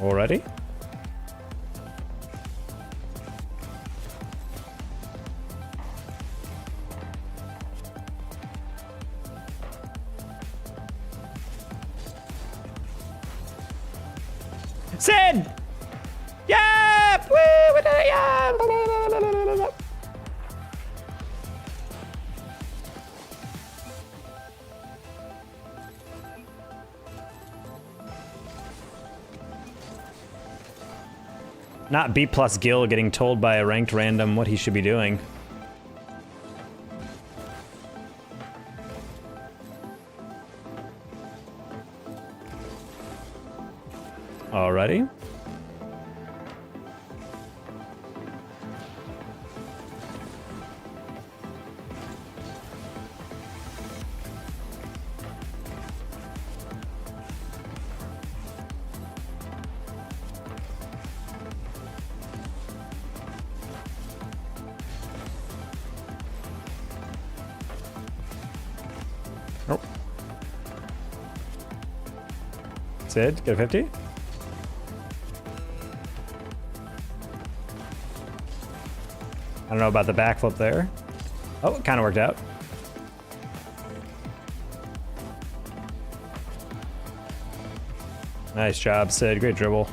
Already? Sid! Yeah! Woo! We did it! Yeah! Blah, blah, blah, blah, blah, blah. Not B plus Gil getting told by a ranked random what he should be doing. Alrighty. Nope. Sid, get a 50. I don't know about the backflip there. Oh, it kind of worked out. Nice job, Sid. Great dribble.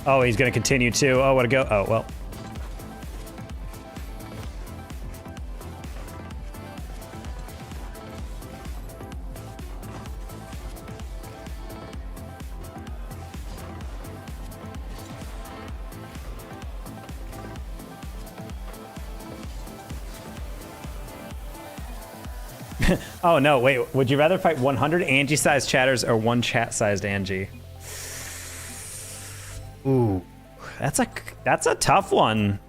Oh, he's going to continue too. Oh, what a go. Oh, well. Oh no, wait. Would you rather fight 100 Angie-sized chatters or one chat-sized Angie? Ooh, that's a tough one.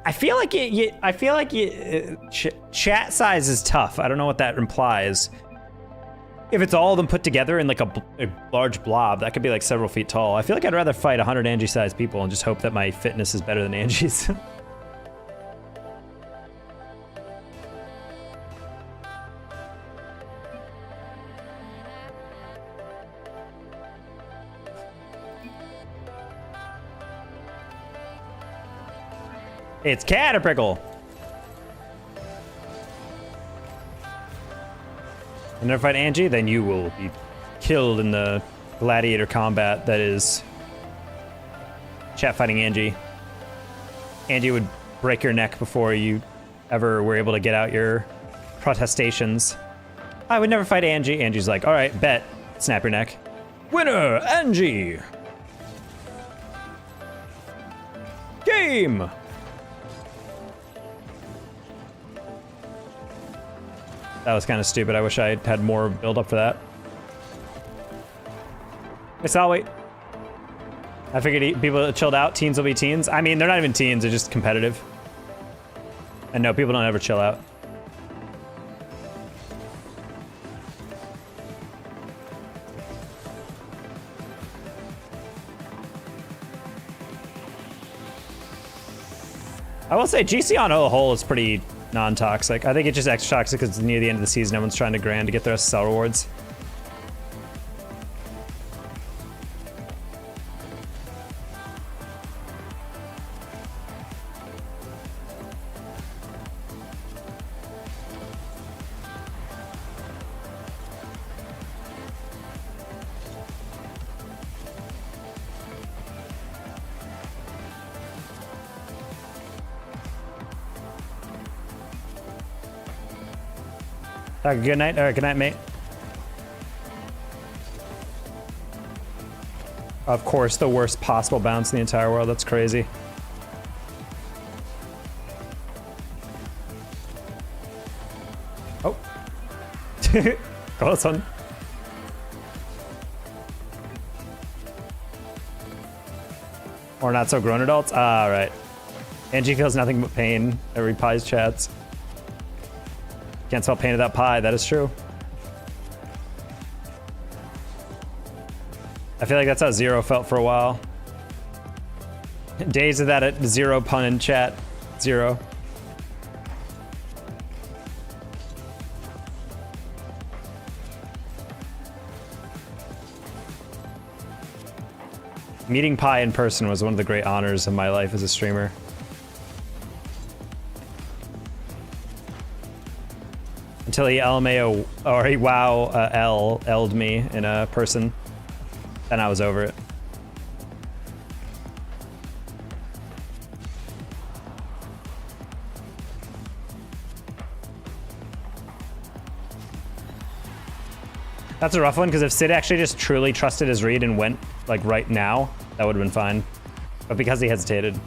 I feel like chat size is tough. I don't know what that implies. If it's all of them put together in like a large blob, that could be like several feet tall. I feel like I'd rather fight 100 Angie-sized people and just hope that my fitness is better than Angie's. It's Caterprickle. You never fight Angie, then you will be killed in the gladiator combat that is chat fighting Angie. Angie would break your neck before you ever were able to get out your protestations. I would never fight Angie. Angie's like, all right, bet. Snap your neck. Winner, Angie. Game. That was kind of stupid. I wish I had more build up for that. Guess I'll wait. I figured people chilled out. Teens will be teens. I mean, they're not even teens. They're just competitive. And no, people don't ever chill out. I will say GC on the whole is pretty non-toxic. I think it's just extra toxic because it's near the end of the season. Everyone's trying to grind to get their SSL rewards. Good night. Good night, mate. Of course, the worst possible bounce in the entire world. That's crazy. Oh. Close one. Or not so grown adults. Ah, right. Angie feels nothing but pain every Pie's chats. Can't spell pain without pie, that is true. I feel like that's how Zero felt for a while. Days of that at Zero pun in chat. Zero. Meeting Pi in person was one of the great honors of my life as a streamer. Until he LMAO, or he WoW L'd me in a person. Then I was over it. That's a rough one, because if Sid actually just truly trusted his read and went, like, right now, that would have been fine. But because he hesitated.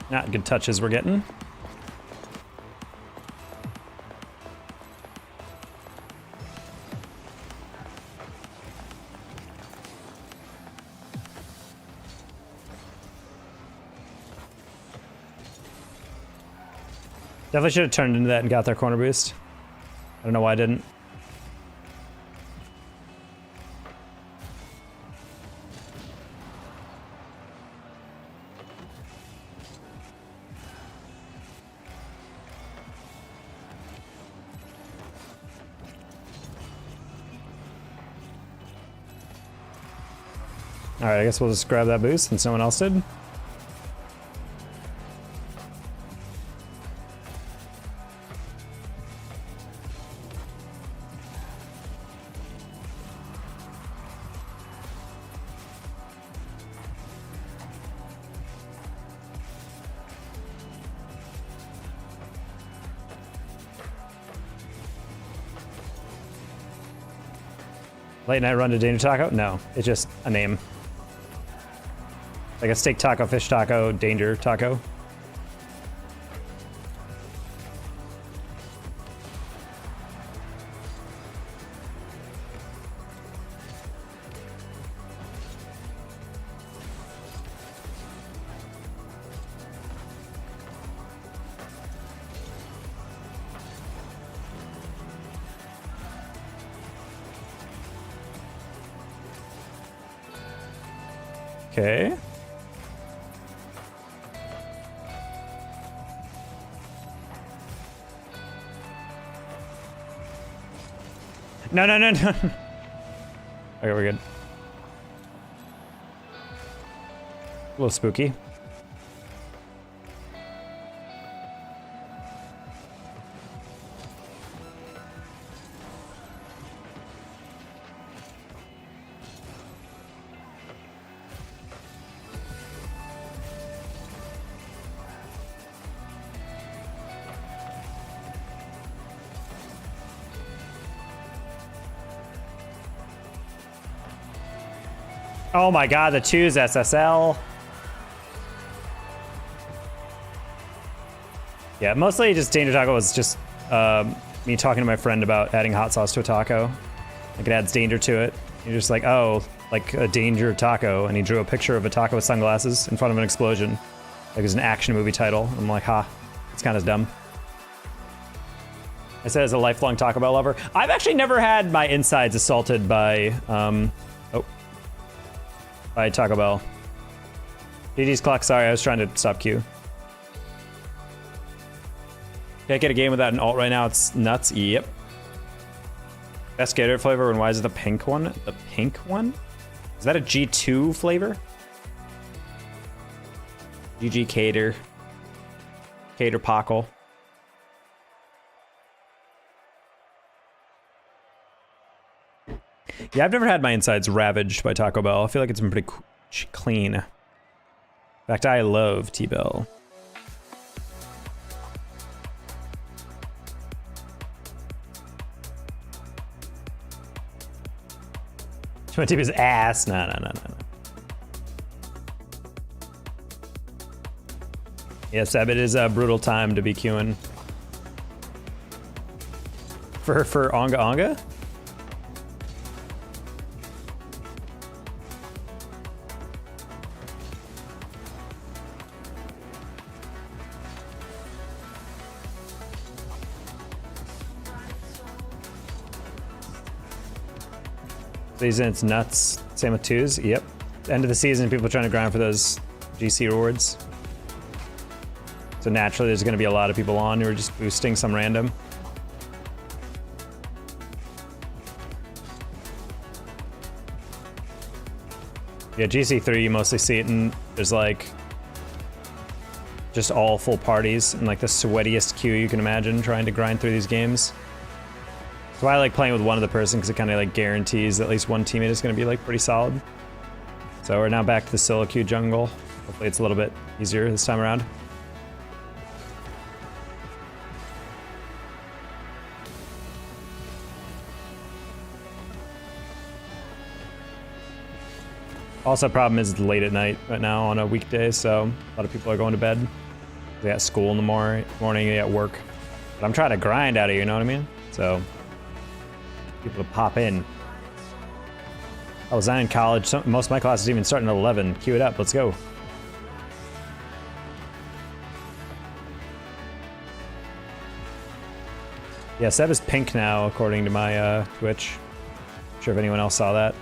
Not good touches we're getting. Definitely should have turned into that and got their corner boost. I don't know why I didn't. All right, I guess we'll just grab that boost since no one else did. Late night run to Danger Taco? No, it's just a name. Like a steak taco, fish taco, Danger Taco. Okay. No. Okay, we're good. A little spooky. Oh my god, the 2's SSL. Yeah, mostly just Danger Taco was just me talking to my friend about adding hot sauce to a taco. Like it adds danger to it. You're just like, oh, like a danger taco. And he drew a picture of a taco with sunglasses in front of an explosion. Like it was an action movie title. I'm like, ha, it's kind of dumb. I said as a lifelong Taco Bell lover, I've actually never had my insides assaulted by, by Taco Bell. GG's clock, sorry, I was trying to stop Q. Can't get a game without an alt right now, it's nuts. Yep. Best Gatorade flavor, and why is it the pink one? The pink one? Is that a G2 flavor? GG Cater. Cater Pockle. Yeah, I've never had my insides ravaged by Taco Bell. I feel like it's been pretty clean. In fact, I love T-Bell. Trying to tip his ass. No. Yeah, Seb, it is a brutal time to be queuing. For Onga Onga? Season, it's nuts. Same with 2's. Yep. End of the season, people are trying to grind for those GC rewards. So naturally, there's going to be a lot of people on who are just boosting some random. Yeah, GC3, you mostly see it in, there's like, just all full parties and like the sweatiest queue you can imagine trying to grind through these games. So I like playing with one other person because it kind of like guarantees at least one teammate is going to be like pretty solid. So we're now back to the solo queue jungle. Hopefully it's a little bit easier this time around. Also, problem is it's late at night right now on a weekday, so a lot of people are going to bed. They got school in the morning, they got work. But I'm trying to grind out of here, you know what I mean? So people to pop in. I was in college. Most of my classes even starting at 11. Queue it up. Let's go. Yeah, Seb is pink now, according to my Twitch. Not sure if anyone else saw that.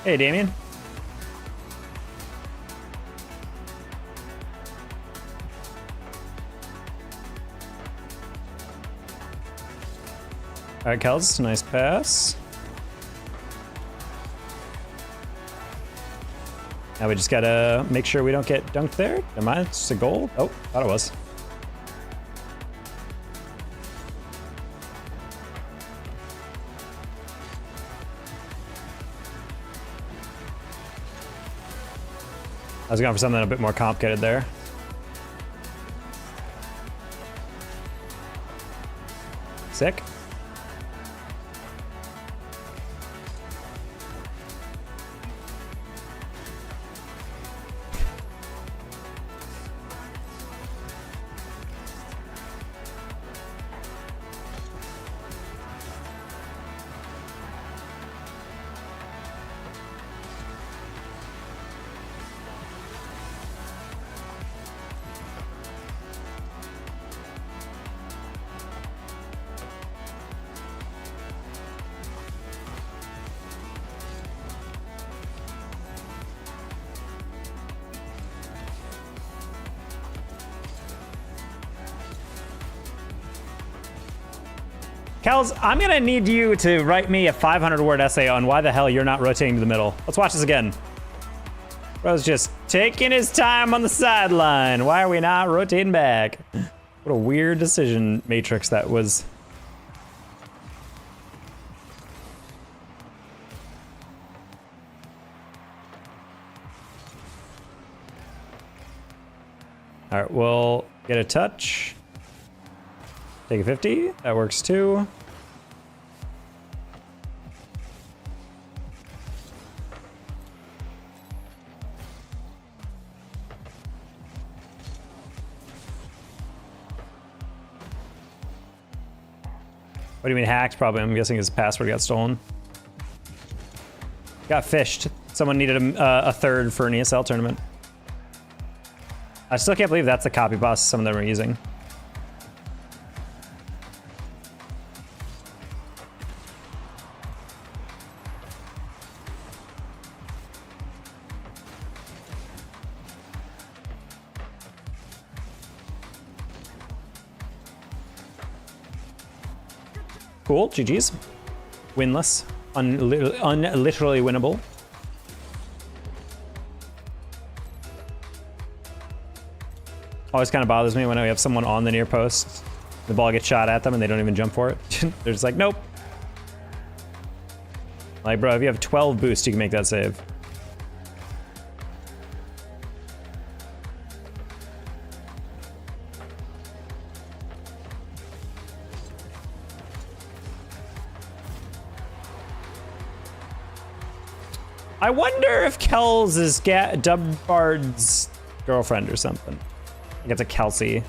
Hey, Damien. All right, Kels, nice pass. Now we just gotta make sure we don't get dunked there. Am I? It's a goal? Oh, thought it was. was going for something a bit more complicated there. Sick. Kels, I'm gonna need you to write me a 500-word essay on why the hell you're not rotating to the middle. Let's watch this again. Bro's just taking his time on the sideline. Why are we not rotating back? What a weird decision matrix that was. All right, we'll get a touch. Take a 50, that works too. What do you mean hacked? Probably, I'm guessing his password got stolen. Got fished. Someone needed a third for an ESL tournament. I still can't believe that's the copy boss some of them are using. Cool, GG's. Winless. Literally winnable. Always kind of bothers me when we have someone on the near post. The ball gets shot at them and they don't even jump for it. They're just like, nope. Like, bro, if you have 12 boosts, you can make that save. I wonder if Kells is Dubbard's girlfriend or something. I think it's a Kelsey.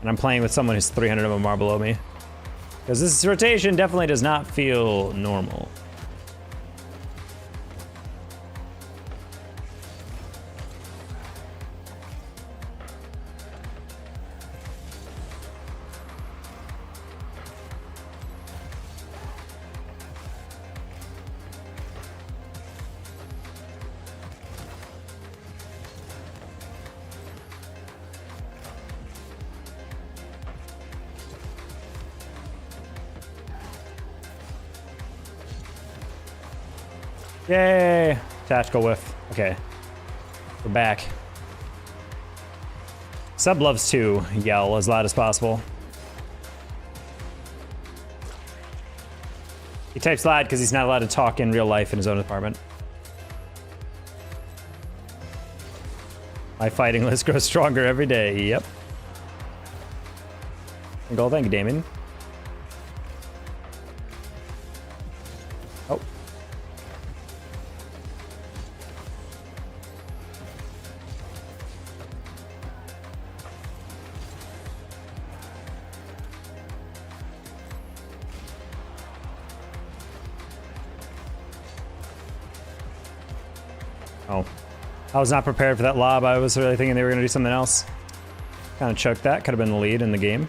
And I'm playing with someone who's 300 of them are below me. Because this rotation definitely does not feel normal. Yay! Tactical whiff. Okay. We're back. Sub loves to yell as loud as possible. He types loud because he's not allowed to talk in real life in his own apartment. My fighting list grows stronger every day. Yep. Goal, thank you, Damien. Oh. Oh. I was not prepared for that lob. I was really thinking they were going to do something else. Kind of choked that. Could have been the lead in the game.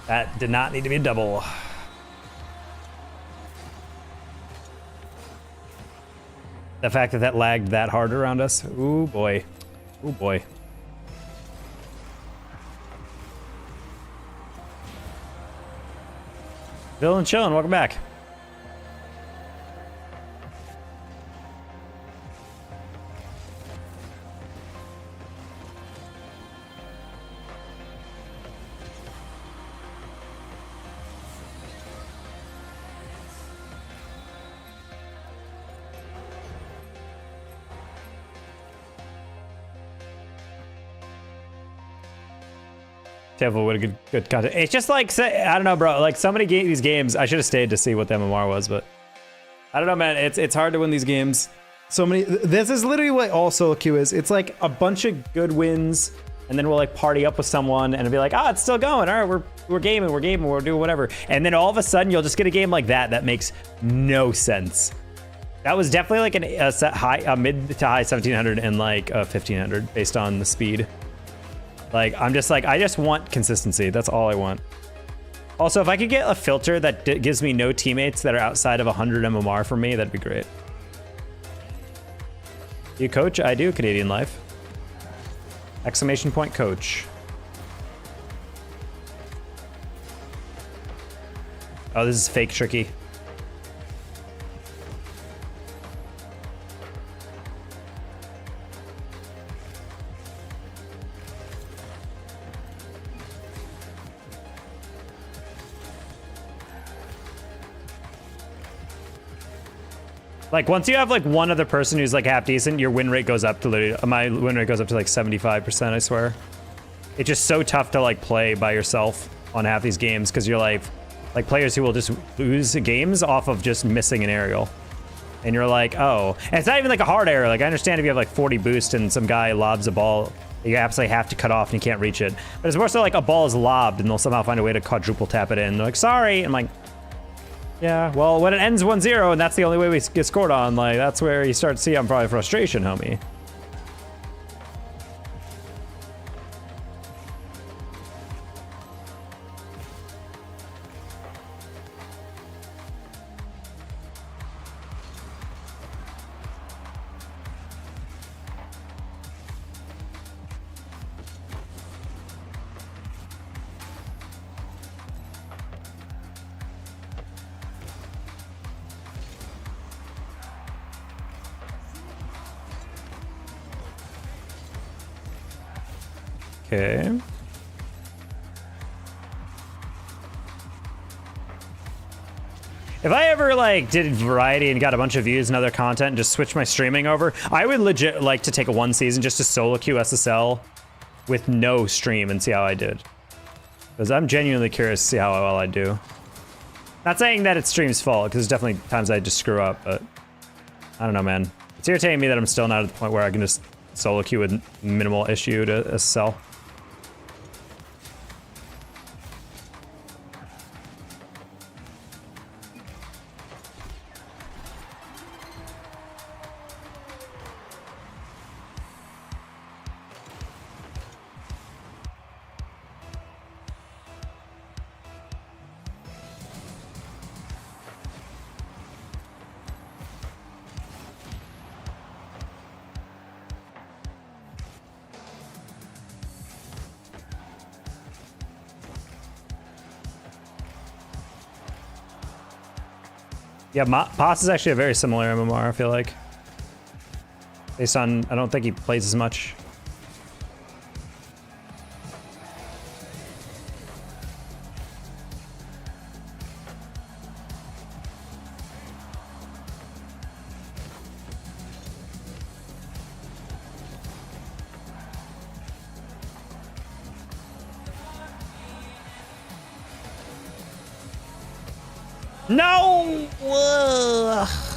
That did not need to be a double. The fact that that lagged that hard around us. Ooh, boy. Ooh, boy. Bill and Chillin', welcome back. Table would have good content. It's just like, I don't know, bro. Like so many these games, I should have stayed to see what the MMR was, but I don't know, man. It's hard to win these games. So many. This is literally what all solo queue is. It's like a bunch of good wins, and then we'll like party up with someone and it'll be like, ah, it's still going. All right, we're gaming, we're doing whatever. And then all of a sudden, you'll just get a game like that makes no sense. That was definitely like a mid to high 1700 and like a 1500 based on the speed. Like, I'm just like, I just want consistency. That's all I want. Also, if I could get a filter that gives me no teammates that are outside of 100 MMR for me, that'd be great. You coach? I do, Canadian Life. Exclamation point coach. Oh, this is fake tricky. Like once you have like one other person who's like half decent, your win rate goes up to literally, my win rate goes up to like 75%, I swear. It's just so tough to like play by yourself on half these games because you're like players who will just lose games off of just missing an aerial. And you're like, oh, and it's not even like a hard aerial. Like I understand if you have like 40 boost and some guy lobs a ball, you absolutely have to cut off and you can't reach it. But it's more so like a ball is lobbed and they'll somehow find a way to quadruple tap it in. They're like, sorry. I'm like, yeah, well, when it ends 1-0 and that's the only way we get scored on, like, that's where you start to see I'm probably frustration, homie. Okay. If I ever like did variety and got a bunch of views and other content and just switched my streaming over, I would legit like to take a one season just to solo queue SSL with no stream and see how I did. Because I'm genuinely curious to see how well I do. Not saying that it's stream's fault, because there's definitely times I just screw up, but I don't know, man. It's irritating me that I'm still not at the point where I can just solo queue with minimal issue to SSL. Yeah, Boss is actually a very similar MMR, I feel like. Based on, I don't think he plays as much. No! Ugh.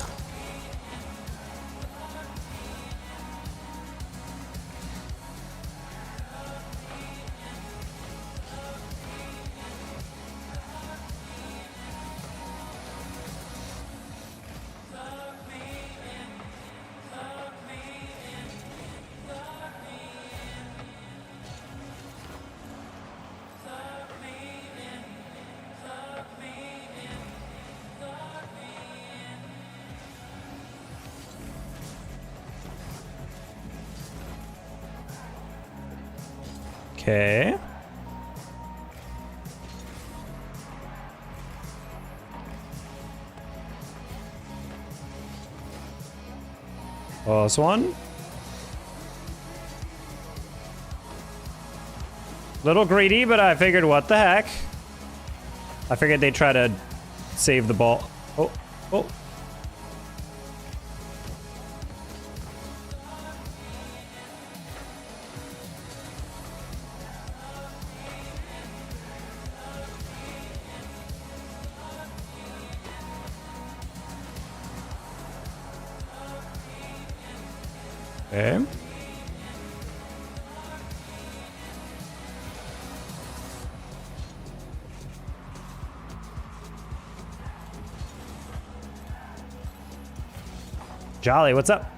Okay. Oh, this one. Little greedy, but I figured what the heck. I figured they'd try to save the ball. Oh, oh. Okay. Jolly, what's up?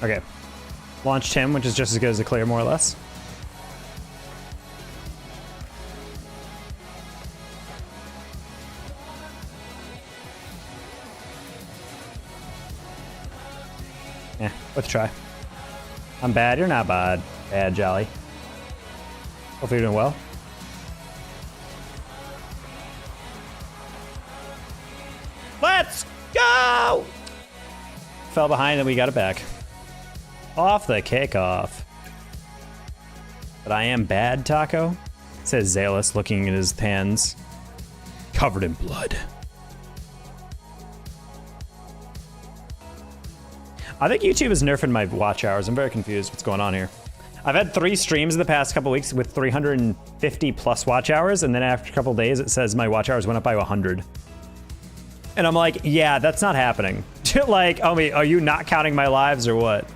Okay. Launched him, which is just as good as a clear, more or less. Yeah, worth a try. I'm bad, you're not bad. Bad, Jolly. Hopefully you're doing well. Let's go! Fell behind, and we got it back. Off the kickoff. But I am bad, Taco, says Zalus, looking at his hands covered in blood. I think YouTube is nerfing my watch hours. I'm very confused what's going on here. I've had 3 streams in the past couple weeks with 350 plus watch hours, and then after a couple days it says my watch hours went up by 100. And I'm like, yeah, that's not happening. Like, oh wait, are you not counting my lives or what?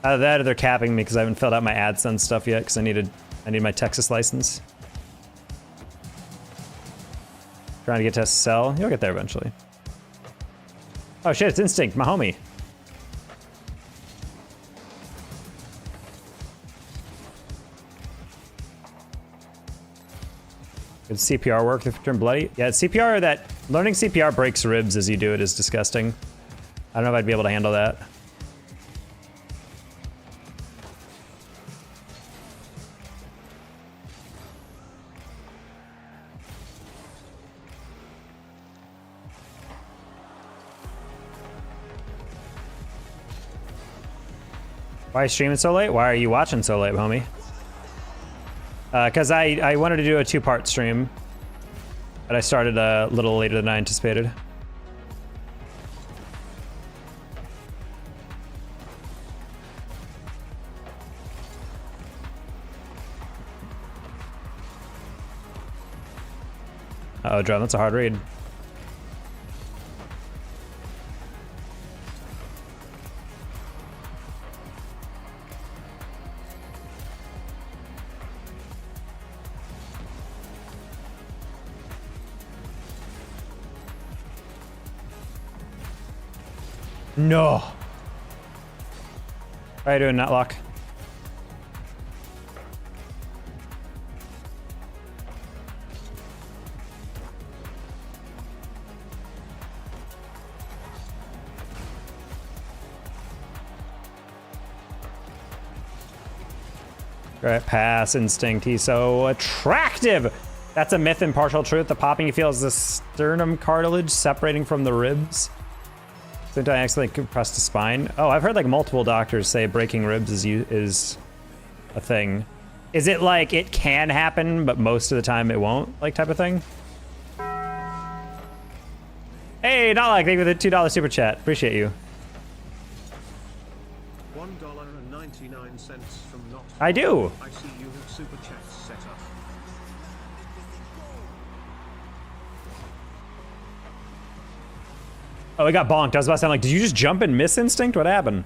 Either that or they're capping me because I haven't filled out my AdSense stuff yet because I need my Texas license. Trying to get to SSL. You'll get there eventually. Oh shit, it's Instinct, my homie. Good CPR work if you turn bloody. Yeah, CPR, that learning CPR breaks ribs as you do it is disgusting. I don't know if I'd be able to handle that. Why are you streaming so late? Why are you watching so late, homie? Because I wanted to do a 2-part stream, but I started a little later than I anticipated. Uh-oh, Drum, that's a hard read. No. How are you doing, Nutlock? Right, pass instinct. He's so attractive. That's a myth and partial truth. The popping you feel is the sternum cartilage separating from the ribs. Did I accidentally compress the spine? Oh, I've heard like multiple doctors say breaking ribs is a thing. Is it like it can happen, but most of the time it won't, like type of thing? Hey, not like, thank you for the $2 super chat. Appreciate you. $1.99 from not. I do. I see you have super chats set up. Oh, it got bonked. I was about to sound like, did you just jump and miss Instinct? What happened?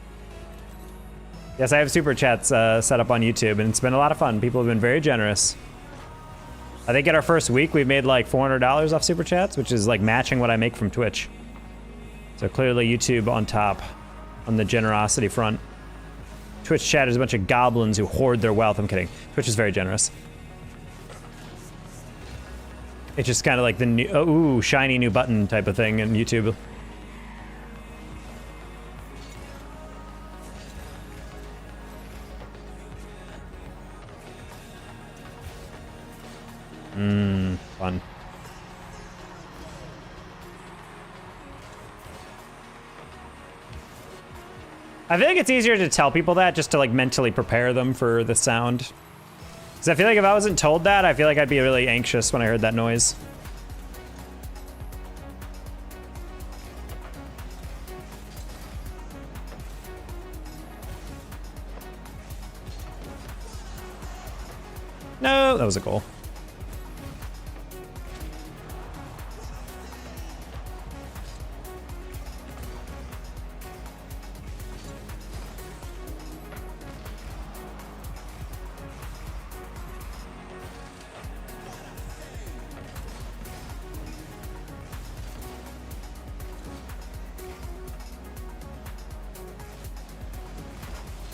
Yes, I have super chats set up on YouTube, and it's been a lot of fun. People have been very generous. I think in our first week, we've made like $400 off super chats, which is like matching what I make from Twitch. So clearly YouTube on top on the generosity front. Twitch chat is a bunch of goblins who hoard their wealth. I'm kidding. Twitch is very generous. It's just kind of like the new, ooh, shiny new button type of thing in YouTube. Fun. I feel like it's easier to tell people that just to like mentally prepare them for the sound. Because I feel like if I wasn't told that, I feel like I'd be really anxious when I heard that noise. No, that was a goal.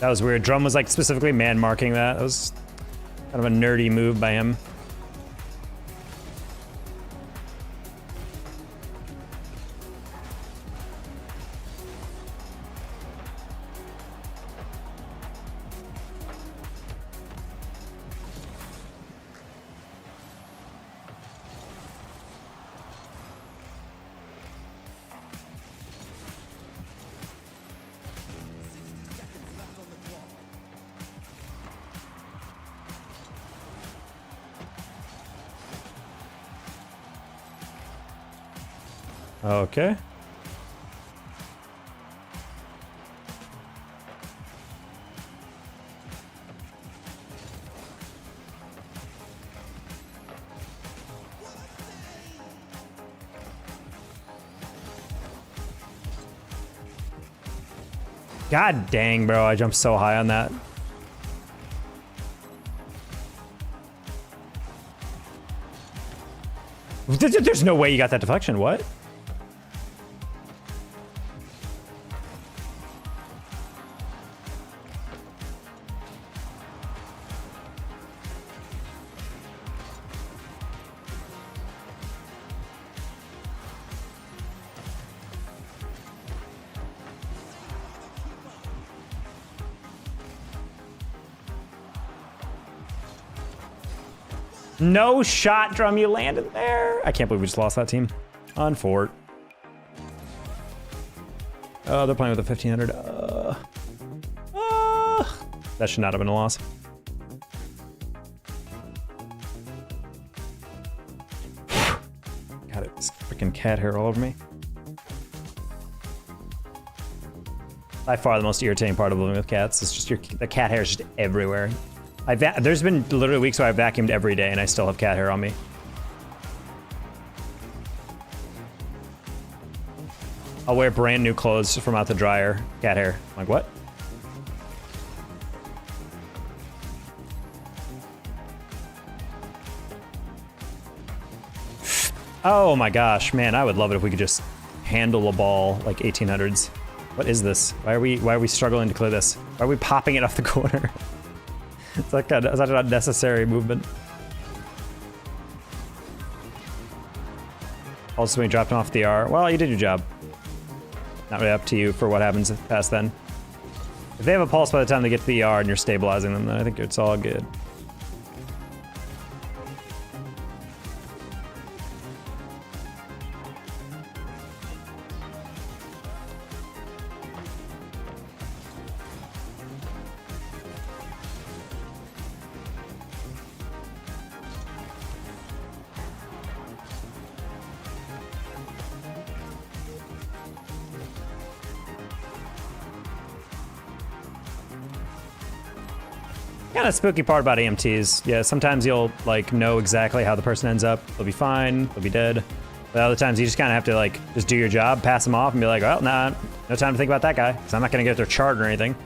That was weird. Drum was like specifically man marking that. That was kind of a nerdy move by him. Okay. God dang, bro. I jumped so high on that. There's no way you got that deflection. What? No shot, Drum, you landed there. I can't believe we just lost that team. On Fort. Oh, they're playing with a 1500. That should not have been a loss. God, it's freaking cat hair all over me. By far the most irritating part of living with cats is just the cat hair is just everywhere. There's been literally weeks where I've vacuumed every day and I still have cat hair on me. I'll wear brand new clothes from out the dryer, cat hair. I'm like, what? Oh my gosh, man, I would love it if we could just handle a ball like 1800s. What is this? Why are we struggling to clear this? Why are we popping it off the corner? It's like such an unnecessary movement. Also, when you dropped him off the R. Well, you did your job. Not really up to you for what happens past then. If they have a pulse by the time they get to the ER and you're stabilizing them, then I think it's all good. Kind of spooky part about AMTs. Yeah, sometimes you'll like know exactly how the person ends up. They'll be fine, they'll be dead. But other times you just kind of have to like just do your job, pass them off, and be like, well, nah, no time to think about that guy, because I'm not gonna get their chart or anything.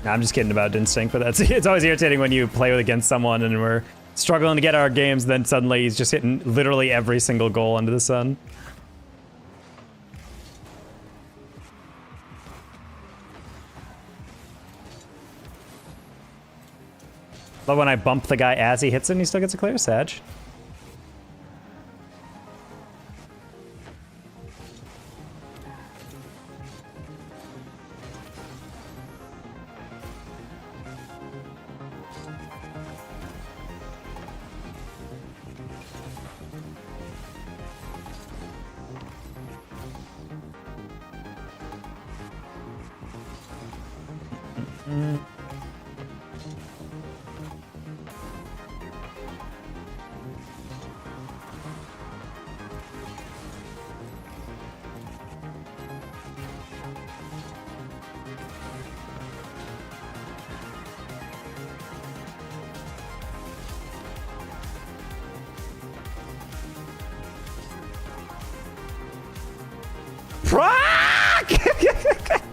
Nah, I'm just kidding about instinct, but it's always irritating when you play against someone and we're struggling to get our games, then suddenly he's just hitting literally every single goal under the sun. But when I bump the guy as he hits him, he still gets a clear, Sag.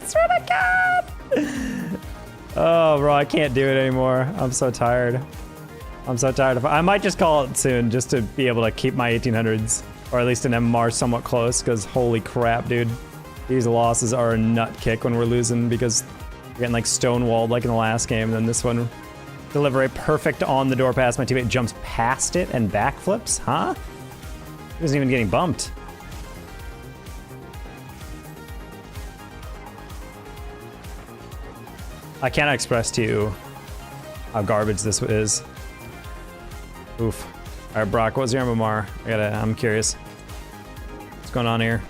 Swear to God. Oh, bro, I can't do it anymore. I'm so tired. I'm so tired. I might just call it soon just to be able to keep my 1800s, or at least an MMR somewhat close, because holy crap, dude. These losses are a nut kick when we're losing because we're getting like stonewalled like in the last game, and then this one deliver a perfect on the door pass. My teammate jumps past it and backflips, huh? He wasn't even getting bumped. I cannot express to you how garbage this is. Oof. All right, Brock, what was your MMR? I'm curious. What's going on here?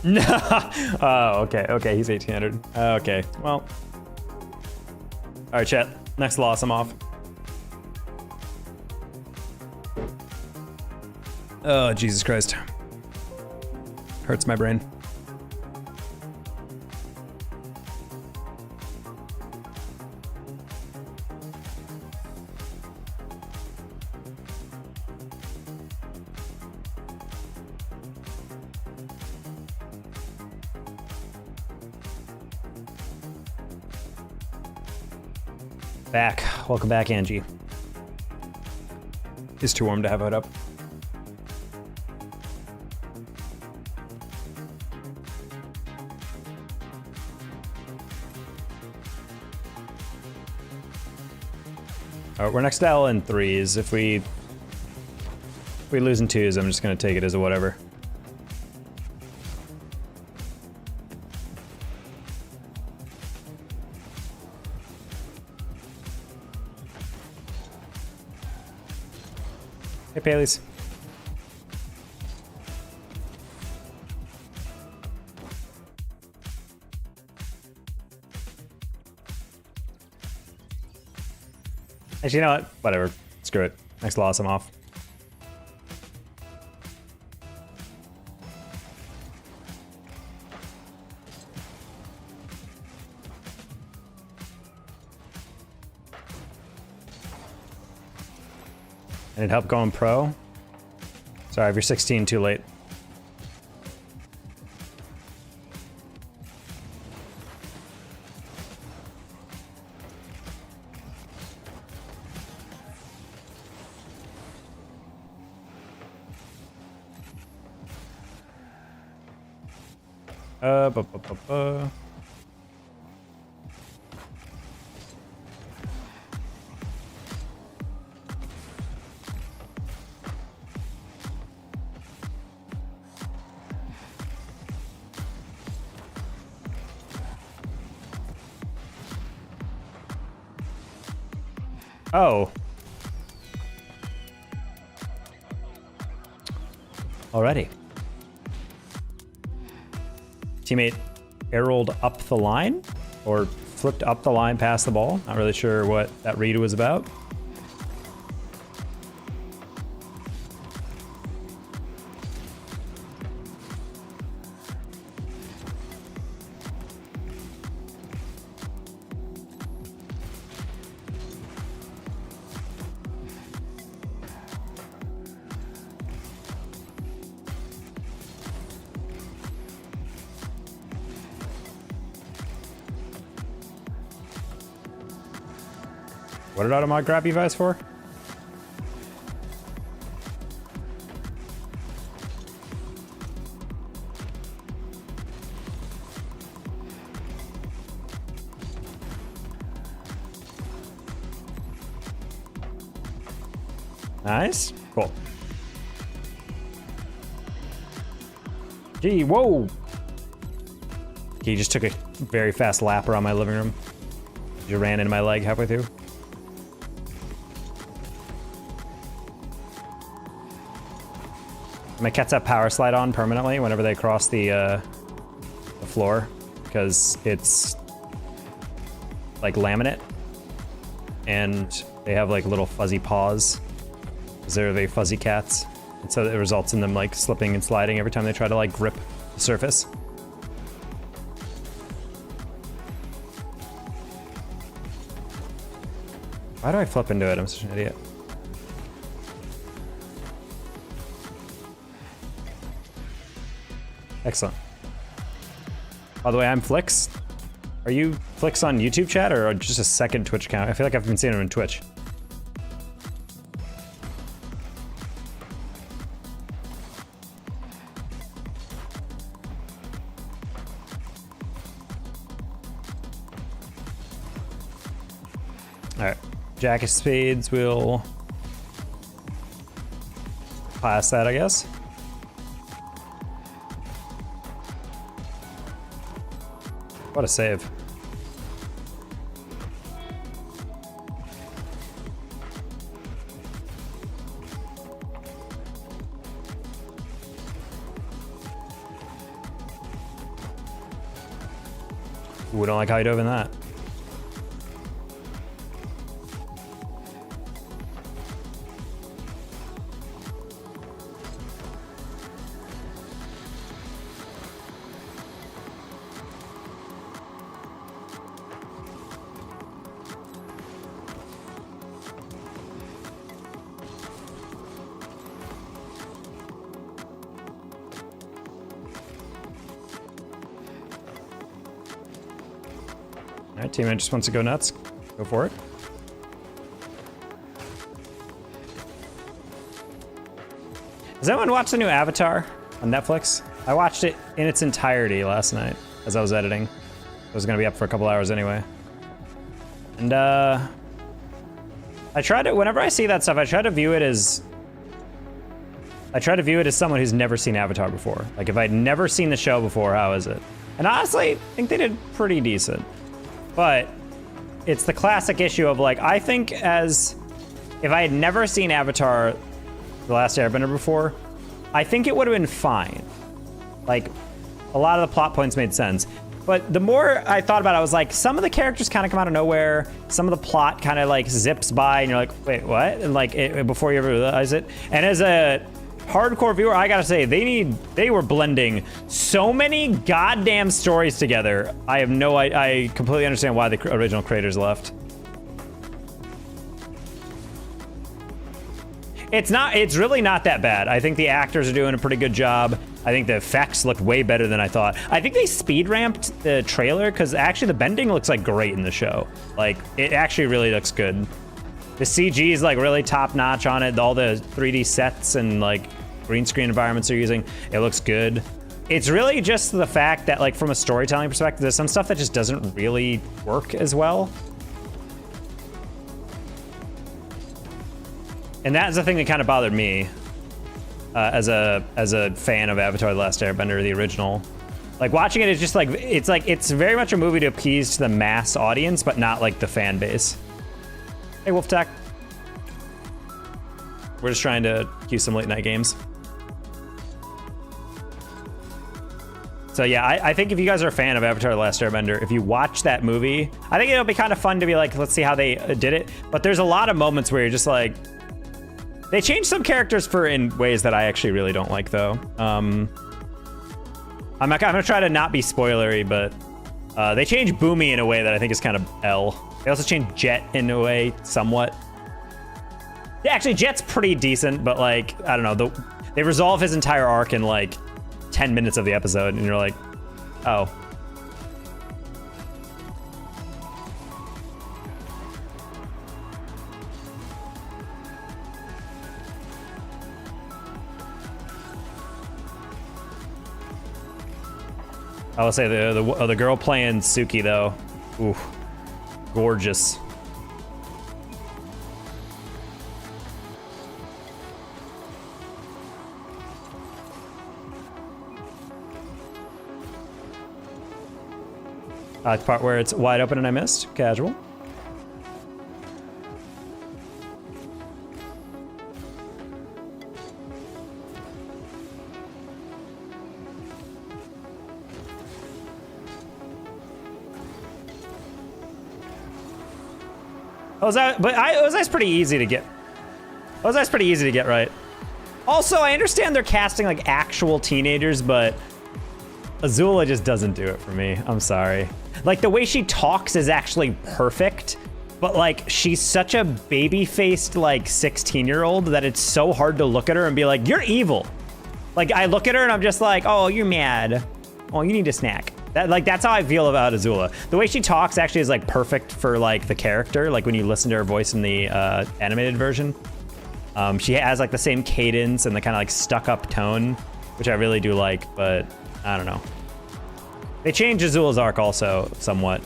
No. Oh, okay. Okay, he's 1800. Okay, well. All right, chat. Next loss, I'm off. Oh, Jesus Christ. Hurts my brain. Back. Welcome back, Angie. It's too warm to have it up. All right, we're next to L in threes. If we lose in twos, I'm just gonna take it as a whatever. Hey, Paleys. Actually, you know what? Whatever. Screw it. Next loss, I'm off. I need help going pro. Sorry, if you're 16, too late. Ba, ba, ba, ba. Oh. Alrighty. Teammate arrowed up the line or flipped up the line past the ball. Not really sure what that read was about. What did automod grab you guys for? Nice. Cool. Gee, whoa. He just took a very fast lap around my living room. He ran into my leg halfway through. My cats have power slide on permanently whenever they cross the floor because it's like laminate and they have like little fuzzy paws because they're very fuzzy cats. And so it results in them like slipping and sliding every time they try to like grip the surface. Why do I flip into it? I'm such an idiot. Excellent. By the way, I'm Flix. Are you Flix on YouTube chat or just a second Twitch account? I feel like I've been seeing him on Twitch. Alright. Jack of Spades will pass that, I guess. What a save. Ooh, don't like how he dove in that. Alright, teammate just wants to go nuts. Go for it. Has anyone watched the new Avatar on Netflix? I watched it in its entirety last night as I was editing. It was gonna be up for a couple hours anyway. And I try to, whenever I see that stuff, I try to view it as someone who's never seen Avatar before. Like if I'd never seen the show before, how is it? And honestly, I think they did pretty decent. But it's the classic issue of like, I think as if I had never seen Avatar The Last Airbender before, I think it would have been fine. Like a lot of the plot points made sense. But the more I thought about it, I was like, some of the characters kind of come out of nowhere. Some of the plot kind of like zips by and you're like, wait, what? And like before you ever realize it. And as a hardcore viewer, I gotta say, they were blending so many goddamn stories together. I completely understand why the original creators left. It's really not that bad. I think the actors are doing a pretty good job. I think the effects looked way better than I thought. I think they speed ramped the trailer because actually the bending looks like great in the show. Like it actually really looks good. The CG is like really top notch on it. All the 3D sets and like green screen environments they're using, it looks good. It's really just the fact that like from a storytelling perspective, there's some stuff that just doesn't really work as well. And that's the thing that kind of bothered me as a fan of Avatar: The Last Airbender, the original. Like watching it is just like it's very much a movie to appease to the mass audience, but not like the fan base. Hey, Wolftack. We're just trying to cue some late night games. So yeah, I think if you guys are a fan of Avatar: The Last Airbender, if you watch that movie, I think it'll be kind of fun to be like, let's see how they did it. But there's a lot of moments where you're just like, they changed some characters in ways that I actually really don't like though. I'm gonna try to not be spoilery, but they changed Boomy in a way that I think is kind of L. They also changed Jet in a way, somewhat. Yeah, actually, Jet's pretty decent, but like, I don't know, they resolve his entire arc in like 10 minutes of the episode, and you're like, oh. I will say the girl playing Suki though, ooh, gorgeous. The part where it's wide open and I missed. Casual. Ozai's pretty easy to get. Ozai's pretty easy to get right. Also, I understand they're casting like actual teenagers, but Azula just doesn't do it for me. I'm sorry. Like the way she talks is actually perfect, but like she's such a baby-faced like 16-year-old that it's so hard to look at her and be like, you're evil. Like I look at her and I'm just like, oh, you're mad. Oh, you need a snack. That's how I feel about Azula. The way she talks actually is like perfect for like the character. Like when you listen to her voice in the animated version, she has like the same cadence and the kind of like stuck-up tone, which I really do like. But I don't know. They changed Azula's arc also somewhat.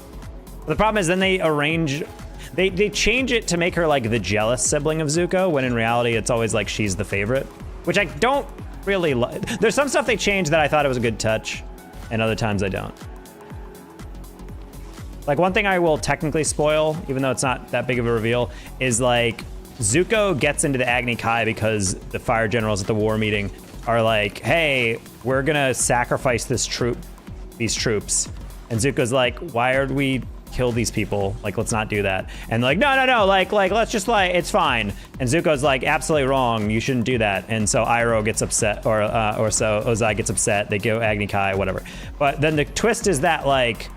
The problem is then they change it to make her like the jealous sibling of Zuko, when in reality it's always like she's the favorite, which I don't really like. There's some stuff they changed that I thought it was a good touch, and other times I don't. Like one thing I will technically spoil, even though it's not that big of a reveal, is like Zuko gets into the Agni Kai because the fire generals at the war meeting are like, hey, we're gonna sacrifice these troops. And Zuko's like, why would we kill these people? Like, let's not do that. And like, no, like, let's just like, it's fine. And Zuko's like, absolutely wrong. You shouldn't do that. And so Iroh gets upset, or so Ozai gets upset. They go Agni Kai, whatever. But then the twist is that like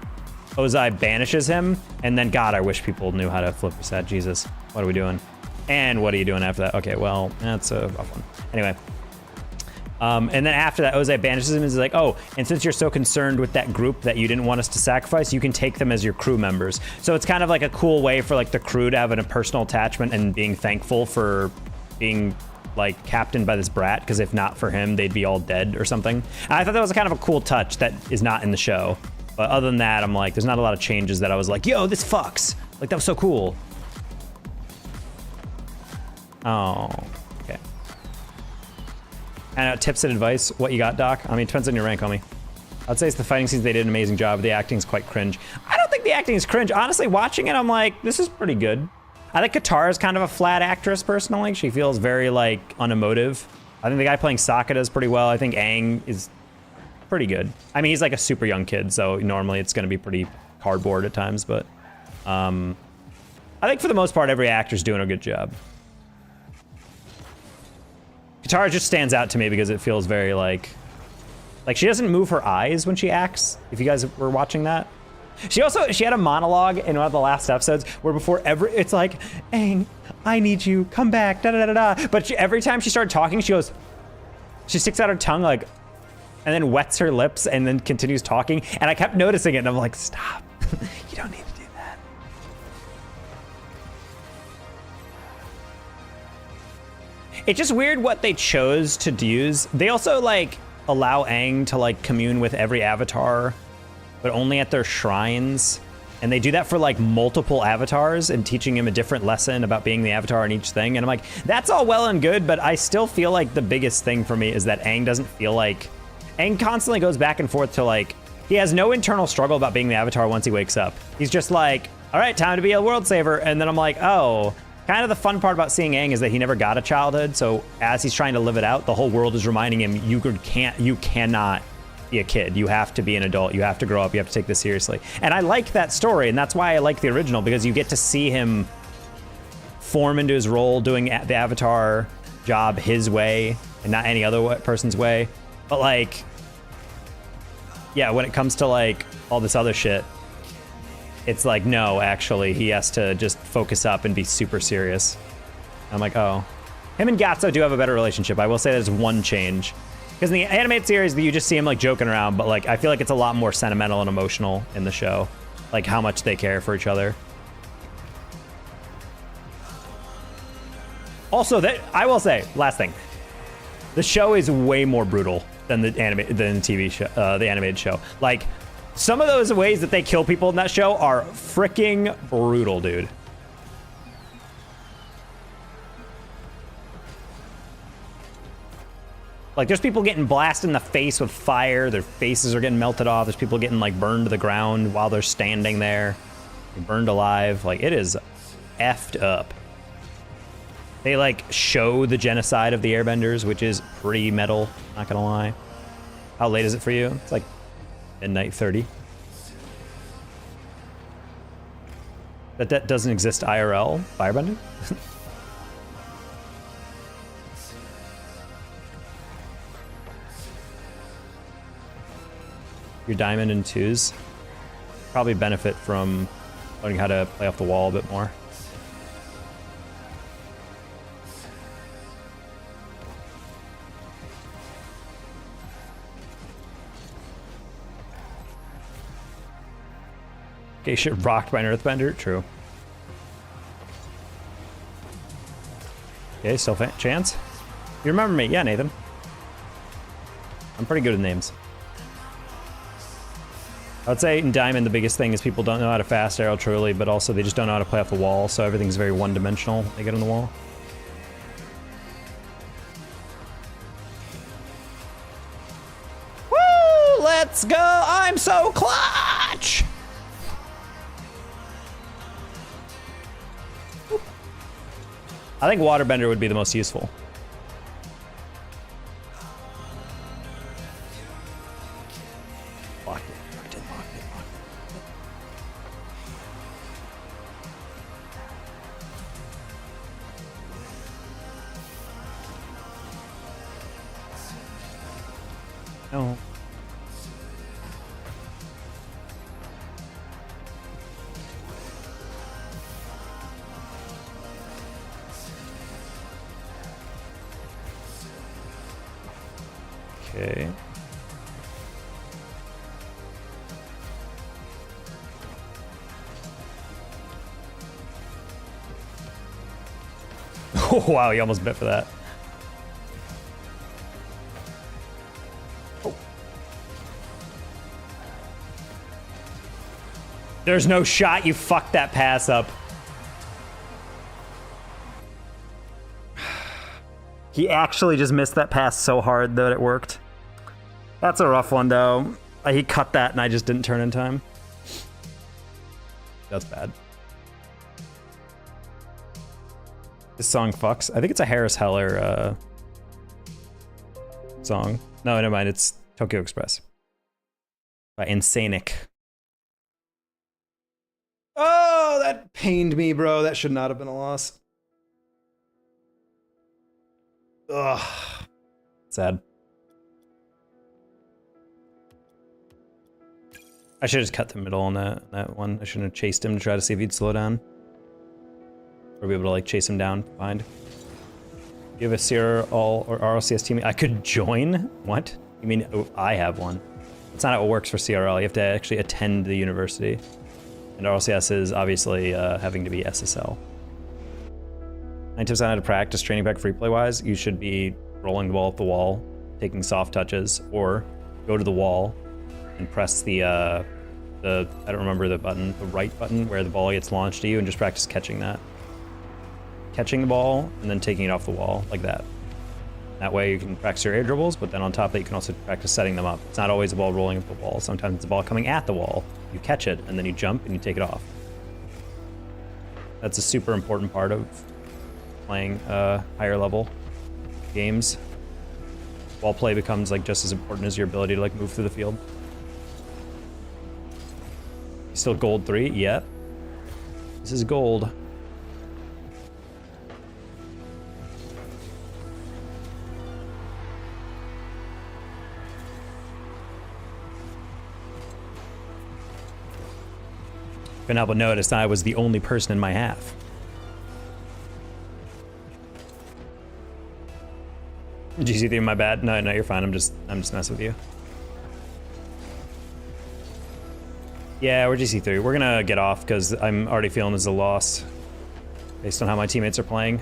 Ozai banishes him, and then God, I wish people knew how to flip reset. Jesus, what are we doing? And what are you doing after that? Okay, well, that's a rough one. Anyway. And then after that, Ozai banishes him and is like, oh, and since you're so concerned with that group that you didn't want us to sacrifice, you can take them as your crew members. So it's kind of like a cool way for like the crew to have a personal attachment and being thankful for being like captained by this brat, because if not for him, they'd be all dead or something. And I thought that was kind of a cool touch that is not in the show. But other than that, I'm like, there's not a lot of changes that I was like, yo, this fucks. Like, that was so cool. Oh. And tips and advice, what you got, Doc? I mean, it depends on your rank, homie. I'd say it's the fighting scenes. They did an amazing job. The acting's quite cringe. I don't think the acting is cringe. Honestly, watching it, I'm like, this is pretty good. I think Katara is kind of a flat actress, personally. She feels very, like, unemotive. I think the guy playing Sokka does pretty well. I think Aang is pretty good. I mean, he's like a super young kid, so normally it's going to be pretty cardboard at times, but I think for the most part, every actor's doing a good job. Katara just stands out to me because it feels very like she doesn't move her eyes when she acts, if you guys were watching that. She had a monologue in one of the last episodes where it's like, Aang, I need you, come back, da da da da. But every time she started talking, she sticks out her tongue like, and then wets her lips and then continues talking. And I kept noticing it and I'm like, stop, you don't need to do that. It's just weird what they chose to use. They also like allow Aang to like commune with every avatar, but only at their shrines. And they do that for like multiple avatars and teaching him a different lesson about being the avatar in each thing. And I'm like, that's all well and good, but I still feel like the biggest thing for me is that Aang doesn't feel like, Aang constantly goes back and forth to like, he has no internal struggle about being the avatar once he wakes up. He's just like, all right, time to be a world saver. And then I'm like, oh, kind of the fun part about seeing Aang is that he never got a childhood. So as he's trying to live it out, the whole world is reminding him, you cannot be a kid. You have to be an adult. You have to grow up. You have to take this seriously. And I like that story. And that's why I like the original, because you get to see him form into his role, doing the avatar job his way and not any other person's way. But like, yeah, when it comes to like all this other shit, it's like, no, actually, he has to just focus up and be super serious. I'm like, oh. Him and Gatso do have a better relationship. I will say there's one change. Because in the animated series, you just see him like joking around, but like I feel like it's a lot more sentimental and emotional in the show. Like how much they care for each other. Also, that I will say, last thing. The show is way more brutal than the TV show, the animated show. Like Some of those ways that they kill people in that show are freaking brutal, dude. Like, there's people getting blasted in the face with fire. Their faces are getting melted off. There's people getting, like, burned to the ground while they're standing there. They're burned alive. Like, it is effed up. They, like, show the genocide of the airbenders, which is pretty metal, not gonna lie. How late is it for you? It's like midnight 30. That doesn't exist IRL, Firebender? Your diamond and twos probably benefit from learning how to play off the wall a bit more. Okay, shit rocked by an earthbender. True. Okay, still chance. You remember me? Yeah, Nathan. I'm pretty good with names. I would say in Diamond, the biggest thing is people don't know how to fast arrow truly, but also they just don't know how to play off the wall, so everything's very one-dimensional when they get on the wall. Woo! Let's go! I'm so clutch! I think Waterbender would be the most useful. Locked it, locked it, locked it, locked it. No. Okay. Oh, wow, you almost bit for that. Oh. There's no shot you fucked that pass up. He actually just missed that pass so hard that it worked. That's a rough one, though. He cut that and I just didn't turn in time. That's bad. This song fucks. I think it's a Harris Heller song. No, never mind. It's Tokyo Express by Insanic. Oh, that pained me, bro. That should not have been a loss. Ugh. Sad. I should have just cut the middle on that one. I shouldn't have chased him to try to see if he'd slow down. Or be able to like chase him down behind. You have a CRL or RLCS team? I could join? What? You mean I have one? That's not how it works for CRL. You have to actually attend the university. And RLCS is obviously having to be SSL. 9 tips on how to practice training back free play wise. You should be rolling the ball off the wall, taking soft touches, or go to the wall and press the I don't remember the button, the right button where the ball gets launched to you, and just practice catching that. Catching the ball and then taking it off the wall like that. That way you can practice your air dribbles, but then on top of that you can also practice setting them up. It's not always the ball rolling up the wall. Sometimes it's the ball coming at the wall. You catch it and then you jump and you take it off. That's a super important part of playing higher level games. Ball play becomes like just as important as your ability to like move through the field. Still gold 3? Yep. This is gold. Couldn't help but notice I was the only person in my half. GC3, my bad. No, you're fine. I'm just messing with you. Yeah, we're GC3. We're gonna get off because I'm already feeling this is a loss based on how my teammates are playing.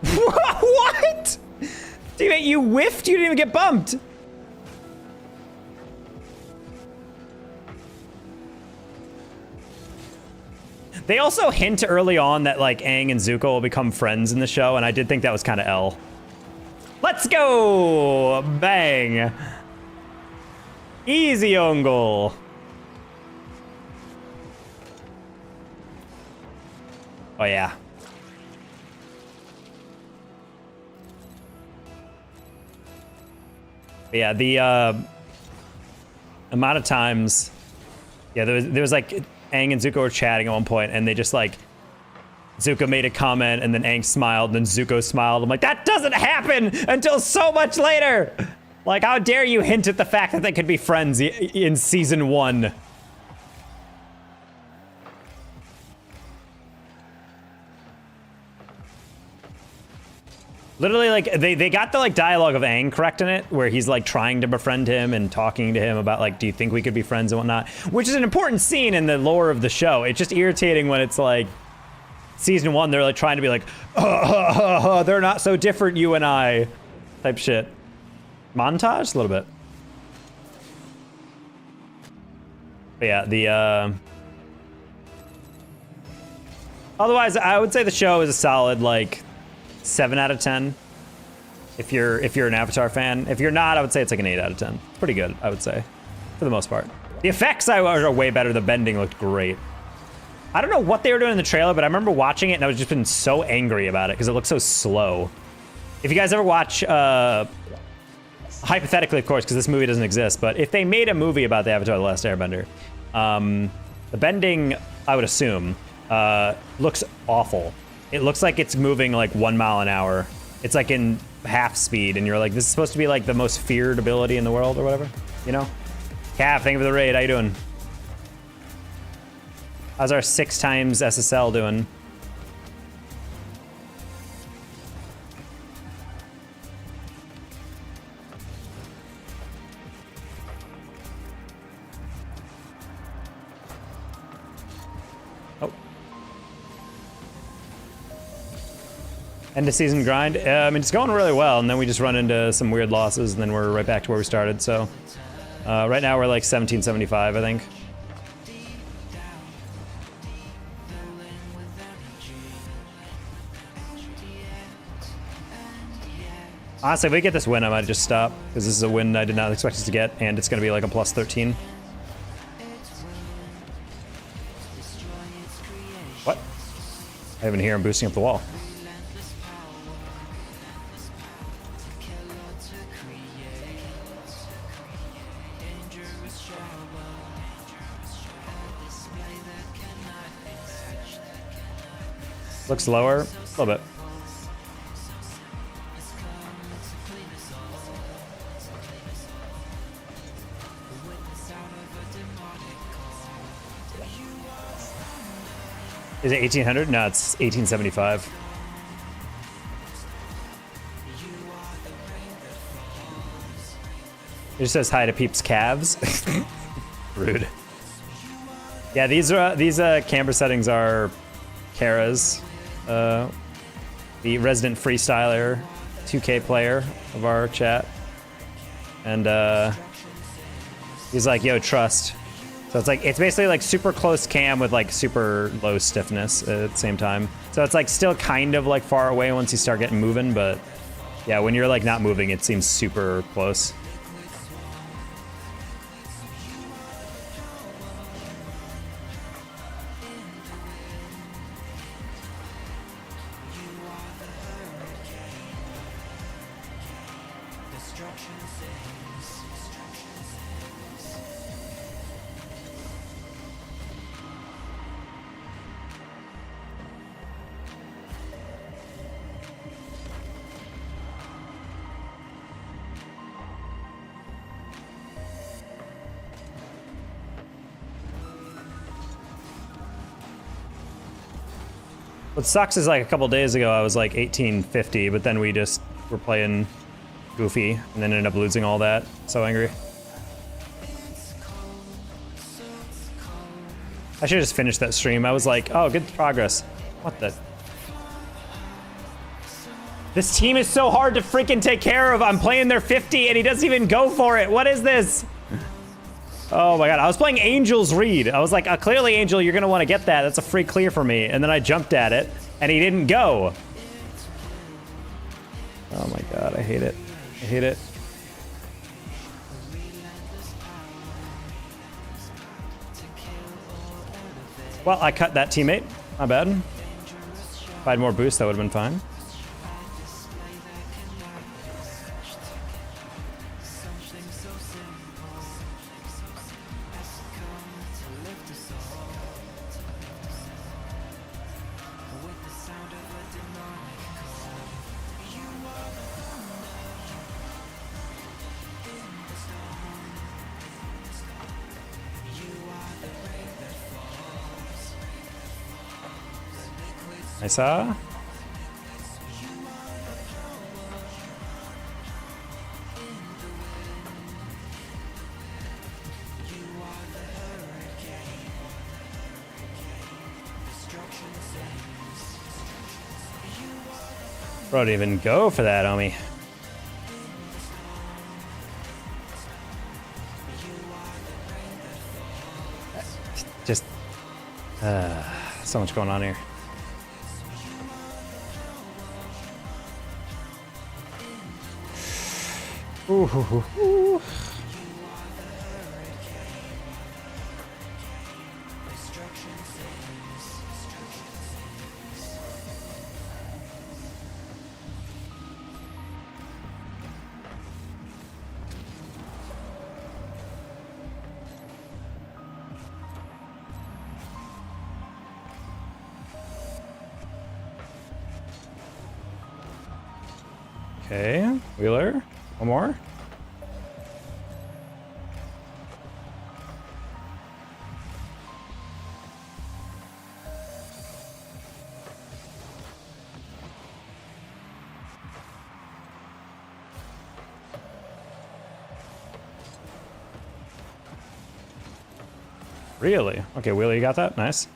What? Teammate, you whiffed? You didn't even get bumped. They also hint early on that like Aang and Zuko will become friends in the show, and I did think that was kind of L. Let's go! Bang! Easy own goal. Oh yeah. But yeah, the amount of times, yeah, there was like Aang and Zuko were chatting at one point, and they just like, Zuko made a comment, and then Aang smiled, and then Zuko smiled. I'm like, that doesn't happen until so much later. Like, how dare you hint at the fact that they could be friends in season 1? Literally, like, they got the, like, dialogue of Aang correct in it, where he's, like, trying to befriend him and talking to him about, like, do you think we could be friends and whatnot? Which is an important scene in the lore of the show. It's just irritating when it's, like, season 1, they're, like, trying to be like, they're not so different, you and I, type shit. Montage? A little bit. But yeah, the, otherwise, I would say the show is a solid, like, 7 out of 10 if you're an Avatar fan. If you're not, I would say it's like an 8 out of 10. It's pretty good, I would say, for the most part. The effects are way better. The bending looked great. I don't know what they were doing in the trailer, but I remember watching it and I was just been so angry about it because it looked so slow. If you guys ever watch, hypothetically, of course, because this movie doesn't exist, but if they made a movie about the Avatar: The Last Airbender, the bending, I would assume, looks awful. It looks like it's moving like 1 mile an hour. It's like in half speed, and you're like, this is supposed to be like the most feared ability in the world or whatever, you know? Cav, thank you for the raid. How you doing? How's our 6 times SSL doing? End of season grind. I mean, it's going really well, and then we just run into some weird losses, and then we're right back to where we started. So right now we're like 1775, I think. Honestly, if we get this win, I might just stop, because this is a win I did not expect us to get, and it's going to be like a plus 13. What? I even hear him boosting up the wall. Looks lower, a little bit. Is it 1800? No, it's 1875. It just says hi to peeps calves. Rude. Yeah, these camera settings are Kara's. The resident freestyler, 2K player of our chat, and he's like, yo, trust. So it's basically like super close cam with like super low stiffness at the same time. So it's like still kind of like far away once you start getting moving, but yeah, when you're like not moving, it seems super close. What sucks is like a couple days ago I was like 1850, but then we just were playing goofy and then ended up losing all that. So angry. I should have just finished that stream. I was like, oh, good progress. What the? This team is so hard to freaking take care of. I'm playing their 50 and he doesn't even go for it. What is this? Oh my God, I was playing Angel's Read. I was like, clearly Angel, you're gonna wanna get that. That's a free clear for me. And then I jumped at it and he didn't go. Oh my God, I hate it. I hate it. Well, I cut that teammate. Not bad. If I had more boost, that would have been fine. I saw. Bro, didn't even go for that, homie. Just, so much going on here. Ooh, ooh, ooh. Okay, Wheeler, one more. Really? Okay, Wheeler, you got that? Nice.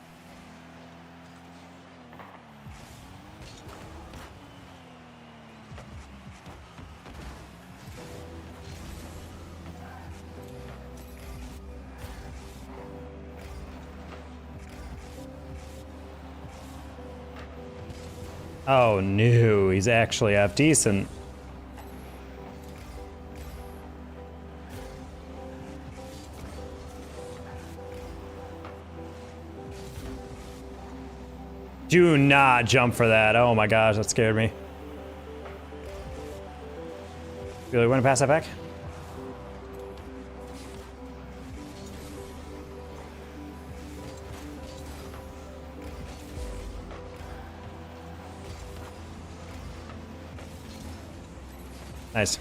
Oh no, he's actually half decent. Do not jump for that. Oh my gosh, that scared me. Really want to pass that back? Nice.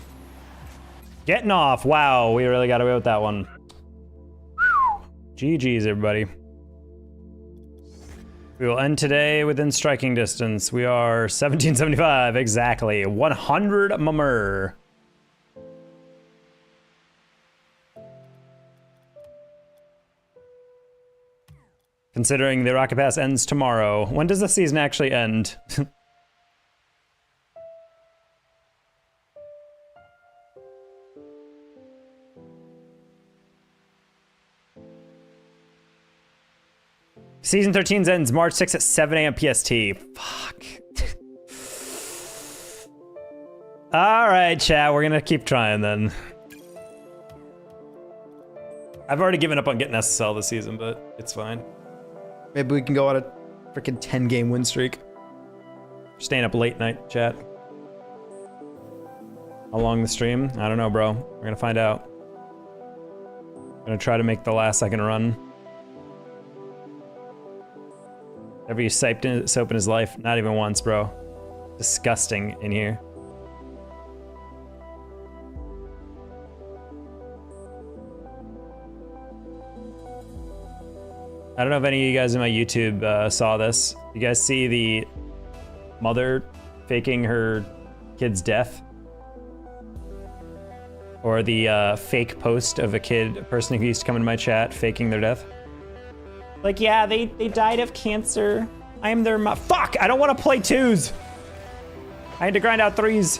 Getting off. Wow, we really got away with that one. GG's, everybody. We will end today within striking distance. We are 1775, exactly. 100 mummer. Considering the Rocket Pass ends tomorrow. When does the season actually end? Season 13 ends March 6th at 7 a.m. PST. Fuck. All right, chat, we're gonna keep trying then. I've already given up on getting SSL this season, but it's fine. Maybe we can go on a freaking 10-game win streak. Staying up late night, chat. How long the stream? I don't know, bro. We're gonna find out. I'm gonna try to make the last second run. Ever used soap in his life? Not even once, bro. Disgusting in here. I don't know if any of you guys in my YouTube saw this. You guys see the mother faking her kid's death? Or the fake post of a person who used to come into my chat faking their death? Like, yeah, they died of cancer. I am their Fuck! I don't want to play twos! I had to grind out threes.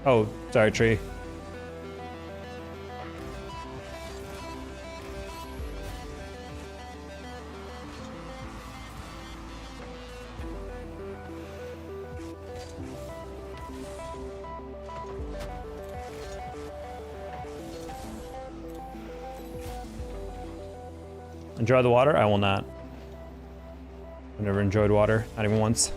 Oh, sorry, tree. Enjoy the water? I will not. I've never enjoyed water, not even once.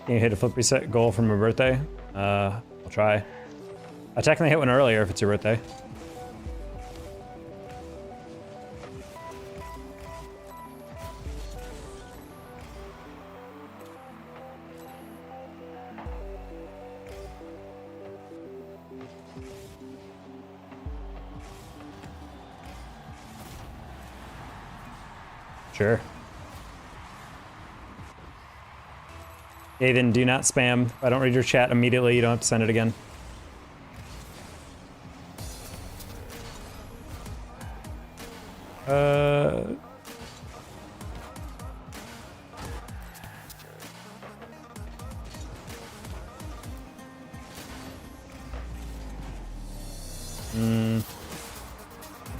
Can you hit a flip reset goal for my birthday? I'll try. I technically hit one earlier if it's your birthday. Sure. Okay, then do not spam. If I don't read your chat immediately, you don't have to send it again.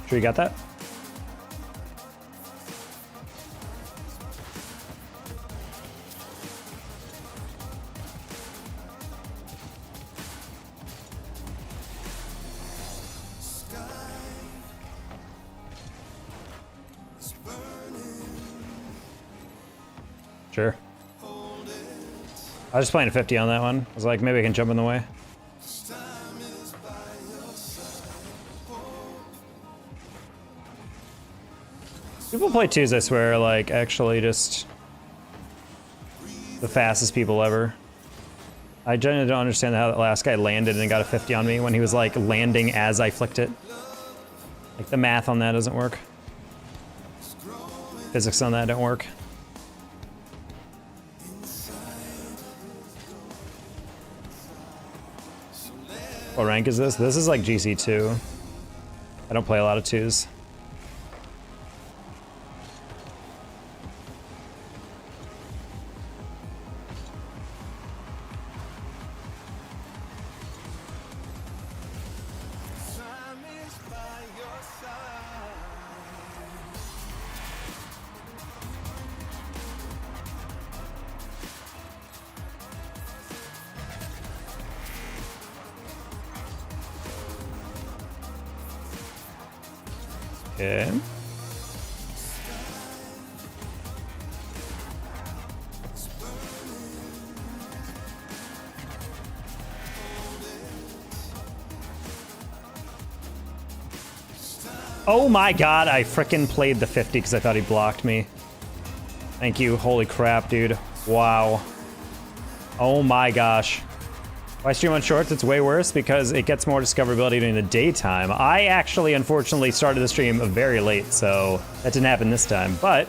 Sure you got that? Sure. I was just playing a 50 on that one. I was like, maybe I can jump in the way. People play twos, I swear, like, actually just the fastest people ever. I genuinely don't understand how that last guy landed and got a 50 on me when he was, like, landing as I flicked it. Like, the math on that doesn't work. Physics on that don't work. What rank is this? This is like GC2. I don't play a lot of twos. Okay. Oh my god, I frickin' played the 50 because I thought he blocked me. Thank you. Holy crap, dude. Wow. Oh my gosh. Why stream on shorts? It's way worse because it gets more discoverability during the daytime. I actually, unfortunately, started the stream very late, so that didn't happen this time. But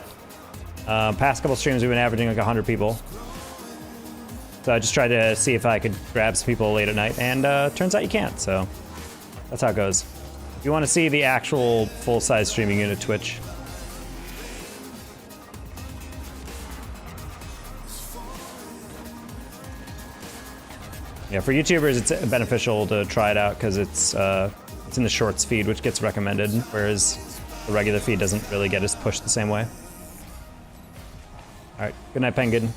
past couple streams, we've been averaging like 100 people. So I just tried to see if I could grab some people late at night, and turns out you can't, so that's how it goes. If you want to see the actual full-size streaming unit Twitch, yeah, for YouTubers, it's beneficial to try it out because it's in the shorts feed, which gets recommended, whereas the regular feed doesn't really get us pushed the same way. All right, good night, Penguin.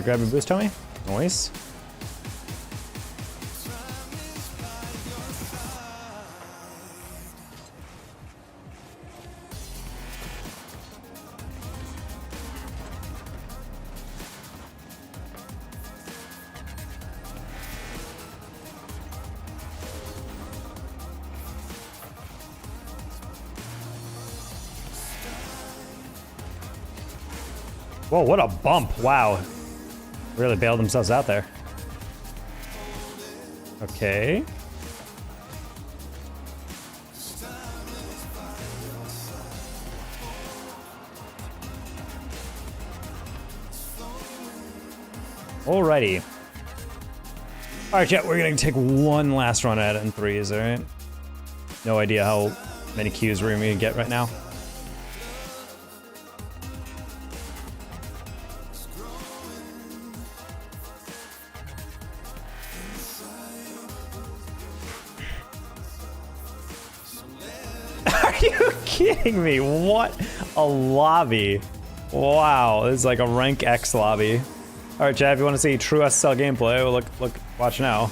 Grab a boost, Tommy. Nice. Whoa, what a bump. Wow. Really bailed themselves out there. Okay. Alrighty. Alright, chat, we're gonna take one last run at it in threes, alright? No idea how many Qs we're gonna get right now. Are you kidding me? What a lobby. Wow, this is like a rank X lobby. Alright, chat, if you want to see true SSL gameplay, well, watch now.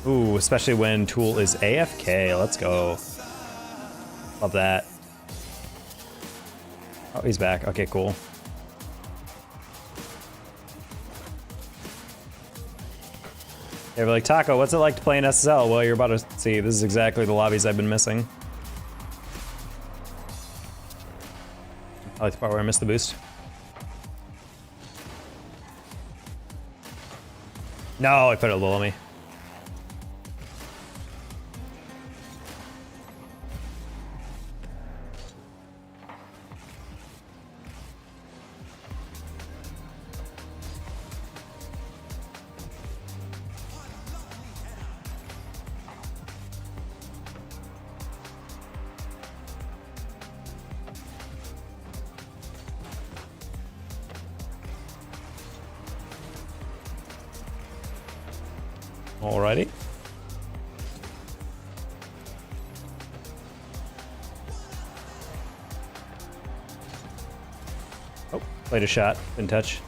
Ooh, especially when Tool is AFK. Let's go. Love that. Oh, he's back. Okay, cool. Yeah, we're like, Taco, what's it like to play in SSL? Well, you're about to see. This is exactly the lobbies I've been missing. I like the part where I missed the boost. No, I put it low on me. Alrighty. Oh, played a shot, didn't touch.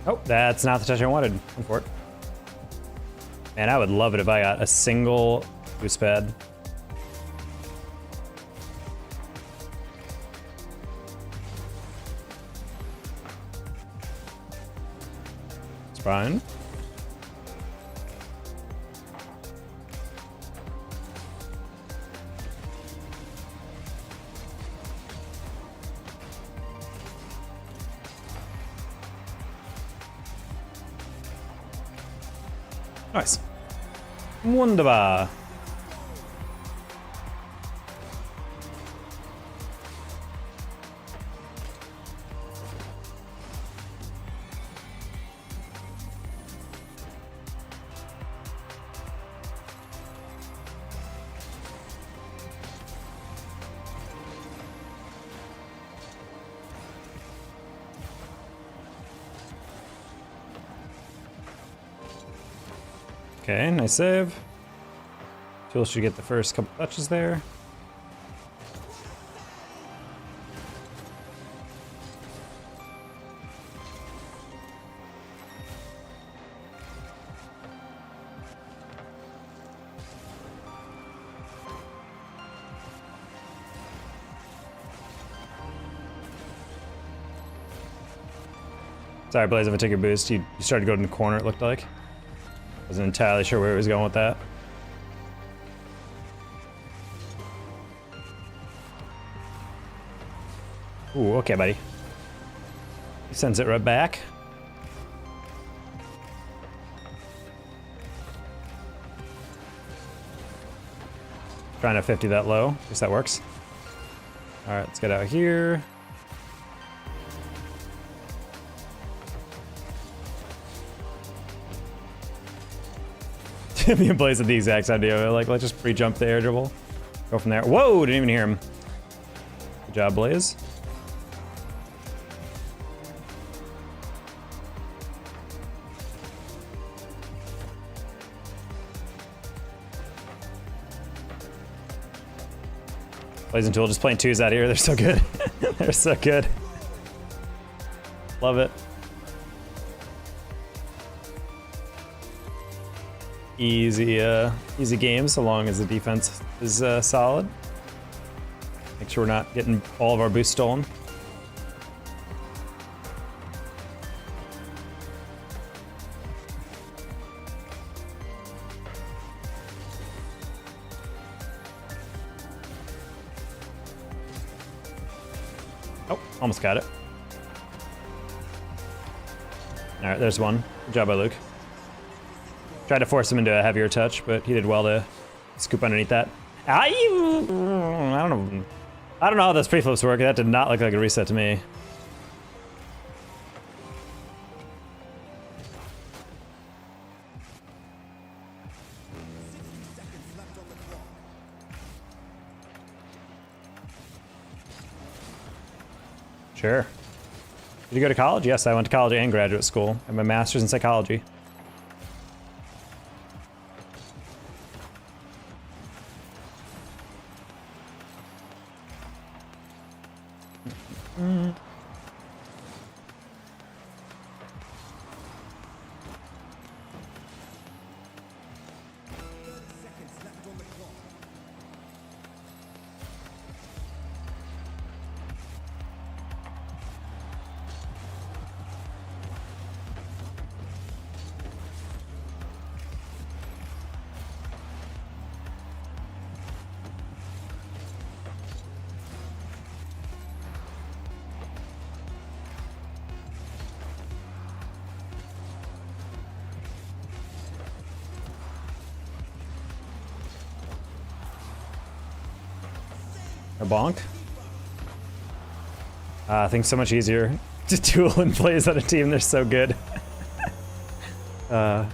Oh, that's not the touch I wanted. Go for it. Man, I would love it if I got a single boost pad. Fine. Nice. Wunderbar. Okay, nice save. Tool should get the first couple touches there. Sorry, Blaze, if I took your boost, you started to go in the corner, it looked like. Wasn't entirely sure where he was going with that. Ooh, okay, buddy. He sends it right back. Trying to 50 that low. Guess that works. All right, let's get out here. Me and Blaze at the exact same idea. Like, let's just pre-jump the air dribble. Go from there. Whoa, didn't even hear him. Good job, Blaze. Blaze and Tool just playing twos out here. They're so good. They're so good. Love it. Easy game, so long as the defense is solid. Make sure we're not getting all of our boosts stolen. Oh, almost got it. All right, there's one. Good job by Luke. Tried to force him into a heavier touch, but he did well to scoop underneath that. I don't know. I don't know how those preflips work. That did not look like a reset to me. Sure. Did you go to college? Yes, I went to college and graduate school. I have my master's in psychology. A bonk? I think so much easier to duel and plays on a team. They're so good. But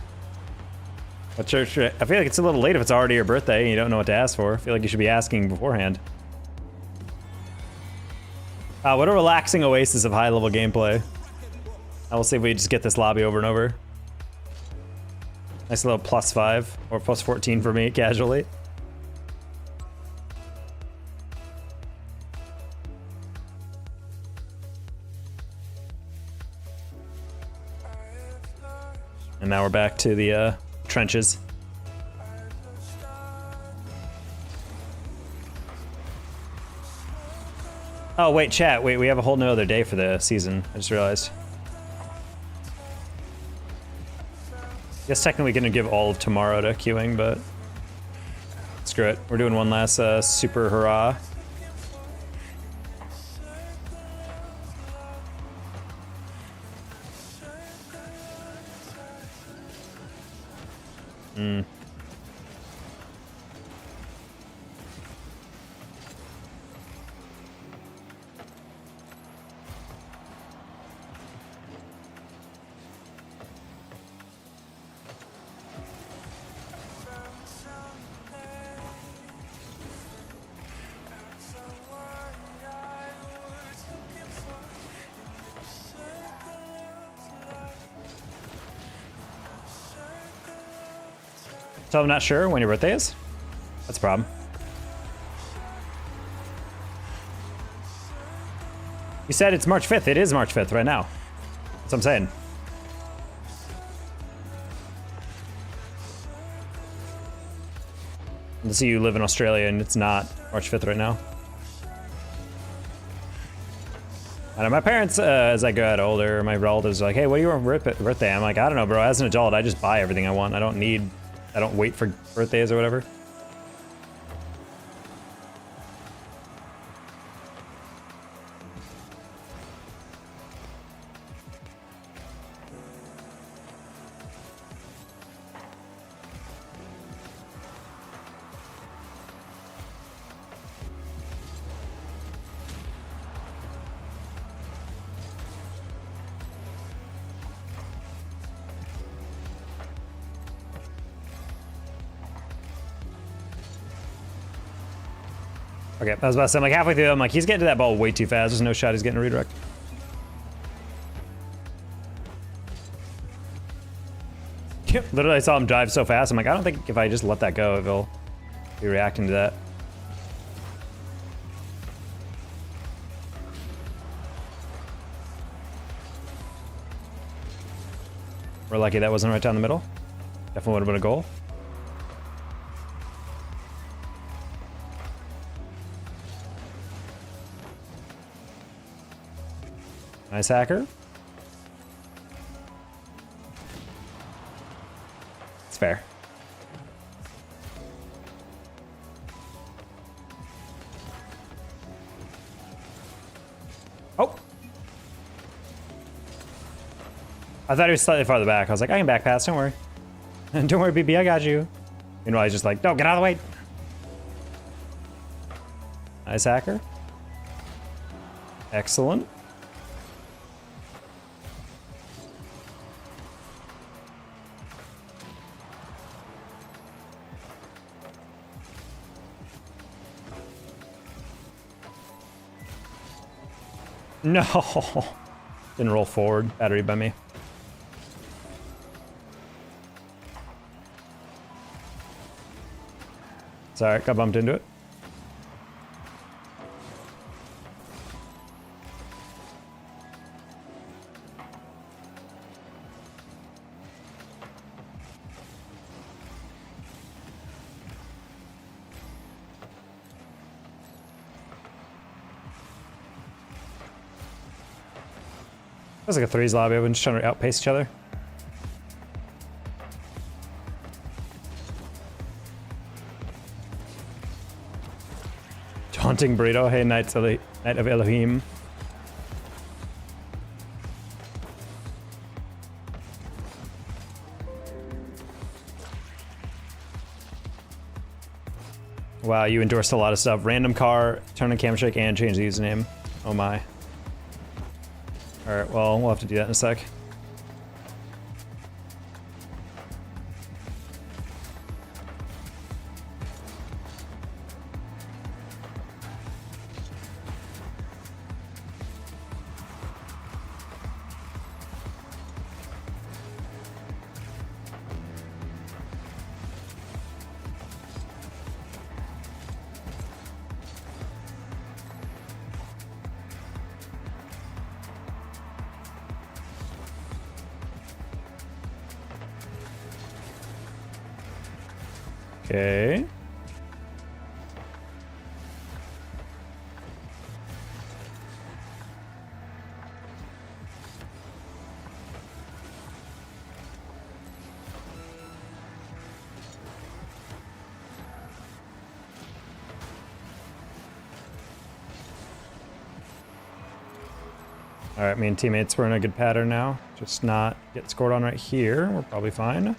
church, I feel like it's a little late if it's already your birthday and you don't know what to ask for. I feel like you should be asking beforehand. What a relaxing oasis of high-level gameplay. I will see if we just get this lobby over and over. Nice little +5 or +14 for me, casually. And now we're back to the trenches. Oh wait, chat. Wait, we have a whole nother day for the season. I just realized. Guess technically gonna give all of tomorrow to queuing, but screw it. We're doing one last super hurrah. So I'm not sure when your birthday is? That's a problem. You said it's March 5th. It is March 5th right now. That's what I'm saying. Let's see, you live in Australia and it's not March 5th right now. I know my parents, as I got older, my relatives are like, hey, what do you want for birthday? I'm like, I don't know, bro. As an adult, I just buy everything I want. I don't wait for birthdays or whatever. Okay, I was about to say, I'm like halfway through, I'm like, he's getting to that ball way too fast. There's no shot he's getting a redirect. Literally, I saw him dive so fast. I'm like, I don't think if I just let that go, he'll be reacting to that. We're lucky that wasn't right down the middle. Definitely would have been a goal. Nice hacker. It's fair. I thought he was slightly farther back. I was like, I can back pass, don't worry. Don't worry, BB, I got you. Meanwhile, he's just like, no, get out of the way. Nice hacker. Excellent. No. Didn't roll forward. Battery by me. Sorry, got bumped into it. That was like a threes lobby. Everyone's just trying to outpace each other. Taunting burrito. Hey, Knight of Elohim. Wow, you endorsed a lot of stuff. Random car, turn on camera shake, and change the username. Oh my. Alright, well, we'll have to do that in a sec. Okay. All right, me and teammates, we're in a good pattern now. Just not get scored on right here. We're probably fine.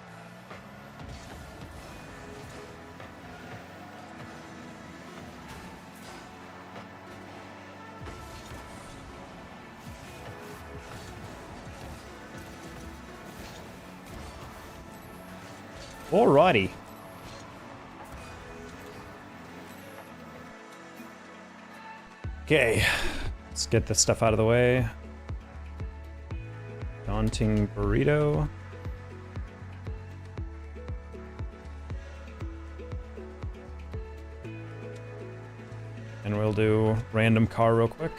Alrighty. Okay, let's get this stuff out of the way. Daunting burrito. And we'll do random car real quick.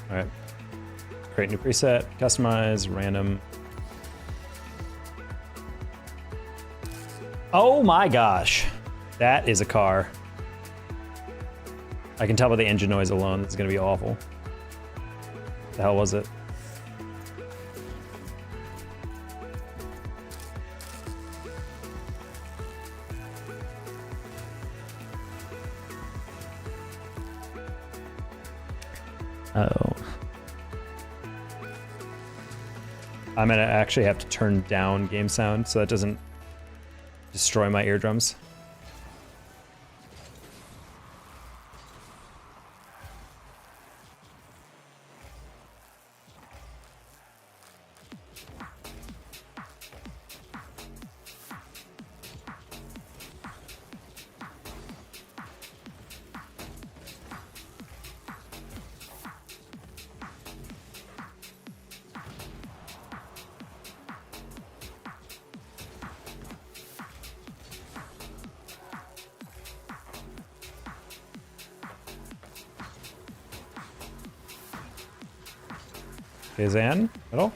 All right, create new preset, customize, random. Oh my gosh, that is a car. I can tell by the engine noise alone, it's gonna be awful. What the hell was it? Oh. I'm gonna actually have to turn down game sound so that doesn't destroy my eardrums. Okay, Zan, middle.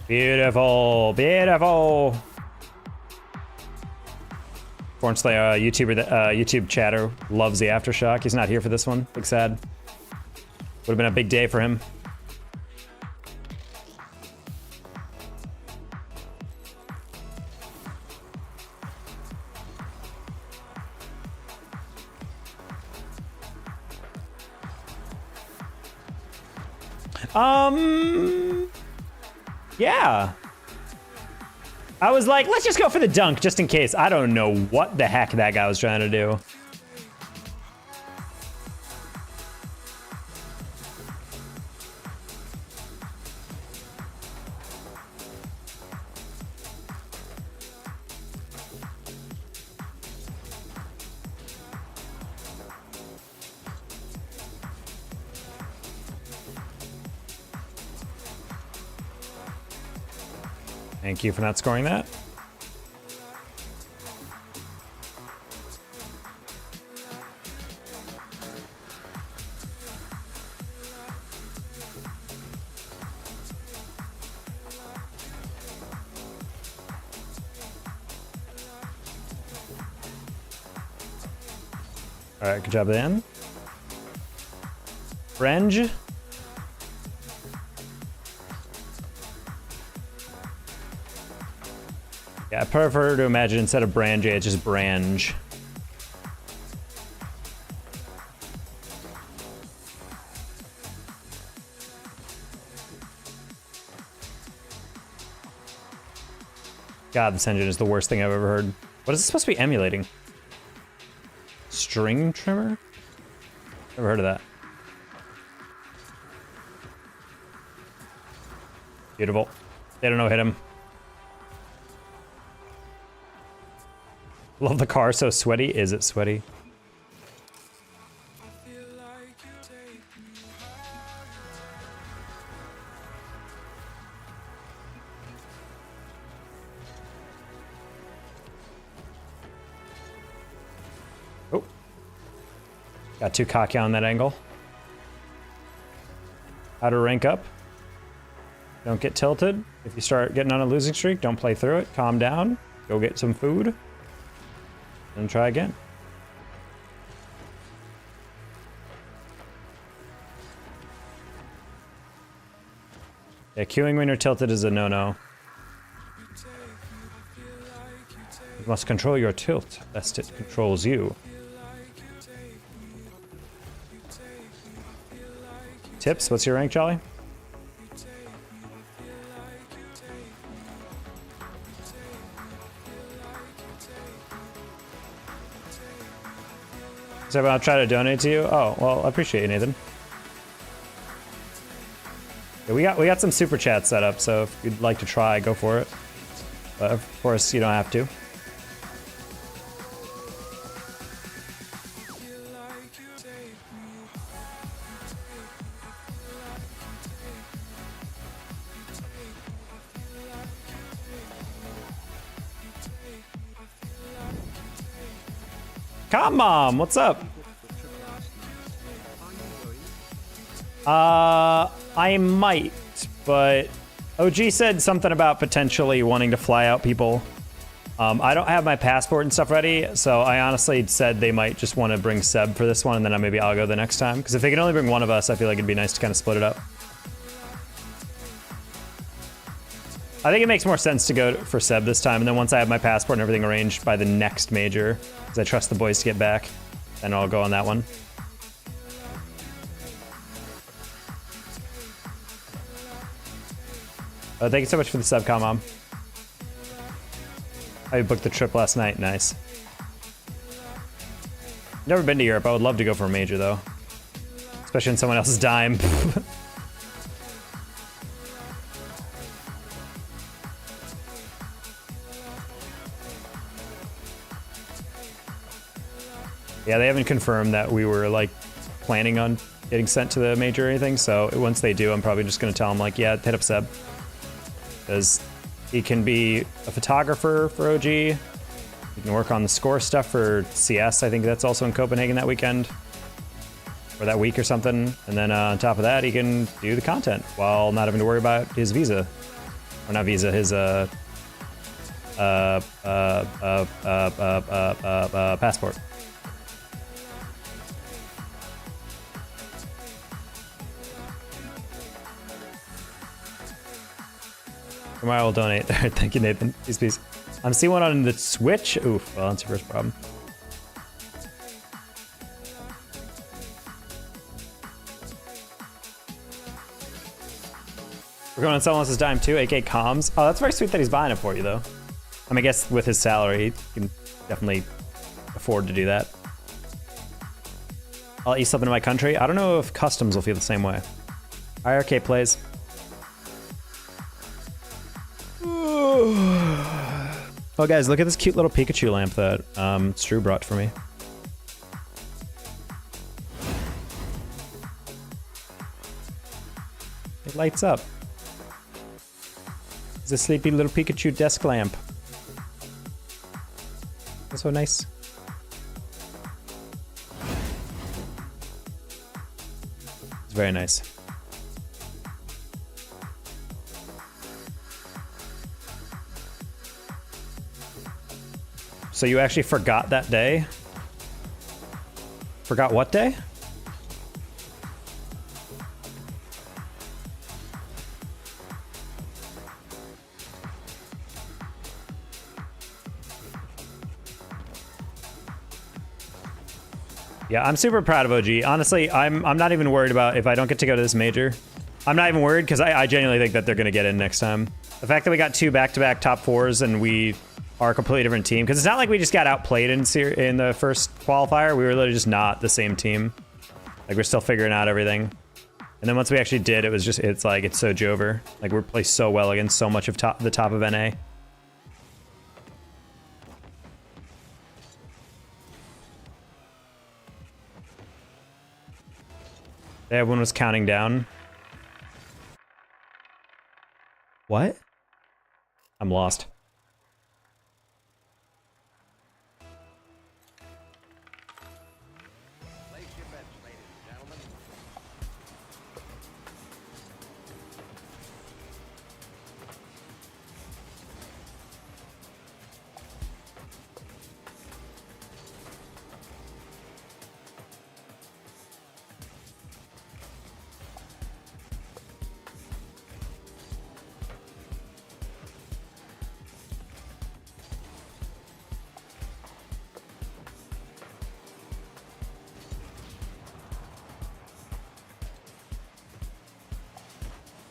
Beautiful, beautiful. Fortunately, YouTube chatter loves the aftershock. He's not here for this one. Big sad. Would have been a big day for him. Yeah. I was like, let's just go for the dunk just in case. I don't know what the heck that guy was trying to do. Thank you for not scoring that. All right, good job, Dan. Brenge. Yeah, I prefer to imagine instead of Brange, it's just Brange. God, this engine is the worst thing I've ever heard. What is it supposed to be emulating? String trimmer? Never heard of that. Beautiful. They don't know, hit him. Love the car, so sweaty. Is it sweaty? Oh. Got too cocky on that angle. How to rank up. Don't get tilted. If you start getting on a losing streak, don't play through it. Calm down. Go get some food. And try again. Yeah, queuing when you're tilted is a no-no. You must control your tilt, lest it controls you. Tips, what's your rank, Jolly? So I'll try to donate to you. Oh, well, I appreciate you, Nathan. Yeah, we got some super chats set up, so if you'd like to try, go for it. But of course, you don't have to. Come on, what's up? I might, but OG said something about potentially wanting to fly out people. I don't have my passport and stuff ready, so I honestly said they might just want to bring Seb for this one, and then maybe I'll go the next time. Because if they can only bring one of us, I feel like it'd be nice to kind of split it up. I think it makes more sense to go for Seb this time, and then once I have my passport and everything arranged by the next major, because I trust the boys to get back, then I'll go on that one. Thank you so much for the sub, Mom. I booked the trip last night. Nice. Never been to Europe. I would love to go for a major, though. Especially in someone else's dime. Yeah, they haven't confirmed that we were, like, planning on getting sent to the major or anything, so once they do, I'm probably just going to tell them, like, yeah, hit up Seb. Because he can be a photographer for OG. He can work on the score stuff for CS. I think that's also in Copenhagen that weekend. Or that week or something. And then on top of that, he can do the content while not having to worry about his visa. Or not visa, his passport. Tomorrow I will donate. Thank you, Nathan. Peace, peace. I'm seeing one on the Switch. Oof, well, that's your first problem. We're going on someone else's dime too, aka comms. Oh, that's very sweet that he's buying it for you though. I mean, I guess with his salary, he can definitely afford to do that. I'll eat something in my country. I don't know if customs will feel the same way. IRK plays. Oh guys, look at this cute little Pikachu lamp that Stru brought for me. It lights up. It's a sleepy little Pikachu desk lamp. That's so nice. It's very nice. So you actually forgot that day? Forgot what day? Yeah, I'm super proud of OG. Honestly, I'm not even worried about if I don't get to go to this major. I'm not even worried because I genuinely think that they're going to get in next time. The fact that we got 2 back-to-back top 4s and we are a completely different team, because it's not like we just got outplayed in the first qualifier. We were literally just not the same team. Like, we're still figuring out everything. And then once we actually did, it's so Jover. Like, we're played so well against so much of the top of NA. Everyone was counting down. What? I'm lost.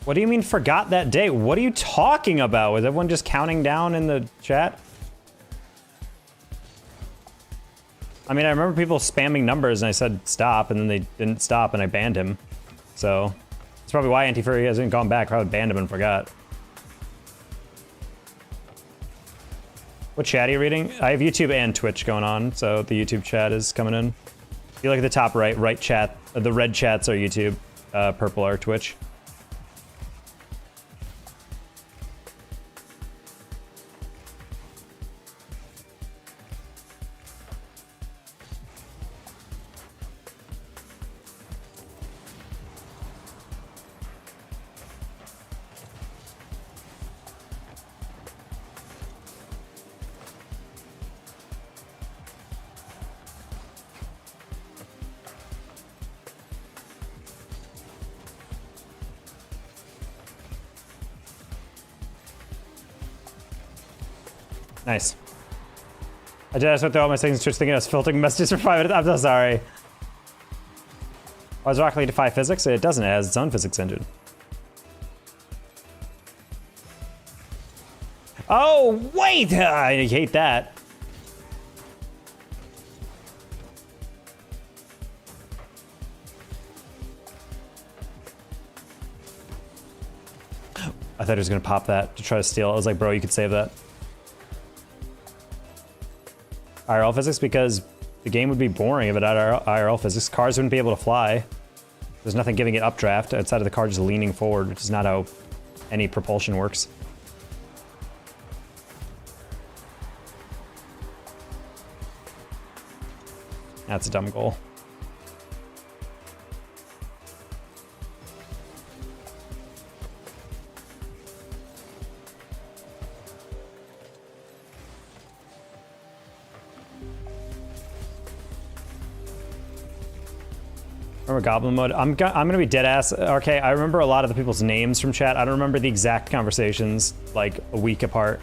What do you mean forgot that day? What are you talking about? Was everyone just counting down in the chat? I mean, I remember people spamming numbers and I said stop and then they didn't stop and I banned him. So that's probably why Anti-Furry hasn't gone back. Probably banned him and forgot. What chat are you reading? I have YouTube and Twitch going on, so the YouTube chat is coming in. If you look at the top right chat, the red chats are YouTube, purple are Twitch. Nice. I just went through all my settings just thinking I was filtering messages for 5 minutes. I'm so sorry. Why does Rocket League defy physics? It doesn't. It has its own physics engine. Oh, wait! I hate that. I thought he was going to pop that to try to steal it. I was like, bro, you could save that. IRL physics, because the game would be boring if it had IRL physics. Cars wouldn't be able to fly. There's nothing giving it updraft outside of the car just leaning forward, which is not how any propulsion works. That's a dumb goal. Remember Goblin mode? I'm gonna be dead ass. Okay, I remember a lot of the people's names from chat. I don't remember the exact conversations, like a week apart.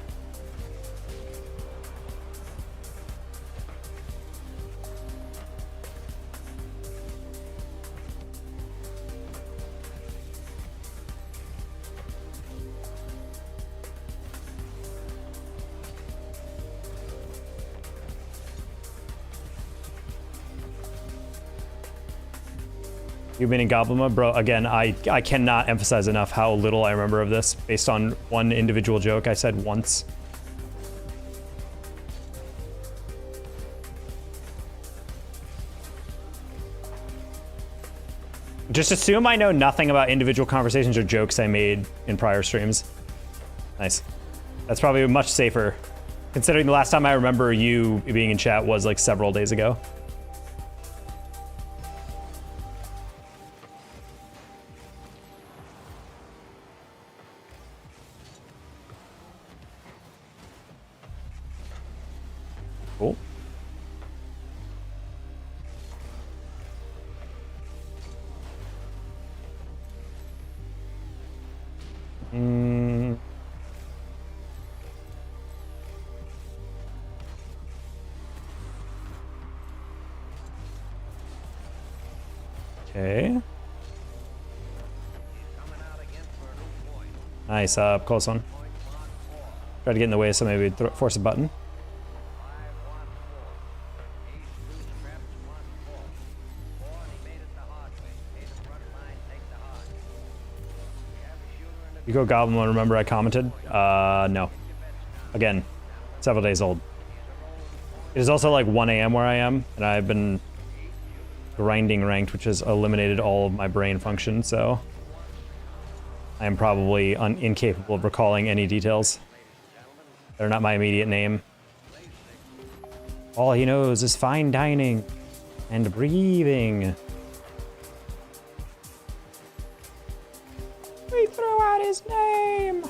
You've been in Goblin mode, bro. Again, I cannot emphasize enough how little I remember of this based on one individual joke I said once. Just assume I know nothing about individual conversations or jokes I made in prior streams. Nice. That's probably much safer, considering the last time I remember you being in chat was like several days ago. Cool. Okay. Nice, close one. Try to get in the way, so maybe force a button. You go Goblin mode, remember I commented? No. Again, several days old. It is also like 1 a.m. where I am, and I've been grinding ranked, which has eliminated all of my brain function, so I am probably incapable of recalling any details. They're not my immediate name. All he knows is fine dining and breathing. We threw out his name.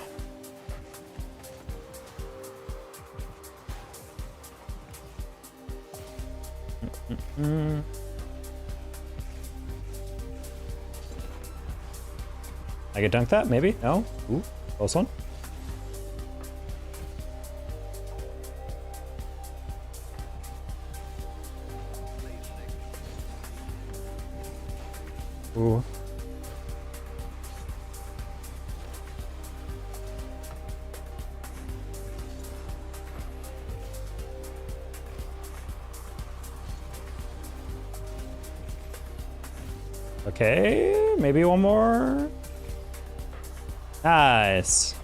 I could dunk that, maybe? No? Ooh, close one. Ooh. Okay, maybe one more. Nice.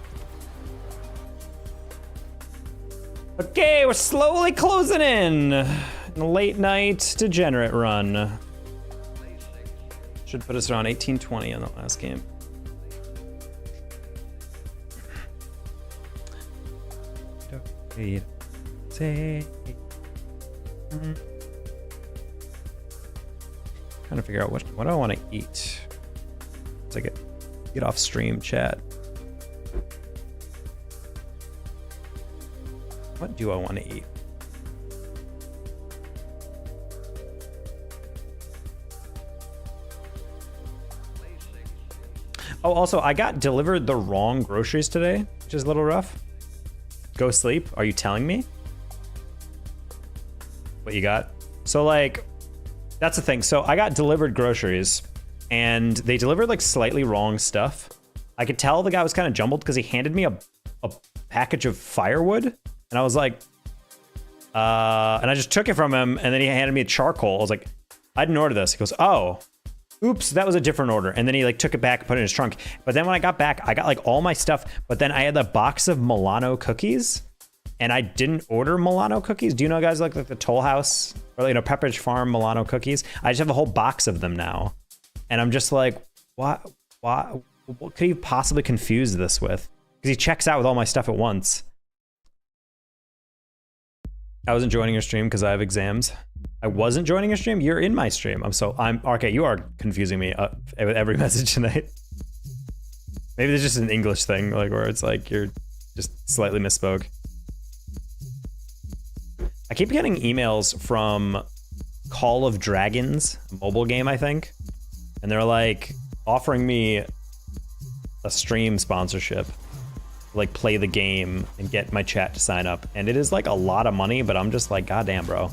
Okay, we're slowly closing in. The late night degenerate run. Should put us around 18-20 on the last game. Trying to figure out what do I want to eat. So I get off stream chat. What do I want to eat? Oh, also, I got delivered the wrong groceries today, which is a little rough. Go sleep. Are you telling me what you got? So, like, that's the thing. So I got delivered groceries, and they delivered, like, slightly wrong stuff. I could tell the guy was kind of jumbled because he handed me a package of firewood, and I was like, and I just took it from him, and then he handed me a charcoal. I was like, I didn't order this. He goes, oh, oops, that was a different order. And then he like took it back and put it in his trunk. But then when I got back, I got like all my stuff, but then I had a box of Milano cookies, and I didn't order Milano cookies. Do you know guys like the Toll House or, you know, Pepperidge Farm Milano cookies? I just have a whole box of them now. And I'm just like, what could you possibly confuse this with? Because he checks out with all my stuff at once. I wasn't joining your stream because I have exams. I wasn't joining your stream? You're in my stream. I'm okay, you are confusing me with every message tonight. Maybe there's just an English thing, like where it's like you're just slightly misspoke. I keep getting emails from Call of Dragons, a mobile game, I think. And they're like offering me a stream sponsorship. Like play the game and get my chat to sign up, and it is like a lot of money, but I'm just like, goddamn, bro.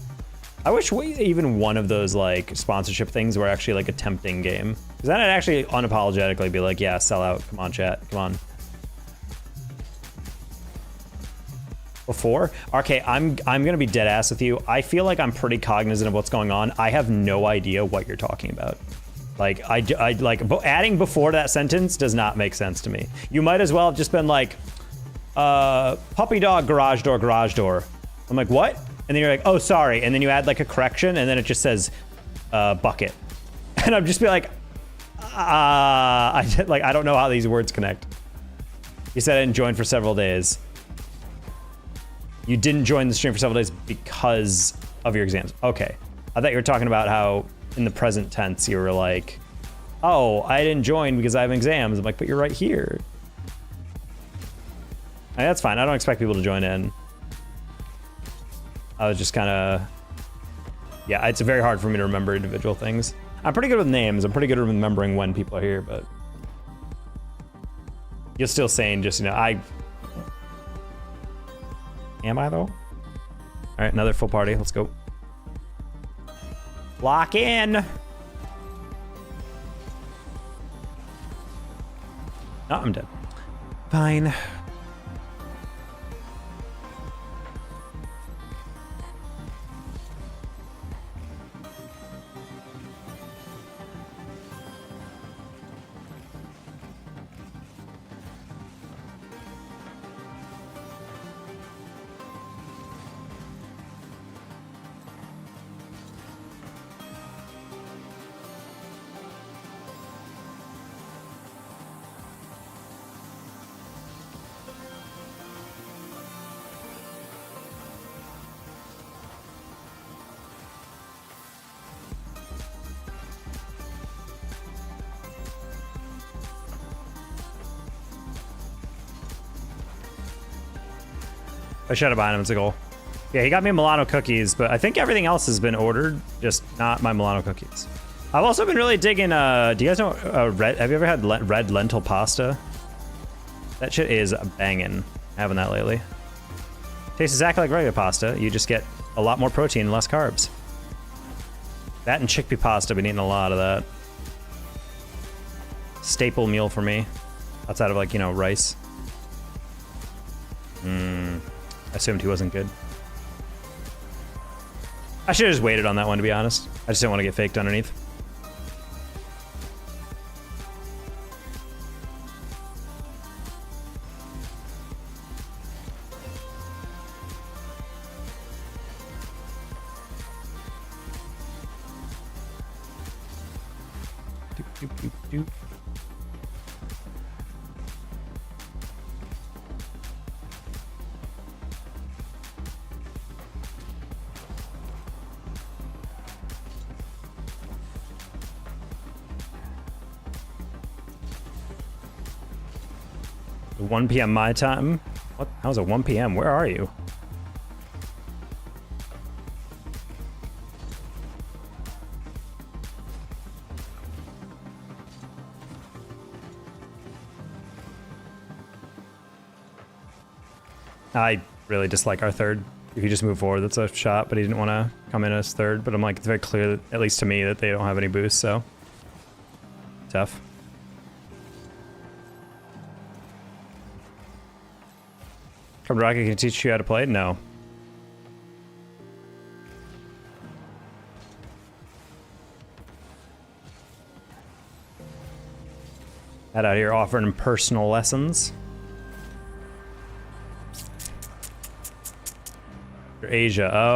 I wish even one of those like sponsorship things were actually like a tempting game, because then I'd actually unapologetically be like, yeah, sell out, come on chat, come on. Before, okay, I'm gonna be dead ass with you. I feel like I'm pretty cognizant of what's going on. I have no idea what you're talking about. Like, I like adding before that sentence does not make sense to me. You might as well have just been like, puppy dog, garage door, garage door. I'm like, what? And then you're like, oh, sorry. And then you add like a correction, and then it just says, bucket. And I'm just be like, I don't know how these words connect. You said I didn't join for several days. You didn't join the stream for several days because of your exams. Okay. I thought you were talking about how in the present tense you were like, oh, I didn't join because I have exams. I'm like, but you're right here. I mean, that's fine. I don't expect people to join in. I was just kind of, yeah, it's very hard for me to remember individual things. I'm pretty good with names. I'm pretty good at remembering when people are here, but you're still saying just, you know, am I though? All right, another full party. Let's go. Lock in. No, I'm dead. Fine. I shut it behind him. It's a goal. Yeah, he got me Milano cookies, but I think everything else has been ordered, just not my Milano cookies. I've also been really digging, do you guys know, have you ever had red lentil pasta? That shit is banging. Having that lately. Tastes exactly like regular pasta. You just get a lot more protein and less carbs. That and chickpea pasta, I've been eating a lot of that. Staple meal for me. Outside of like, you know, rice. I assumed he wasn't good. I should have just waited on that one, to be honest. I just didn't want to get faked underneath. Doop, doop, doop, doop. The 1 p.m. my time? What? How's it 1 p.m.? Where are you? I really dislike our third. If you just move forward, that's a shot, but he didn't want to come in as third. But I'm like, it's very clear, that, at least to me, that they don't have any boost, so. Tough. Come Rocket can teach you how to play? No. Head out here offering personal lessons. Asia. Oh.